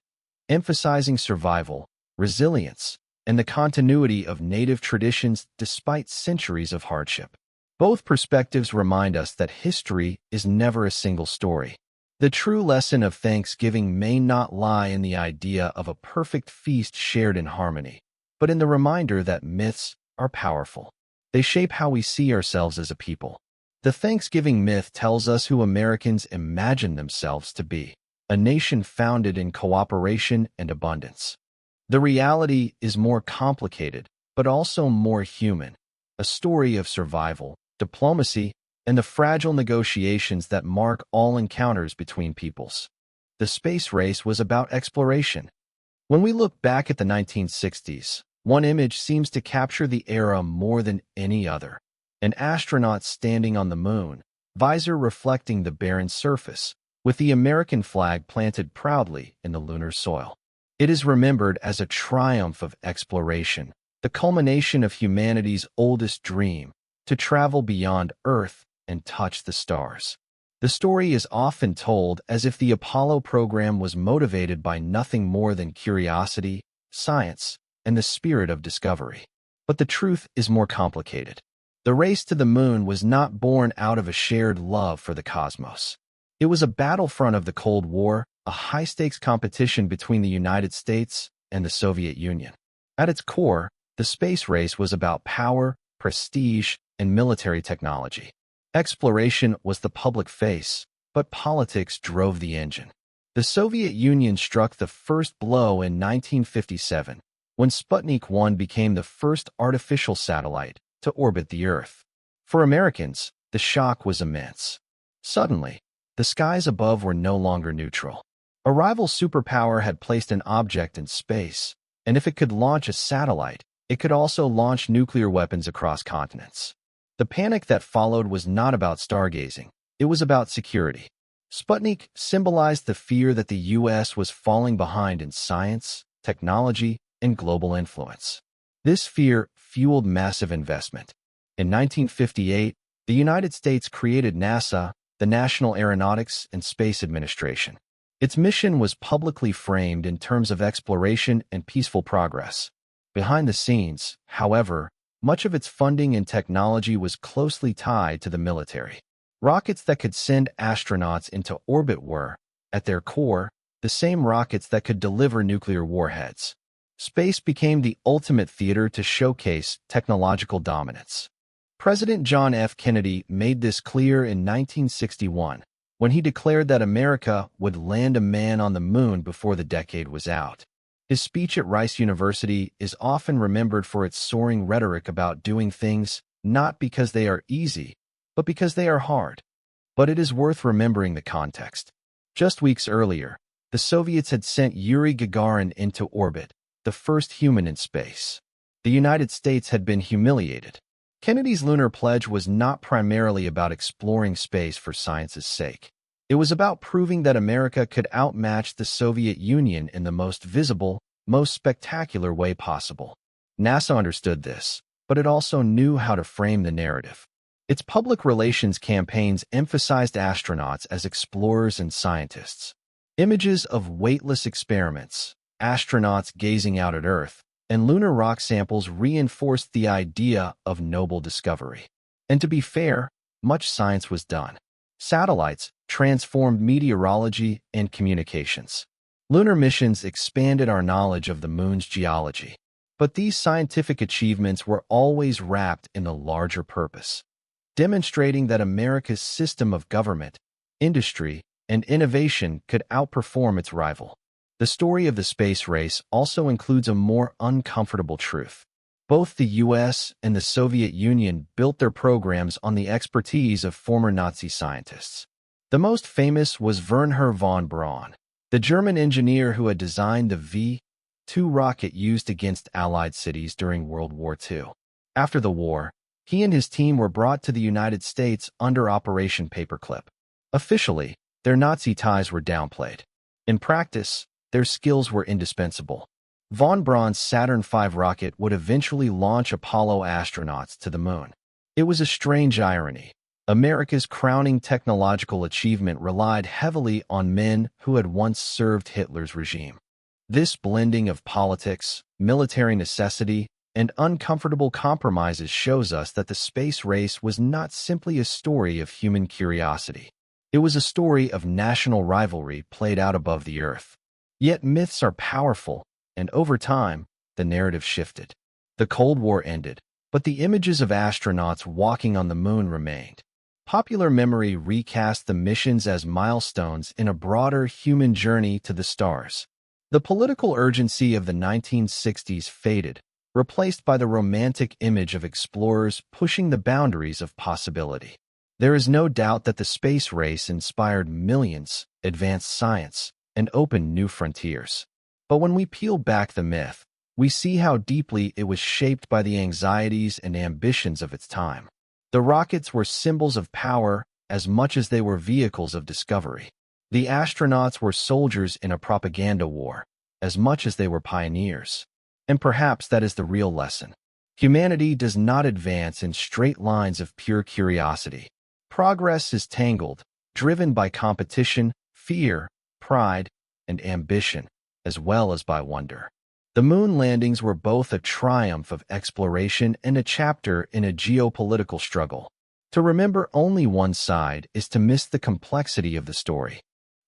emphasizing survival, resilience, and the continuity of Native traditions despite centuries of hardship. Both perspectives remind us that history is never a single story. The true lesson of Thanksgiving may not lie in the idea of a perfect feast shared in harmony, but in the reminder that myths are powerful. They shape how we see ourselves as a people. The Thanksgiving myth tells us who Americans imagine themselves to be, a nation founded in cooperation and abundance. The reality is more complicated, but also more human, a story of survival, diplomacy, and the fragile negotiations that mark all encounters between peoples. The space race was about exploration. When we look back at the 1960s, one image seems to capture the era more than any other. An astronaut standing on the moon, visor reflecting the barren surface, with the American flag planted proudly in the lunar soil. It is remembered as a triumph of exploration, the culmination of humanity's oldest dream, to travel beyond Earth and touch the stars. The story is often told as if the Apollo program was motivated by nothing more than curiosity, science, and the spirit of discovery. But the truth is more complicated. The race to the moon was not born out of a shared love for the cosmos. It was a battlefront of the Cold War, a high-stakes competition between the United States and the Soviet Union. At its core, the space race was about power, prestige, and military technology. Exploration was the public face, but politics drove the engine. The Soviet Union struck the first blow in 1957, when Sputnik 1 became the first artificial satellite to orbit the Earth. For Americans, the shock was immense. Suddenly, the skies above were no longer neutral. A rival superpower had placed an object in space, and if it could launch a satellite, it could also launch nuclear weapons across continents. The panic that followed was not about stargazing, it was about security. Sputnik symbolized the fear that the U.S. was falling behind in science, technology, and global influence. This fear fueled massive investment. In 1958, the United States created NASA, the National Aeronautics and Space Administration. Its mission was publicly framed in terms of exploration and peaceful progress. Behind the scenes, however, much of its funding and technology was closely tied to the military. Rockets that could send astronauts into orbit were, at their core, the same rockets that could deliver nuclear warheads. Space became the ultimate theater to showcase technological dominance. President John F. Kennedy made this clear in 1961, when he declared that America would land a man on the moon before the decade was out. His speech at Rice University is often remembered for its soaring rhetoric about doing things not because they are easy, but because they are hard. But it is worth remembering the context. Just weeks earlier, the Soviets had sent Yuri Gagarin into orbit, the first human in space. The United States had been humiliated. Kennedy's lunar pledge was not primarily about exploring space for science's sake. It was about proving that America could outmatch the Soviet Union in the most visible, most spectacular way possible. NASA understood this, but it also knew how to frame the narrative. Its public relations campaigns emphasized astronauts as explorers and scientists. Images of weightless experiments, astronauts gazing out at Earth, and lunar rock samples reinforced the idea of noble discovery. And to be fair, much science was done. Satellites transformed meteorology and communications. Lunar missions expanded our knowledge of the moon's geology. But these scientific achievements were always wrapped in a larger purpose, demonstrating that America's system of government, industry, and innovation could outperform its rival. The story of the space race also includes a more uncomfortable truth. Both the US and the Soviet Union built their programs on the expertise of former Nazi scientists. The most famous was Wernher von Braun, the German engineer who had designed the V-2 rocket used against Allied cities during World War II. After the war, he and his team were brought to the United States under Operation Paperclip. Officially, their Nazi ties were downplayed. In practice, their skills were indispensable. Von Braun's Saturn V rocket would eventually launch Apollo astronauts to the moon. It was a strange irony. America's crowning technological achievement relied heavily on men who had once served Hitler's regime. This blending of politics, military necessity, and uncomfortable compromises shows us that the space race was not simply a story of human curiosity. It was a story of national rivalry played out above the earth. Yet myths are powerful, and over time, the narrative shifted. The Cold War ended, but the images of astronauts walking on the moon remained. Popular memory recast the missions as milestones in a broader human journey to the stars. The political urgency of the 1960s faded, replaced by the romantic image of explorers pushing the boundaries of possibility. There is no doubt that the space race inspired millions, advanced science, and opened new frontiers. But when we peel back the myth, we see how deeply it was shaped by the anxieties and ambitions of its time. The rockets were symbols of power as much as they were vehicles of discovery. The astronauts were soldiers in a propaganda war, as much as they were pioneers. And perhaps that is the real lesson. Humanity does not advance in straight lines of pure curiosity. Progress is tangled, driven by competition, fear, pride, and ambition, as well as by wonder. The moon landings were both a triumph of exploration and a chapter in a geopolitical struggle. To remember only one side is to miss the complexity of the story.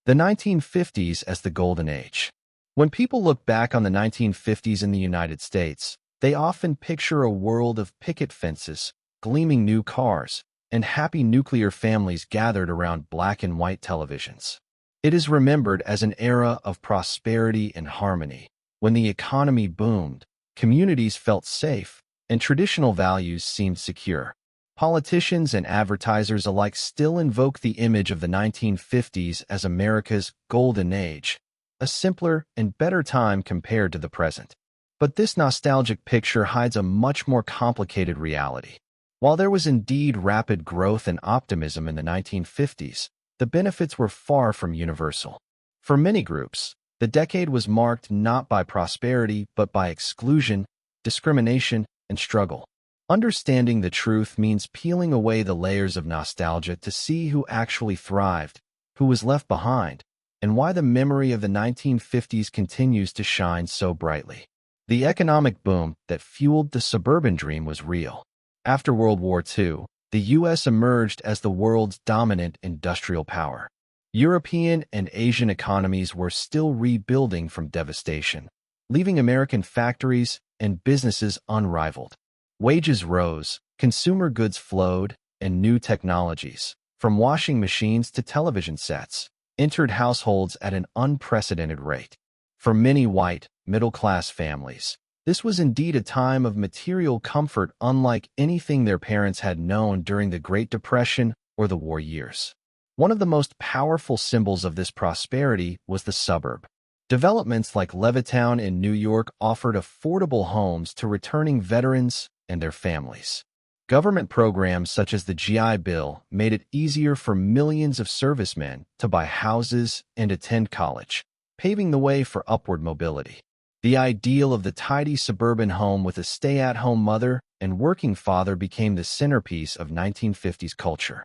The 1950s as the Golden Age. When people look back on the 1950s in the United States, they often picture a world of picket fences, gleaming new cars, and happy nuclear families gathered around black and white televisions. It is remembered as an era of prosperity and harmony. When the economy boomed, communities felt safe, and traditional values seemed secure. Politicians and advertisers alike still invoke the image of the 1950s as America's golden age, a simpler and better time compared to the present. But this nostalgic picture hides a much more complicated reality. While there was indeed rapid growth and optimism in the 1950s, the benefits were far from universal. For many groups, the decade was marked not by prosperity but by exclusion, discrimination, and struggle. Understanding the truth means peeling away the layers of nostalgia to see who actually thrived, who was left behind, and why the memory of the 1950s continues to shine so brightly. The economic boom that fueled the suburban dream was real. After World War II, the U.S. emerged as the world's dominant industrial power. European and Asian economies were still rebuilding from devastation, leaving American factories and businesses unrivaled. Wages rose, consumer goods flowed, and new technologies, from washing machines to television sets, entered households at an unprecedented rate. For many white, middle-class families, this was indeed a time of material comfort unlike anything their parents had known during the Great Depression or the war years. One of the most powerful symbols of this prosperity was the suburb. Developments like Levittown in New York offered affordable homes to returning veterans and their families. Government programs such as the GI Bill made it easier for millions of servicemen to buy houses and attend college, paving the way for upward mobility. The ideal of the tidy suburban home with a stay-at-home mother and working father became the centerpiece of 1950s culture.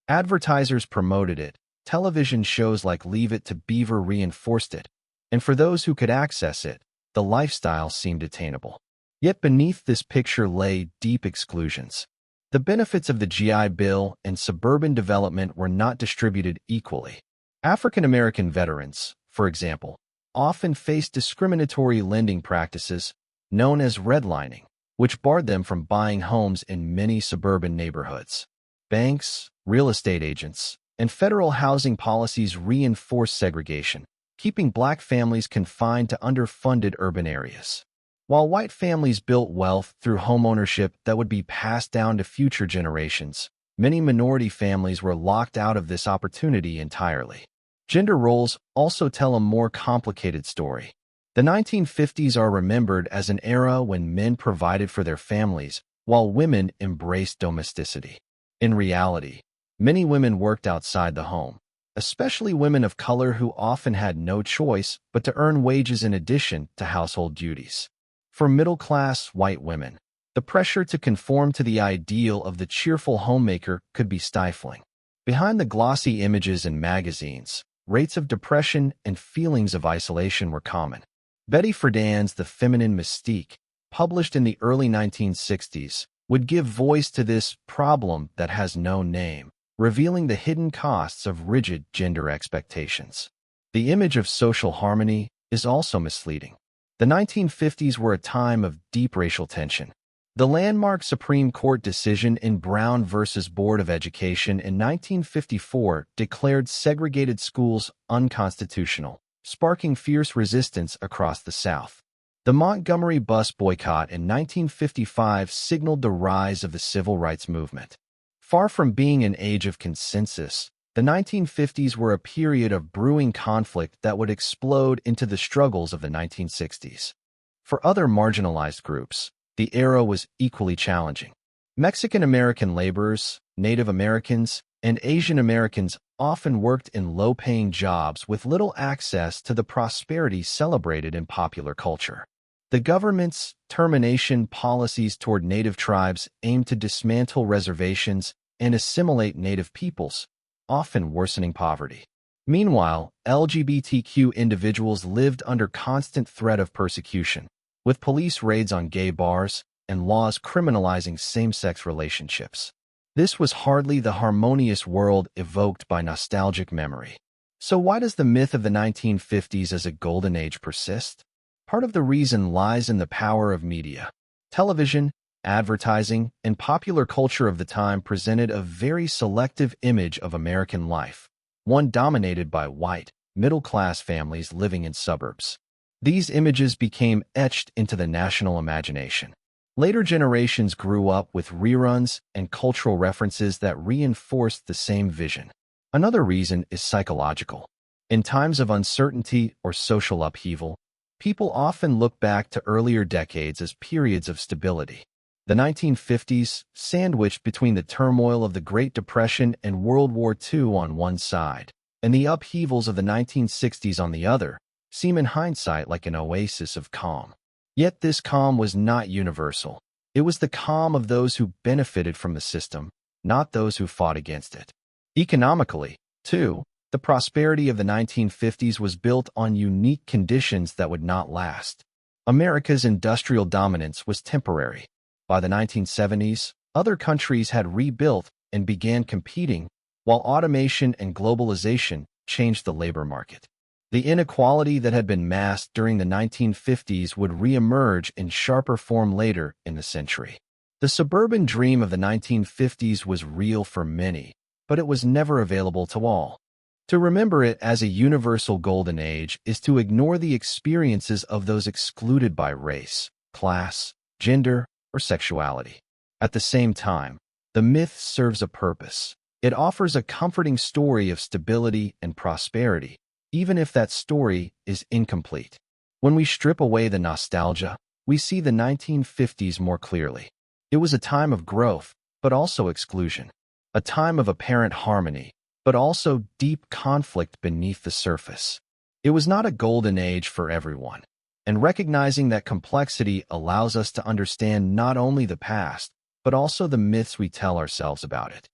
Advertisers promoted it, television shows like Leave It to Beaver reinforced it, and for those who could access it, the lifestyle seemed attainable. Yet beneath this picture lay deep exclusions. The benefits of the GI Bill and suburban development were not distributed equally. African American veterans, for example, often faced discriminatory lending practices known as redlining, which barred them from buying homes in many suburban neighborhoods. Banks, real estate agents, and federal housing policies reinforced segregation, keeping Black families confined to underfunded urban areas. While white families built wealth through homeownership that would be passed down to future generations, many minority families were locked out of this opportunity entirely. Gender roles also tell a more complicated story. The 1950s are remembered as an era when men provided for their families, while women embraced domesticity. In reality, many women worked outside the home, especially women of color who often had no choice but to earn wages in addition to household duties. For middle-class white women, the pressure to conform to the ideal of the cheerful homemaker could be stifling. Behind the glossy images in magazines, rates of depression and feelings of isolation were common. Betty Friedan's The Feminine Mystique, published in the early 1960s, would give voice to this problem that has no name, revealing the hidden costs of rigid gender expectations. The image of social harmony is also misleading. The 1950s were a time of deep racial tension. The landmark Supreme Court decision in Brown v. Board of Education in 1954 declared segregated schools unconstitutional, sparking fierce resistance across the South. The Montgomery bus boycott in 1955 signaled the rise of the civil rights movement. Far from being an age of consensus, the 1950s were a period of brewing conflict that would explode into the struggles of the 1960s. For other marginalized groups, the era was equally challenging. Mexican-American laborers, Native Americans, and Asian Americans often worked in low-paying jobs with little access to the prosperity celebrated in popular culture. The government's termination policies toward Native tribes aimed to dismantle reservations and assimilate Native peoples, often worsening poverty. Meanwhile, LGBTQ individuals lived under constant threat of persecution, with police raids on gay bars and laws criminalizing same-sex relationships. This was hardly the harmonious world evoked by nostalgic memory. So why does the myth of the 1950s as a golden age persist? Part of the reason lies in the power of media. Television, advertising, and popular culture of the time presented a very selective image of American life, one dominated by white, middle-class families living in suburbs. These images became etched into the national imagination. Later generations grew up with reruns and cultural references that reinforced the same vision. Another reason is psychological. In times of uncertainty or social upheaval, people often look back to earlier decades as periods of stability. The 1950s, sandwiched between the turmoil of the Great Depression and World War II on one side, and the upheavals of the 1960s on the other, seem in hindsight like an oasis of calm. Yet this calm was not universal. It was the calm of those who benefited from the system, not those who fought against it. Economically, too, the prosperity of the 1950s was built on unique conditions that would not last. America's industrial dominance was temporary. By the 1970s, other countries had rebuilt and began competing, while automation and globalization changed the labor market. The inequality that had been masked during the 1950s would reemerge in sharper form later in the century. The suburban dream of the 1950s was real for many, but it was never available to all. To remember it as a universal golden age is to ignore the experiences of those excluded by race, class, gender, or sexuality. At the same time, the myth serves a purpose. It offers a comforting story of stability and prosperity, even if that story is incomplete. When we strip away the nostalgia, we see the 1950s more clearly. It was a time of growth, but also exclusion. A time of apparent harmony, but also deep conflict beneath the surface. It was not a golden age for everyone, and recognizing that complexity allows us to understand not only the past, but also the myths we tell ourselves about it.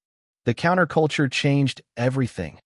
The counterculture changed everything.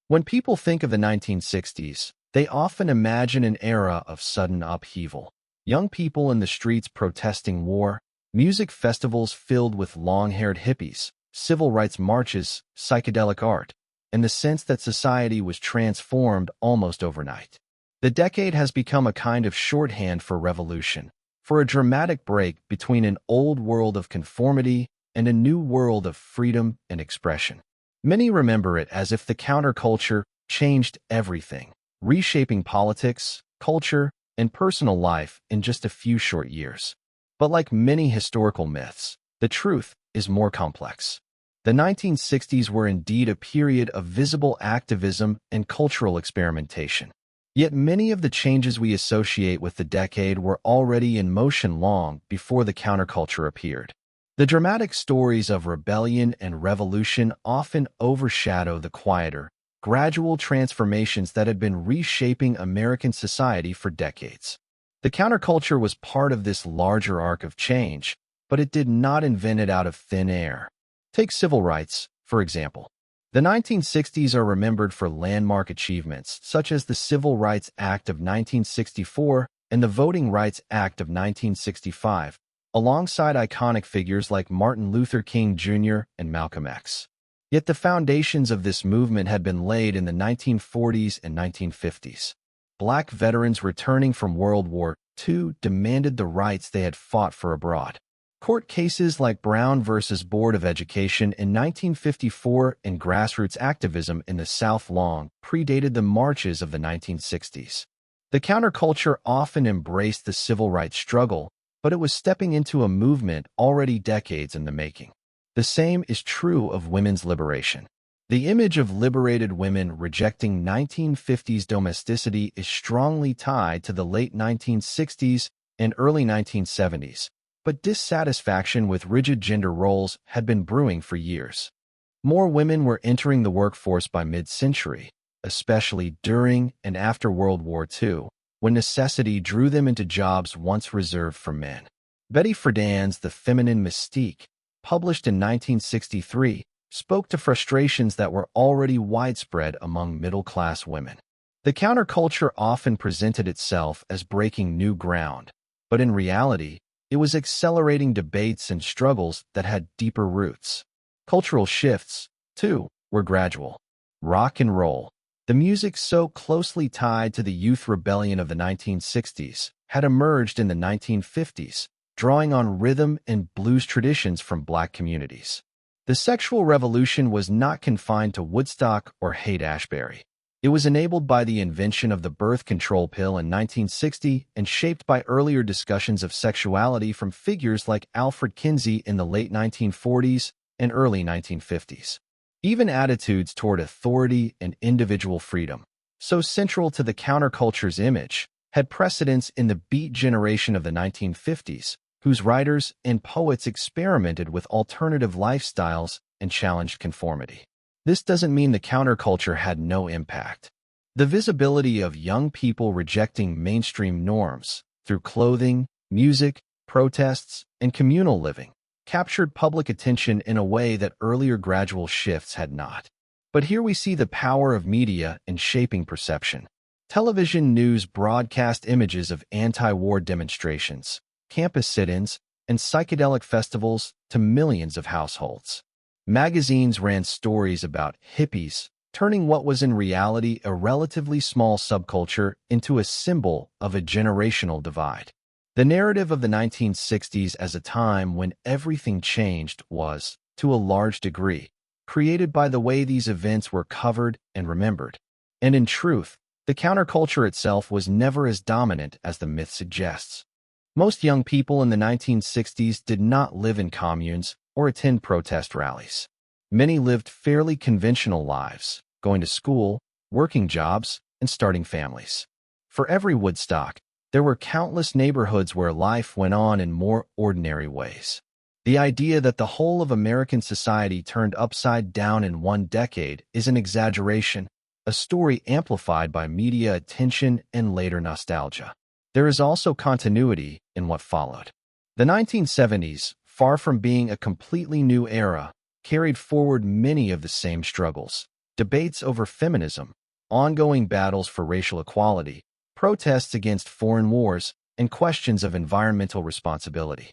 When people think of the 1960s, they often imagine an era of sudden upheaval. Young people in the streets protesting war, Music festivals filled with long-haired hippies, civil rights marches, psychedelic art, and the sense that society was transformed almost overnight. The decade has become a kind of shorthand for revolution, for a dramatic break between an old world of conformity and a new world of freedom and expression. Many remember it as if the counterculture changed everything, reshaping politics, culture, and personal life in just a few short years. But like many historical myths, the truth is more complex. The 1960s were indeed a period of visible activism and cultural experimentation. Yet many of the changes we associate with the decade were already in motion long before the counterculture appeared. The dramatic stories of rebellion and revolution often overshadow the quieter, gradual transformations that had been reshaping American society for decades. The counterculture was part of this larger arc of change, but it did not invent it out of thin air. Take civil rights, for example. The 1960s are remembered for landmark achievements such as the Civil Rights Act of 1964 and the Voting Rights Act of 1965, alongside iconic figures like Martin Luther King Jr. and Malcolm X. Yet the foundations of this movement had been laid in the 1940s and 1950s. Black veterans returning from World War II demanded the rights they had fought for abroad. Court cases like Brown versus Board of Education in 1954 and grassroots activism in the South long predated the marches of the 1960s. The counterculture often embraced the civil rights struggle, but it was stepping into a movement already decades in the making. The same is true of women's liberation. The image of liberated women rejecting 1950s domesticity is strongly tied to the late 1960s and early 1970s, but dissatisfaction with rigid gender roles had been brewing for years. More women were entering the workforce by mid-century, especially during and after World War II, when necessity drew them into jobs once reserved for men. Betty Friedan's The Feminine Mystique, published in 1963, spoke to frustrations that were already widespread among middle-class women. The counterculture often presented itself as breaking new ground, but in reality, it was accelerating debates and struggles that had deeper roots. Cultural shifts, too, were gradual. Rock and roll, the music so closely tied to the youth rebellion of the 1960s, had emerged in the 1950s, drawing on rhythm and blues traditions from Black communities. The sexual revolution was not confined to Woodstock or Haight-Ashbury. It was enabled by the invention of the birth control pill in 1960 and shaped by earlier discussions of sexuality from figures like Alfred Kinsey in the late 1940s and early 1950s. Even attitudes toward authority and individual freedom, so central to the counterculture's image, had precedence in the Beat generation of the 1950s, whose writers and poets experimented with alternative lifestyles and challenged conformity. This doesn't mean the counterculture had no impact. The visibility of young people rejecting mainstream norms through clothing, music, protests, and communal living captured public attention in a way that earlier gradual shifts had not. But here we see the power of media in shaping perception. Television news broadcast images of anti-war demonstrations, campus sit-ins, and psychedelic festivals to millions of households. Magazines ran stories about hippies, turning what was in reality a relatively small subculture into a symbol of a generational divide. The narrative of the 1960s as a time when everything changed was, to a large degree, created by the way these events were covered and remembered. And in truth, the counterculture itself was never as dominant as the myth suggests. Most young people in the 1960s did not live in communes or attend protest rallies. Many lived fairly conventional lives, going to school, working jobs, and starting families. For every Woodstock, there were countless neighborhoods where life went on in more ordinary ways. The idea that the whole of American society turned upside down in one decade is an exaggeration, a story amplified by media attention and later nostalgia. There is also continuity in what followed. The 1970s, far from being a completely new era, carried forward many of the same struggles. Debates over feminism, ongoing battles for racial equality, protests against foreign wars, and questions of environmental responsibility.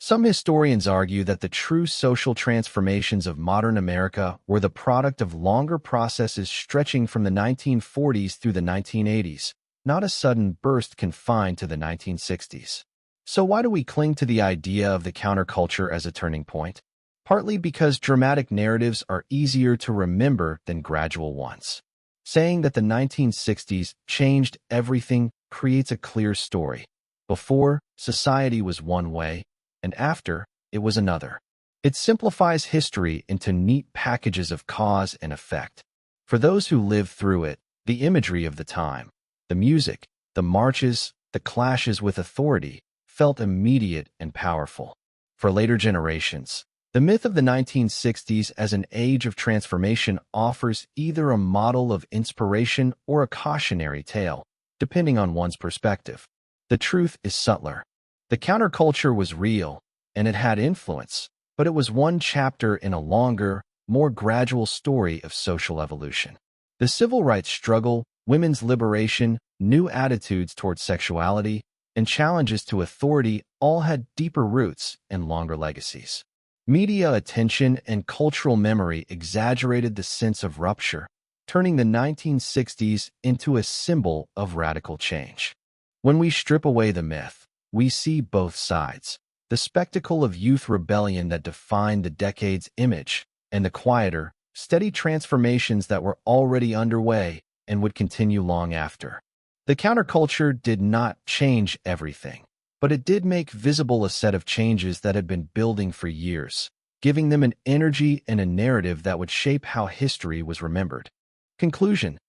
Some historians argue that the true social transformations of modern America were the product of longer processes stretching from the 1940s through the 1980s, not a sudden burst confined to the 1960s. So why do we cling to the idea of the counterculture as a turning point? Partly because dramatic narratives are easier to remember than gradual ones. Saying that the 1960s changed everything creates a clear story. Before, society was one way, and after, it was another. It simplifies history into neat packages of cause and effect. For those who lived through it, the imagery of the time, the music, the marches, the clashes with authority, felt immediate and powerful. For later generations, the myth of the 1960s as an age of transformation offers either a model of inspiration or a cautionary tale, depending on one's perspective. The truth is subtler. The counterculture was real, and it had influence, but it was one chapter in a longer, more gradual story of social evolution. The civil rights struggle, women's liberation, new attitudes toward sexuality, and challenges to authority all had deeper roots and longer legacies. Media attention and cultural memory exaggerated the sense of rupture, turning the 1960s into a symbol of radical change. When we strip away the myth, we see both sides. The spectacle of youth rebellion that defined the decade's image, and the quieter, steady transformations that were already underway and would continue long after. The counterculture did not change everything, but it did make visible a set of changes that had been building for years, giving them an energy and a narrative that would shape how history was remembered. Conclusion.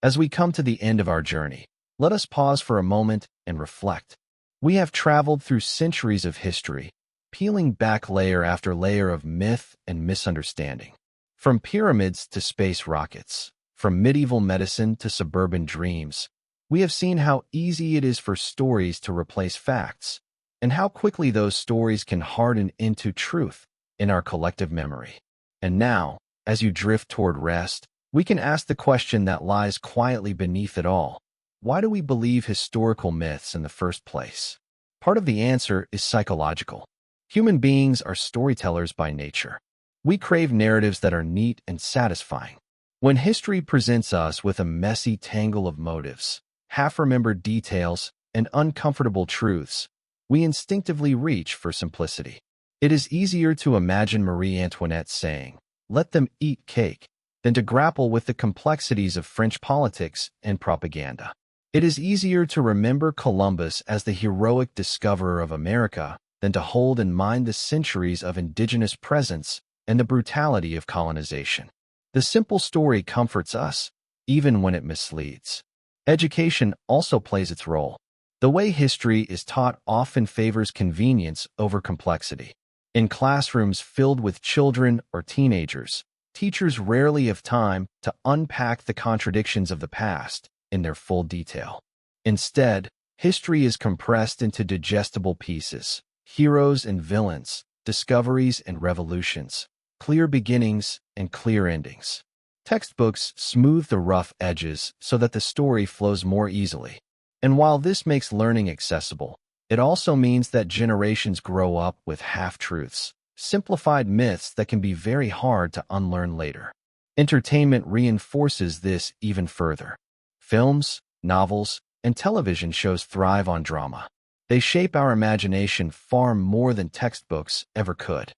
As we come to the end of our journey, let us pause for a moment and reflect. We have traveled through centuries of history, peeling back layer after layer of myth and misunderstanding. From pyramids to space rockets, from medieval medicine to suburban dreams, we have seen how easy it is for stories to replace facts, and how quickly those stories can harden into truth in our collective memory. And now, as you drift toward rest, we can ask the question that lies quietly beneath it all. Why do we believe historical myths in the first place? Part of the answer is psychological. Human beings are storytellers by nature. We crave narratives that are neat and satisfying. When history presents us with a messy tangle of motives, half-remembered details, and uncomfortable truths, we instinctively reach for simplicity. It is easier to imagine Marie Antoinette saying, "Let them eat cake," than to grapple with the complexities of French politics and propaganda. It is easier to remember Columbus as the heroic discoverer of America than to hold in mind the centuries of indigenous presence and the brutality of colonization. The simple story comforts us, even when it misleads. Education also plays its role. The way history is taught often favors convenience over complexity. In classrooms filled with children or teenagers, teachers rarely have time to unpack the contradictions of the past in their full detail. Instead, history is compressed into digestible pieces, heroes and villains, discoveries and revolutions, clear beginnings and clear endings. Textbooks smooth the rough edges so that the story flows more easily. And while this makes learning accessible, it also means that generations grow up with half-truths, simplified myths that can be very hard to unlearn later. Entertainment reinforces this even further. Films, novels, and television shows thrive on drama. They shape our imagination far more than textbooks ever could.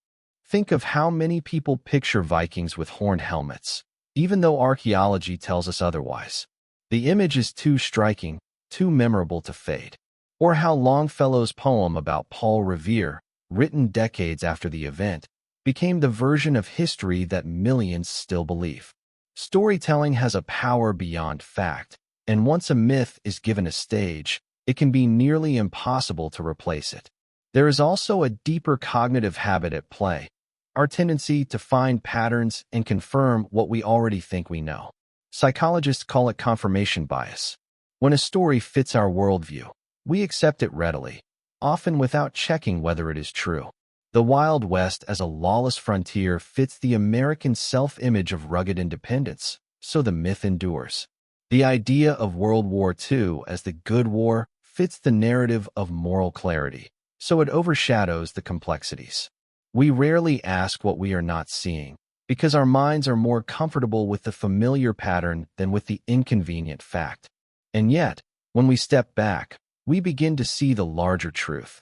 Think of how many people picture Vikings with horned helmets, even though archaeology tells us otherwise. The image is too striking, too memorable to fade. Or how Longfellow's poem about Paul Revere, written decades after the event, became the version of history that millions still believe. Storytelling has a power beyond fact, and once a myth is given a stage, it can be nearly impossible to replace it. There is also a deeper cognitive habit at play, our tendency to find patterns and confirm what we already think we know. Psychologists call it confirmation bias. When a story fits our worldview, we accept it readily, often without checking whether it is true. The Wild West as a lawless frontier fits the American self-image of rugged independence, so the myth endures. The idea of World War II as the good war fits the narrative of moral clarity, so it overshadows the complexities. We rarely ask what we are not seeing, because our minds are more comfortable with the familiar pattern than with the inconvenient fact. And yet, when we step back, we begin to see the larger truth.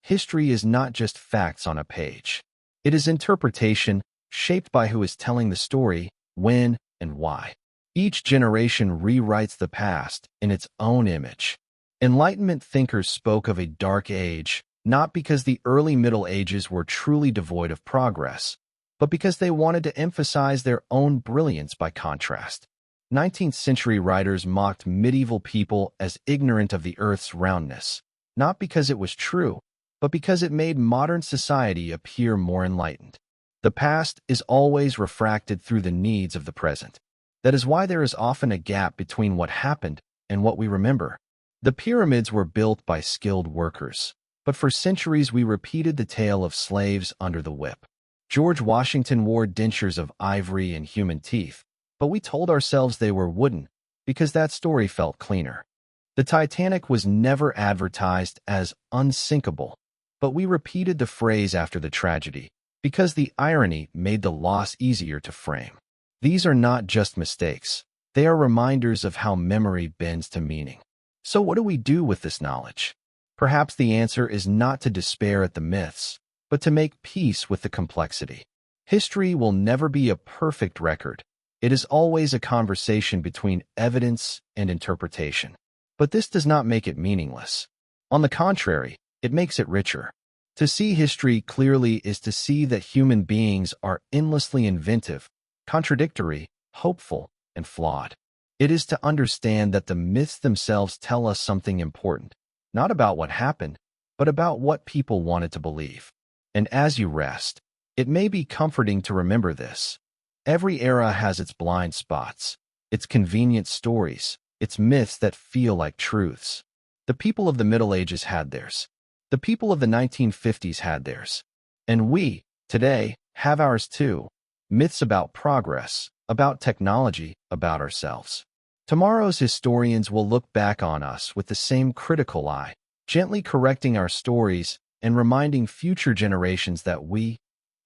History is not just facts on a page. It is interpretation shaped by who is telling the story, when, and why. Each generation rewrites the past in its own image. Enlightenment thinkers spoke of a dark age, not because the early Middle Ages were truly devoid of progress, but because they wanted to emphasize their own brilliance by contrast. 19th century writers mocked medieval people as ignorant of the Earth's roundness, not because it was true, but because it made modern society appear more enlightened. The past is always refracted through the needs of the present. That is why there is often a gap between what happened and what we remember. The pyramids were built by skilled workers, but for centuries we repeated the tale of slaves under the whip. George Washington wore dentures of ivory and human teeth, but we told ourselves they were wooden because that story felt cleaner. The Titanic was never advertised as unsinkable, but we repeated the phrase after the tragedy because the irony made the loss easier to frame. These are not just mistakes. They are reminders of how memory bends to meaning. So what do we do with this knowledge? Perhaps the answer is not to despair at the myths, but to make peace with the complexity. History will never be a perfect record. It is always a conversation between evidence and interpretation. But this does not make it meaningless. On the contrary, it makes it richer. To see history clearly is to see that human beings are endlessly inventive, contradictory, hopeful, and flawed. It is to understand that the myths themselves tell us something important, not about what happened, but about what people wanted to believe. And as you rest, it may be comforting to remember this. Every era has its blind spots, its convenient stories, its myths that feel like truths. The people of the Middle Ages had theirs. The people of the 1950s had theirs. And we, today, have ours too. Myths about progress, about technology, about ourselves. Tomorrow's historians will look back on us with the same critical eye, gently correcting our stories and reminding future generations that we,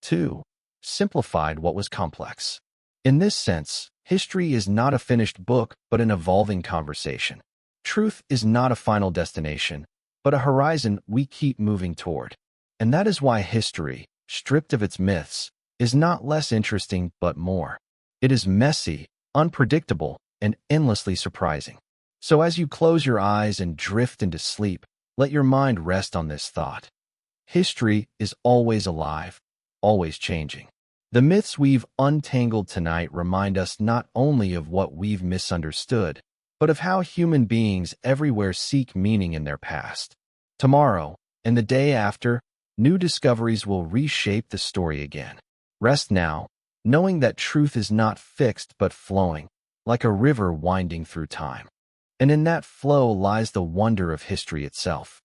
too, simplified what was complex. In this sense, history is not a finished book, but an evolving conversation. Truth is not a final destination, but a horizon we keep moving toward. And that is why history, stripped of its myths, is not less interesting but more. It is messy, unpredictable, and endlessly surprising. So as you close your eyes and drift into sleep, let your mind rest on this thought. History is always alive, always changing. The myths we've untangled tonight remind us not only of what we've misunderstood, but of how human beings everywhere seek meaning in their past. Tomorrow, and the day after, new discoveries will reshape the story again. Rest now, knowing that truth is not fixed but flowing, like a river winding through time. And in that flow lies the wonder of history itself.